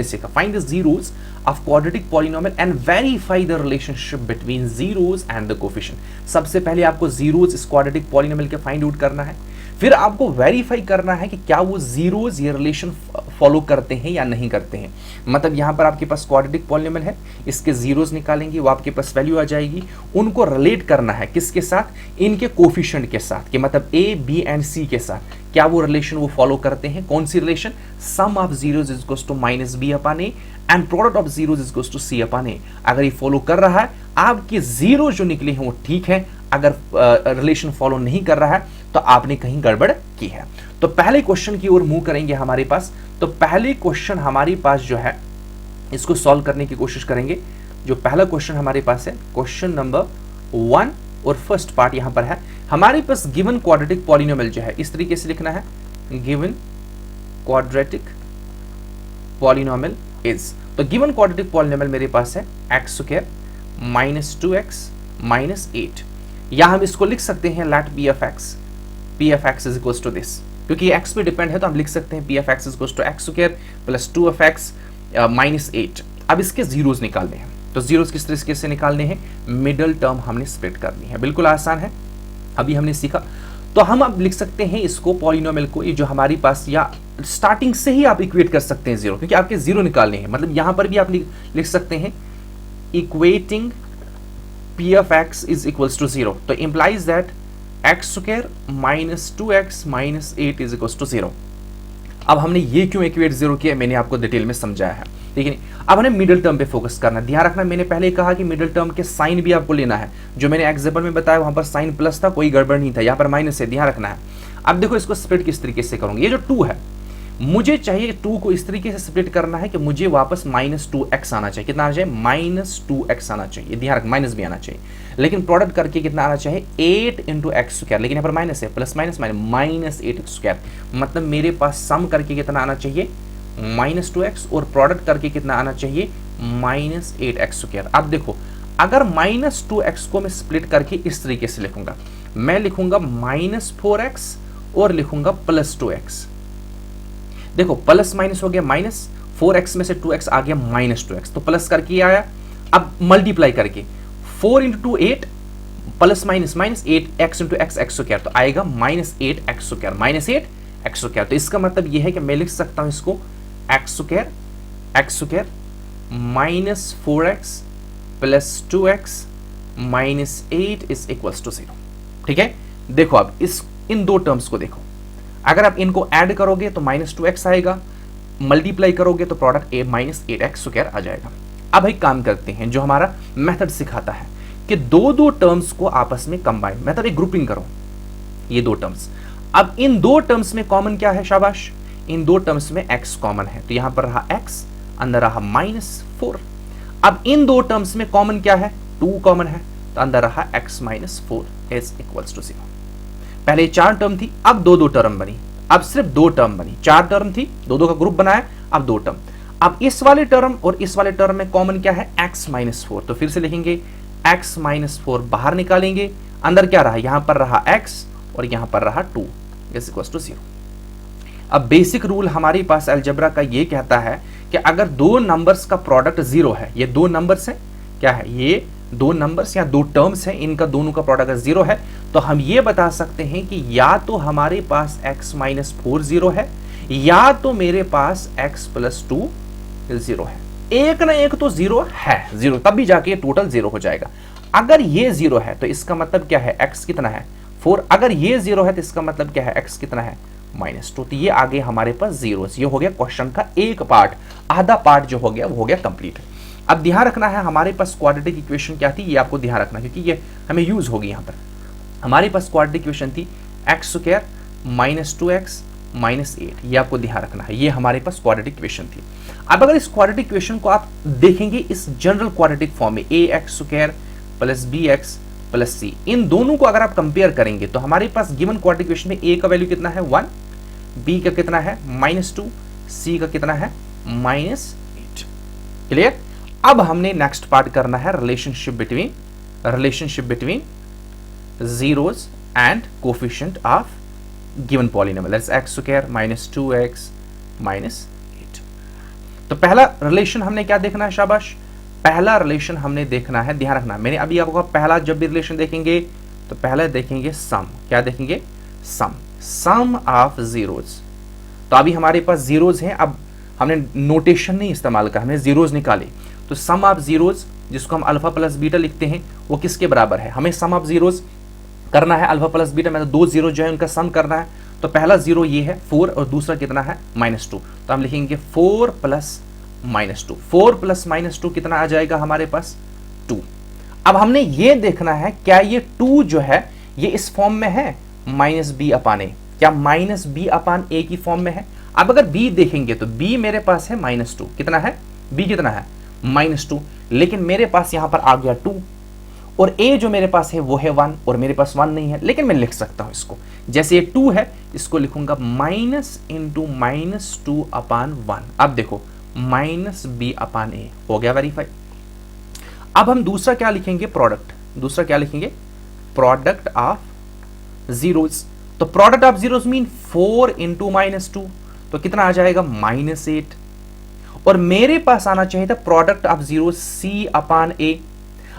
सीखा find the zeros of quadratic polynomial and verify the relationship between zeros and the coefficient. सबसे पहले आपको जीरोस इस क्वाड्रेटिक पॉलिनोमियल के फाइंड आउट करना है, फिर आपको वेरीफाई करना है कि क्या वो जीरोस ये रिलेशन फॉलो करते हैं या नहीं करते हैं। मतलब यहां पर आपके पास क्वाड्रेटिक पॉलिनोमियल है, इसके जीरोस निकालेंगे, वो आपके पास वैल्यू आ जाएगी, उनको रिलेट करना है किसके साथ, इनके कोफिशिएंट के साथ, कि मतलब ए बी एंड सी के साथ क्या वो रिलेशन वो फॉलो करते हैं। कौन सी relation, sum of zeros is equals to -b/a and product of zeros is equals to c/a। अगर ये फॉलो कर रहा है, आपके जीरो जो निकले हैं वो ठीक है, अगर रिलेशन फॉलो नहीं कर रहा है तो आपने कहीं गड़बड़ की है। तो पहले क्वेश्चन की ओर मूव करेंगे हमारे पास। तो पहले क्वेश्चन हमारे पास जो है, इसको सॉल्व करने की कोशिश करेंगे। जो पहला क्वेश्चन हमारे पास है, क्वेश्चन नंबर 1 और फर्स्ट पार्ट यहां पर है हमारे पास, गिवन क्वाड्रेटिक पॉलिनोमियल जो है इस तरीके से लिखना है, गिवन क्वाड्रेटिक पॉलिनोमियल इज। तो गिवन क्वाड्रेटिक पॉलिनोमियल मेरे पास है x² -2x -8, या हम इसको लिख सकते हैं let p of x is equals to this, क्योंकि x पे डिपेंड है तो हम लिख सकते हैं p of x is equals to x² प्लस 2x -8। अब इसके जीरोस निकालने हैं, तो जीरोस किस तरीके से निकालने हैं, मिडल टर्म हमने स्प्लिट करनी है, बिल्कुल आसान है, अभी हमने सीखा। तो हम अब लिख सकते हैं इसको पॉलिनोमियल को, ये जो हमारे पास, या स्टार्टिंग से ही आप इक्वेट कर सकते हैं 0, क्योंकि आपके 0 निकालने हैं। मतलब यहां पर भी आप लिख सकते हैं equating p of x is equals to 0, तो implies that x² -2x -8 is equals to 0। अब हमने ये क्यों इक्वेट जीरो किया मैंने आपको डिटेल में समझाया है, ठीक है। अब हमें मिडिल टर्म पे फोकस करना है। ध्यान रखना, मैंने पहले कहा कि मिडिल टर्म के साइन भी आपको लेना है। जो मैंने एग्जांपल में बताया वहां पर साइन प्लस था, कोई गड़बड़ नहीं था, यहाँ पर माइनस है, ध्यान रखना है। अब देखो इसको स्प्लिट किस तरीके से करूंगे। ये जो 2 है, मुझे चाहिए 2 को इस तरीके से स्प्लिट करना है कि मुझे वापस -2x आना चाहिए। कितना आना चाहिए? -2x आना चाहिए। ध्यान रख, माइनस भी आना चाहिए, लेकिन प्रोडक्ट करके कितना आना चाहिए? 8 × x²। लेकिन यहाँ पर माइनस है, प्लस माइनस माइनस -8x²। मतलब मेरे पास सम करके कितना आना चाहिए? -2x, और प्रोडक्ट करके कितना आना चाहिए? -8x²। अब देखो, अगर -2x को मैं स्प्लिट करके इस तरीके से लिखूंगा, मैं लिखूंगा -4x और लिखूंगा +2x। देखो प्लस माइनस हो गया माइनस, 4x में से 2x आ गया -2x, तो प्लस करके ये आया। अब मल्टीप्लाई करके 4 × 2 8 plus minus minus 8x × x x², तो आएगा -8x², -8x²। तो इसका मतलब ये है कि मैं लिख सकता हूं इसको x² -4x + 2x -8 = 0। ठीक है, देखो अब इन दो टर्म्स को देखो, अगर आप इनको ऐड करोगे तो -2x आएगा, मल्टीप्लाई करोगे तो प्रोडक्ट -8x² आ जाएगा। अब एक काम करते हैं जो हमारा मेथड सिखाता है कि दो टर्म्स को आपस में कंबाइन, मतलब एक ग्रुपिंग करो ये दो टर्म्स। अब इन दो टर्म्स में कॉमन क्या है? शाबाश, इन दो टर्म्स में x कॉमन है, तो यहां पर रहा x, अंदर रहा -4। अब इन दो टर्म्स में कॉमन क्या है? 2 कॉमन है, तो अंदर रहा x -4 = 0। पहले 4 टर्म थी, अब दो टर्म बनी, अब सिर्फ 2 टर्म बनी। 4 टर्म थी, दो का ग्रुप बनाया, अब 2 टर्म। अब इस वाले टर्म और इस वाले टर्म में कॉमन क्या है? x -4। तो फिर से लिखेंगे x -4 बाहर निकालेंगे, अंदर क्या रहा? यहां पर रहा x और यहां पर रहा 2 = 0। अब बेसिक रूल हमारे पास अलजेब्रा का ये कहता है कि अगर दो नंबर्स का प्रोडक्ट 0 है, ये दो नंबर्स है, क्या है? ये दो नंबर्स या दो टर्म्स हैं, इनका दोनों का प्रोडक्ट 0 है, तो हम ये बता सकते हैं कि या तो हमारे पास x -4 0 है, या तो मेरे पास x + 2 0 है। एक ना एक तो 0 है, 0 तब भी जाके टोटल 0 हो जाएगा। अगर ये 0 है तो इसका मतलब क्या है? x कितना है? 4। अगर ये 0 है तो इसका मतलब क्या है? x कितना है? -2। तो ये आगे हमारे पास 0। ये हो गया क्वेश्चन का एक पार्ट, आधा पार्ट जो हो गया वो हो गया कंप्लीट। अब ध्यान रखना है हमारे पास क्वाड्रेटिक इक्वेशन क्या थी, ये आपको ध्यान रखना, क्योंकि ये हमें यूज होगी। यहां पर हमारे पास क्वाड्रेटिक इक्वेशन थी x² -2x -8, ये आपको ध्यान रखना है, ये हमारे पास क्वाड्रेटिक इक्वेशन थी। अब अगर इस क्वाड्रेटिक इक्वेशन को आप देखेंगे इस जनरल क्वाड्रेटिक फॉर्म में, ax² + bx + c, इन दोनों को अगर आप कंपेयर करेंगे तो हमारे पास गिवन क्वाड्रेटिक इक्वेशन में a का वैल्यू कितना है? 1, b का कितना है? -2, c का कितना है? -8। क्लियर? अब हमने नेक्स्ट पार्ट करना है relationship between zeros and coefficient of given polynomial, that's x² -2x -8। तो पहला रिलेशन हमने क्या देखना है? शाबाश, पहला रिलेशन हमने देखना है, ध्यान रखना, मैंने अभी आपको पहला जब भी रिलेशन देखेंगे तो पहले देखेंगे सम। क्या देखेंगे? सम ऑफ जीरोस। तो अभी हमारे पास जीरोस हैं, अब हमने नोटेशन नहीं इस्तेमाल करा, हमने जीरोस निकाले। तो सम ऑफ जीरोस, जिसको हम अल्फा प्लस बीटा लिखते हैं, वो किसके बराबर है? हमें सम ऑफ जीरोस करना है अल्फा प्लस बीटा, मतलब दो जीरो जो है उनका सम करना है। तो पहला जीरो ये है 4 और दूसरा कितना है? -2। तो हम लिखेंगे 4 + -2। 4 + -2 कितना आ जाएगा हमारे पास? 2। अब हमने ये देखना है क्या ये 2 जो है ये इस फॉर्म में है -b/a, क्या -b/a की फॉर्म में है? अब अगर b देखेंगे तो b मेरे पास है -2, कितना है? b कितना है? -2, लेकिन मेरे पास यहां पर आ गया 2, और a जो मेरे पास है वो है 1, और मेरे पास 1 नहीं है, लेकिन मैं लिख सकता हूं इसको, जैसे ये 2 है इसको लिखूंगा -2/1। अब देखो -b/a हो गया वेरीफाई। अब हम दूसरा क्या लिखेंगे? प्रोडक्ट। दूसरा क्या लिखेंगे? Product of zeros. तो प्रोडक्ट ऑफ जीरोस मीन 4 × -2, तो कितना आ जाएगा? -8। और मेरे पास आना चाहिए था प्रोडक्ट ऑफ जीरो c/a।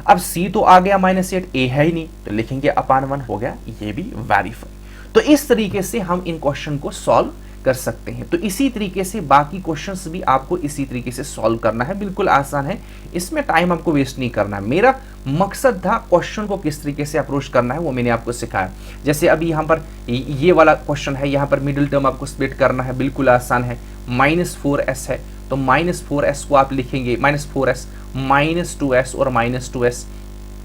अब c तो आ गया -8, a है ही नहीं, तो लिखेंगे /1 हो गया, ये भी वेरीफाई। तो इस तरीके से हम इन क्वेश्चन को सॉल्व कर सकते हैं। तो इसी तरीके से बाकी क्वेश्चंस भी आपको इसी तरीके से सॉल्व करना है, बिल्कुल आसान है, इसमें टाइम आपको वेस्ट नहीं करना है। मेरा मकसद था क्वेश्चन को किस तरीके से अप्रोच करना है वो मैंने आपको सिखाया। जैसे अभी यहाँ पर ये वाला क्वेश्चन है, यहाँ पर मिडिल टर्म आपको स्प्लिट करना है, बिल्कुल आसान है। -4s है तो -4s को आप लिखेंगे -4s -2s और -2s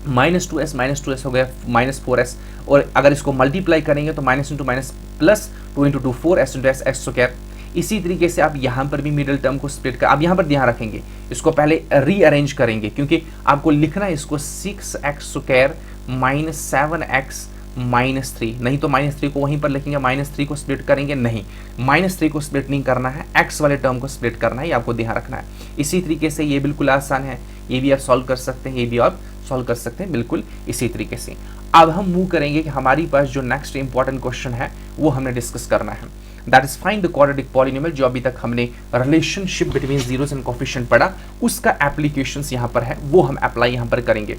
-2s हो गया -4s, और अगर इसको मल्टीप्लाई करेंगे तो minus into minus plus 2 into 2 4s into x square. इसी तरीके से आप यहाँ पर भी मिडिल टर्म को स्प्लिट कर, अब यहाँ पर ध्यान रखेंगे, इसको पहले रीअरेंज करेंगे क्योंकि आपको लिखना है इसको 6x स्क्वायर -7x -3, नहीं तो -3 को वहीं पर लिखेंगे, -3 को स्प्लिट करेंगे, नहीं -3 को स्प्लिट नहीं करना है, x वाले टर्म को स्प्लिट करना है, ये आपको ध्यान रखना है। इसी तरीके से ये बिल्कुल आसान है, ये भी आप सॉल्व कर सकते हैं, ये भी आप सॉल्व कर सकते हैं, बिल्कुल इसी तरीके से। अब हम मूव करेंगे कि हमारी पास जो नेक्स्ट इंपॉर्टेंट क्वेश्चन है वो हमने डिस्कस करना है, that is find the quadratic polynomial. जो अभी तक हमने relationship between zeros and coefficient पढ़ा, उसका एप्लीकेशंस यहाँ पर है, वो हम अप्लाई यहाँ पर करेंगे।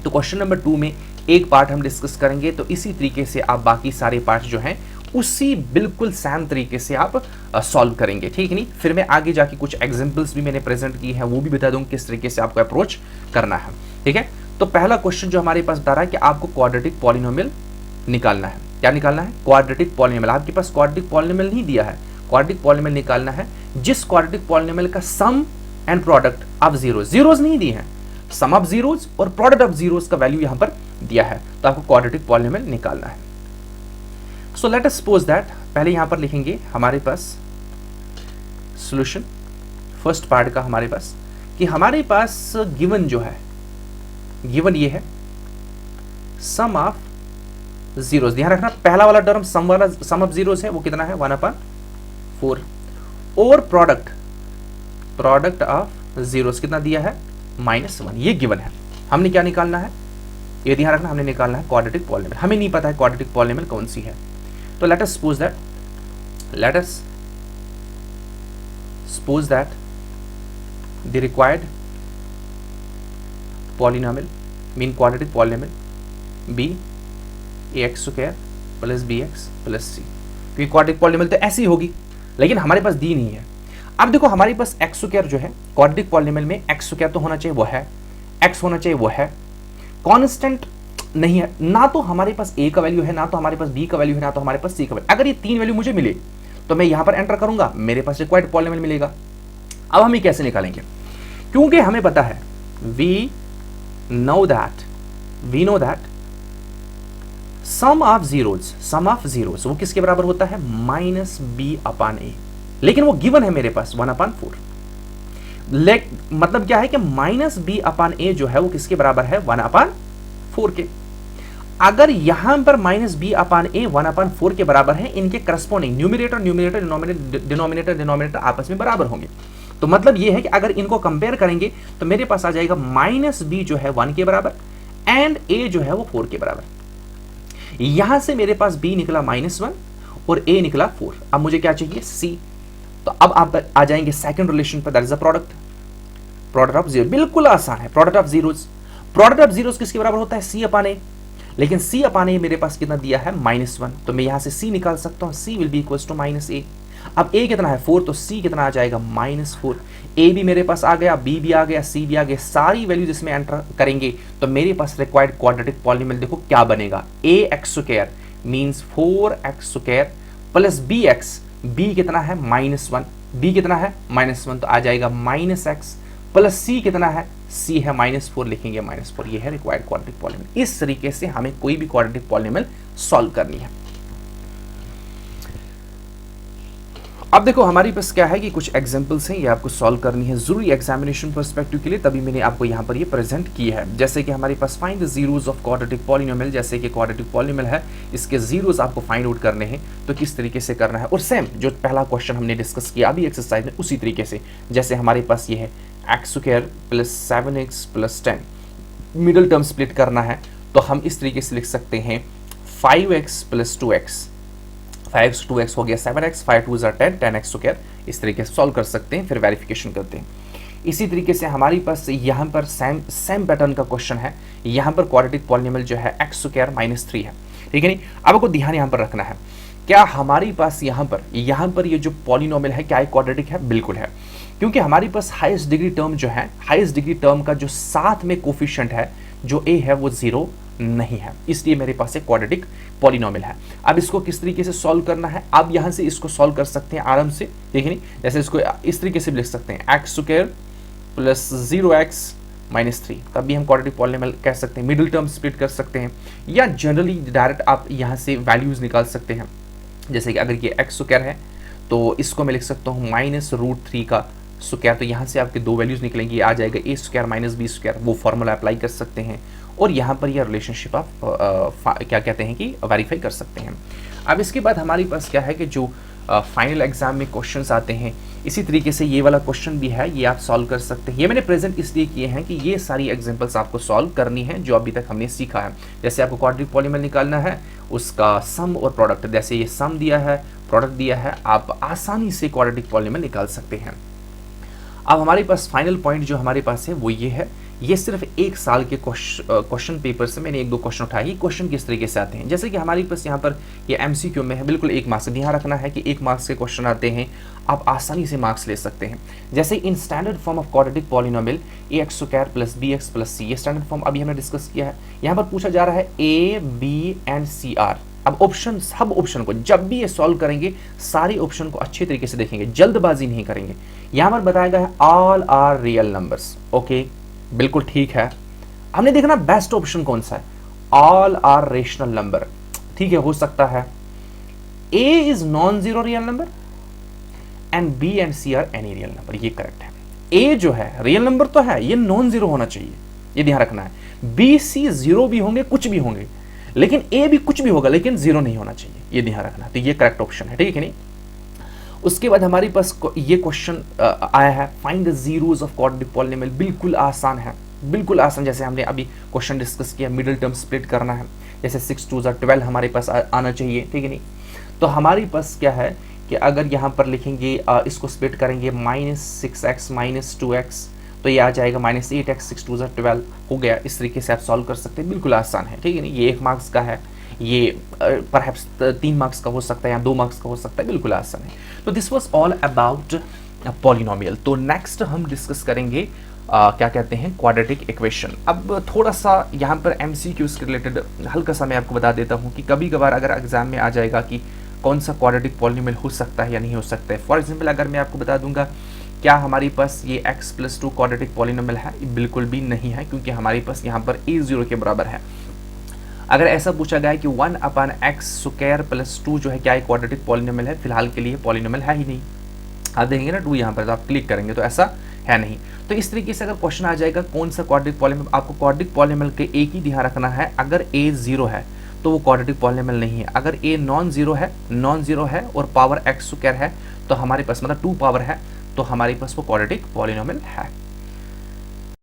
तो क्वेश्चन नंबर 2 में एक पार्ट हम डिस्कस करेंगे, तो इसी तरीके से आप बाकी सारे पार्ट जो हैं उसी बिल्कुल सेम तरीके से आप सॉल्व करेंगे, ठीक नहीं। फिर मैं आगे जाके कुछ एग्जांपल्स भी मैंने प्रेजेंट की है, वो भी बता दूंगा किस तरीके से आपको अप्रोच करना है, ठीक है। तो पहला क्वेश्चन जो हमारे पास बता रहा है कि आपको क्वाड्रेटिक पॉलिनोमियल निकालना है। क्या निकालना है? Quadratic polynomial. आपके पास क्वाड्रेटिक पॉलिनोमियल नहीं दिया है, क्वाड्रेटिक पॉलिनोमियल निकालना है जिस क्वाड्रेटिक पॉलिनोमियल का सम एंड प्रोडक्ट ऑफ जीरोस नहीं दी है, सम ऑफ जीरोस और प्रोडक्ट ऑफ जीरोस का वैल्यू यहां पर दिया है, तो आपको क्वाड्रेटिक पॉलिनोमियल निकालना है। So let us suppose that, पहले यहां पर लिखेंगे हमारे पास सॉल्यूशन फर्स्ट पार्ट का, हमारे पास कि हमारे पास गिवन जो है, गिवन ये है सम ऑफ जीरोस। ध्यान रखना पहला वाला टर्म सम वाला, सम ऑफ जीरोस है, वो कितना है 1/4, और प्रोडक्ट ऑफ जीरोस कितना दिया है -1, ये गिवन है। हमने क्या निकालना है, ये ध्यान रखना, हमने निकालना है क्वाड्रेटिक पॉलिनोमियल। हमें नहीं पता है क्वाड्रेटिक पॉलिनोमियल कौन सी है, तो late us suppose that the required polynomial mean quadratic polynomial b ax square plus bx plus c। क्योंकि क्वाड्रेटिक पॉलिनोमियल तो ऐसी होगी, लेकिन हमारे पास दी नहीं है। अब देखो हमारे पास x स्क्वायर जो है क्वाड्रेटिक पॉलिनोमियल में x स्क्वायर तो होना चाहिए, वो है, x होना चाहिए, वो है, कांस्टेंट नहीं है, ना तो हमारे पास a का वैल्यू है, ना तो हमारे पास b का वैल्यू है, ना तो हमारे पास c का वैल्यू। अगर ये तीन वैल्यू मुझे मिले तो मैं यहां पर एंटर करूंगा, मेरे पास रिक्वायर्ड पॉलिनोमियल मिलेगा। अब हम ये कैसे निकालेंगे, क्योंकि हमें पता है we know that sum of zeros वो किसके बराबर होता है -b/a, लेकिन वो गिवन है मेरे पास 1/4। मतलब क्या है कि -b/a जो है वो किसके बराबर है 1/4 के। अगर यहां पर -b/a 1/4 के बराबर है, इनके करस्पॉन्डिंग न्यूमरेटर डिनोमिनेटर आपस में बराबर होंगे। तो मतलब ये है कि अगर इनको कंपेयर करेंगे तो मेरे पास आ जाएगा -b जो है 1 के बराबर एंड a जो है वो 4 के बराबर। यहां से मेरे पास b निकला -1 और a निकला 4। अब मुझे क्या चाहिए c, तो अब आप आ जाएंगे सेकंड रिलेशन पर, that is the product of zero. बिल्कुल आसान है, प्रोडक्ट ऑफ जीरोस किसके बराबर होता है c/a, लेकिन c/a मेरे पास कितना दिया है -1, तो मैं यहां से c निकाल सकता हूं, c will be equals to -a। अब a कितना है 4, तो c कितना आ जाएगा -4। a भी मेरे पास आ गया, b भी आ गया, c भी आ गया, सारी वैल्यूज इसमें एंटर करेंगे तो मेरे पास रिक्वायर्ड क्वाड्रेटिक पॉलिनोमियल देखो क्या बनेगा, ax square means 4x square plus bx, b कितना है -1, b कितना है -1, तो आ जाएगा -x प्लस c कितना है, c है -4, लिखेंगे -4। ये है रिक्वायर्ड क्वाड्रेटिक पॉलिनोमियल। इस तरीके से हमें कोई भी क्वाड्रेटिक पॉलिनोमियल सॉल्व करनी है। अब देखो हमारे पास क्या है कि कुछ एग्जांपल्स हैं, ये आपको सॉल्व करनी है जरूरी एग्जामिनेशन पर्सपेक्टिव के लिए, तभी मैंने आपको यहाँ पर ये प्रेजेंट की है। जैसे कि हमारे पास find the zeros of quadratic polynomial, जैसे कि क्वाड्रेटिक पॉलिनोमियल है, इसके जीरोस आपको फाइंड आउट करने हैं, तो किस तरीके से करना है। और सेम जो पहला क्वेश्चन हमने डिस्कस किया अभी एक्सरसाइज में, उसी तरीके से जैसे हमारे पास ये है x square plus 7x plus 10, middle term split करना है, तो हम इस तरीके से लिख सकते हैं 5x plus 2x, 5x 2x हो गया 7x, 5 2 10, 10x स्क्वायर। इस तरीके से सॉल्व कर सकते हैं, फिर वेरिफिकेशन करते हैं। इसी तरीके से हमारे पास यहाँ पर सेम पैटर्न का क्वेश्चन है, यहाँ पर क्वाड्रेटिक पॉलिनोमियल जो है x स्क्वायर -3 है, ठीक है नहीं। अब आपको ध्यान यहाँ पर रखना है क्या हमारे पास यहाँ पर ये जो पॉलिनोमियल है क्या क्वाड्रेटिक है? बिल्कुल है, क्योंकि हमारे पास हाईएस्ट डिग्री टर्म जो है, हाईएस्ट डिग्री टर्म का जो साथ में कोफिशिएंट है जो a है वो 0 नहीं है, इसलिए मेरे पास एक क्वाड्रेटिक पॉलिनोमियल है। अब इसको किस तरीके से सॉल्व करना है? आप यहां से इसको सॉल्व कर सकते हैं आराम से, देखिए नहीं, जैसे इसको इस तरीके से भी लिख सकते हैं x square plus 0x minus 3, तब भी हम क्वाड्रेटिक पॉलिनोमियल कह सकते हैं। मिडिल टर्म स्प्लिट कर सकते हैं, या जनरली डायरेक्ट आप यहां से वैल्यूज निकाल सकते हैं। जैसे कि अगर ये एक्स स्क्वायर है तो इसको मैं लिख सकता हूँ -√3 का स्क्वायर, तो यहाँ से आपके दो वैल्यूज निकलेंगी, आ जाएगा a square minus b square, वो फॉर्मूला अप्लाई कर सकते हैं और यहाँ पर यह रिलेशनशिप आप क्या कहते हैं कि वेरीफाई कर सकते हैं। अब इसके बाद हमारे पास क्या है कि जो फाइनल एग्जाम में क्वेश्चंस आते हैं, इसी तरीके से ये वाला क्वेश्चन भी है, ये आप सॉल्व कर सकते हैं। ये मैंने प्रेजेंट इसलिए किए हैं कि ये सारी एग्जांपल्स आपको सॉल्व करनी है जो अभी तक हमने सीखा है। जैसे आपको क्वाड्रेटिक पॉलिनोमियल निकालना है, उसका सम और प्रोडक्ट, जैसे ये सम दिया है, प्रोडक्ट दिया है, आप आसानी से क्वाड्रेटिक पॉलिनोमियल निकाल सकते हैं। अब हमारे पास फाइनल पॉइंट जो हमारे पास है वो ये है, ये सिर्फ एक साल के क्वेश्चन पेपर से मैंने एक दो क्वेश्चन उठाए। क्वेश्चन किस तरीके से आते हैं, जैसे कि हमारे पास यहाँ पर ये MCQ में है, बिल्कुल 1 मार्क्स। ध्यान रखना है कि 1 मार्क्स के क्वेश्चन आते हैं, आप आसानी से मार्क्स ले सकते हैं। जैसे in standard form of quadratic polynomial ax square plus bx plus c, ये स्टैंडर्ड फॉर्म अभी हमने डिस्कस किया है। यहाँ पर पूछा जा रहा है a, b and c r। अब ऑप्शन, सब ऑप्शन को जब भी ये सॉल्व करेंगे सारे ऑप्शन को अच्छे तरीके से देखेंगे, जल्दबाजी नहीं करेंगे। यहाँ पर बताया गया है all are real numbers. Okay, बिल्कुल ठीक है। हमने देखना बेस्ट ऑप्शन कौन सा है, ऑल आर रेशनल नंबर। ठीक है, हो सकता है a is non zero real number and b and c are any real number, ये करेक्ट है। a जो है रियल नंबर तो है, ये नॉन जीरो होना चाहिए, ये ध्यान रखना है। b c जीरो भी होंगे, कुछ भी होंगे, लेकिन a भी कुछ भी होगा लेकिन जीरो नहीं होना चाहिए, ये ध्यान रखना। तो ये करेक्ट ऑप्शन है, ठीक है नहीं। उसके बाद हमारे पास ये क्वेश्चन आया है, find the zeros of quadratic polynomial. बिल्कुल आसान है, बिल्कुल आसान। जैसे हमने अभी क्वेश्चन डिस्कस किया, मिडिल टर्म स्प्लिट करना है, जैसे 6 2 12 हमारे पास आना चाहिए, ठीक है नहीं। तो हमारे पास क्या है कि अगर यहाँ पर लिखेंगे, इसको स्प्लिट करेंगे -6x -2x, तो ये आ जाएगा -8x, 6 2 12 हो गया। इस तरीके से आप सॉल्व कर सकते हैं, बिल्कुल आसान है, ठीक है नहीं। ये 1 मार्क्स का है, ये परहैप्स 3 मार्क्स का हो सकता है या 2 मार्क्स का हो सकता है, बिल्कुल आसान है। तो this was all about polynomial. तो नेक्स्ट हम डिस्कस करेंगे क्या कहते हैं, क्वाड्रेटिक इक्वेशन। अब थोड़ा सा यहाँ पर MCQs के रिलेटेड हल्का सा मैं आपको बता देता हूँ कि कभी कभार अगर एग्जाम में आ जाएगा कि कौन सा क्वाड्रेटिक पॉलिनोमियल हो सकता है या नहीं हो सकता है। फॉर एग्जाम्पल अगर मैं आपको बता दूंगा क्या हमारे पास ये x + 2 क्वाड्रेटिक पॉलिनोमियल है, बिल्कुल भी नहीं है, क्योंकि हमारे पास यहाँ पर a 0 के बराबर है। अगर ऐसा पूछा गया है कि 1/x स्क्वायर प्लस 2 जो है क्या एक क्वाड्रेटिक पॉलिनोमियल है, फिलहाल के लिए पॉलिनोमियल है ही नहीं। आप देखेंगे ना 2 यहाँ पर, तो आप क्लिक करेंगे तो ऐसा है नहीं। तो इस तरीके से अगर क्वेश्चन आ जाएगा कौन सा क्वाड्रेटिक पॉलिनोमियल, आपको क्वाड्रेटिक पॉलिनोमियल के एक ही ध्यान रखना है, अगर a 0 है तो वो क्वाड्रेटिक पॉलिनोमियल नहीं है। अगर a नॉन जीरो है और पावर x स्क्वायर है तो हमारे पास मतलब 2 पावर है, तो हमारे पास वो क्वाड्रेटिक पॉलिनोमियल है।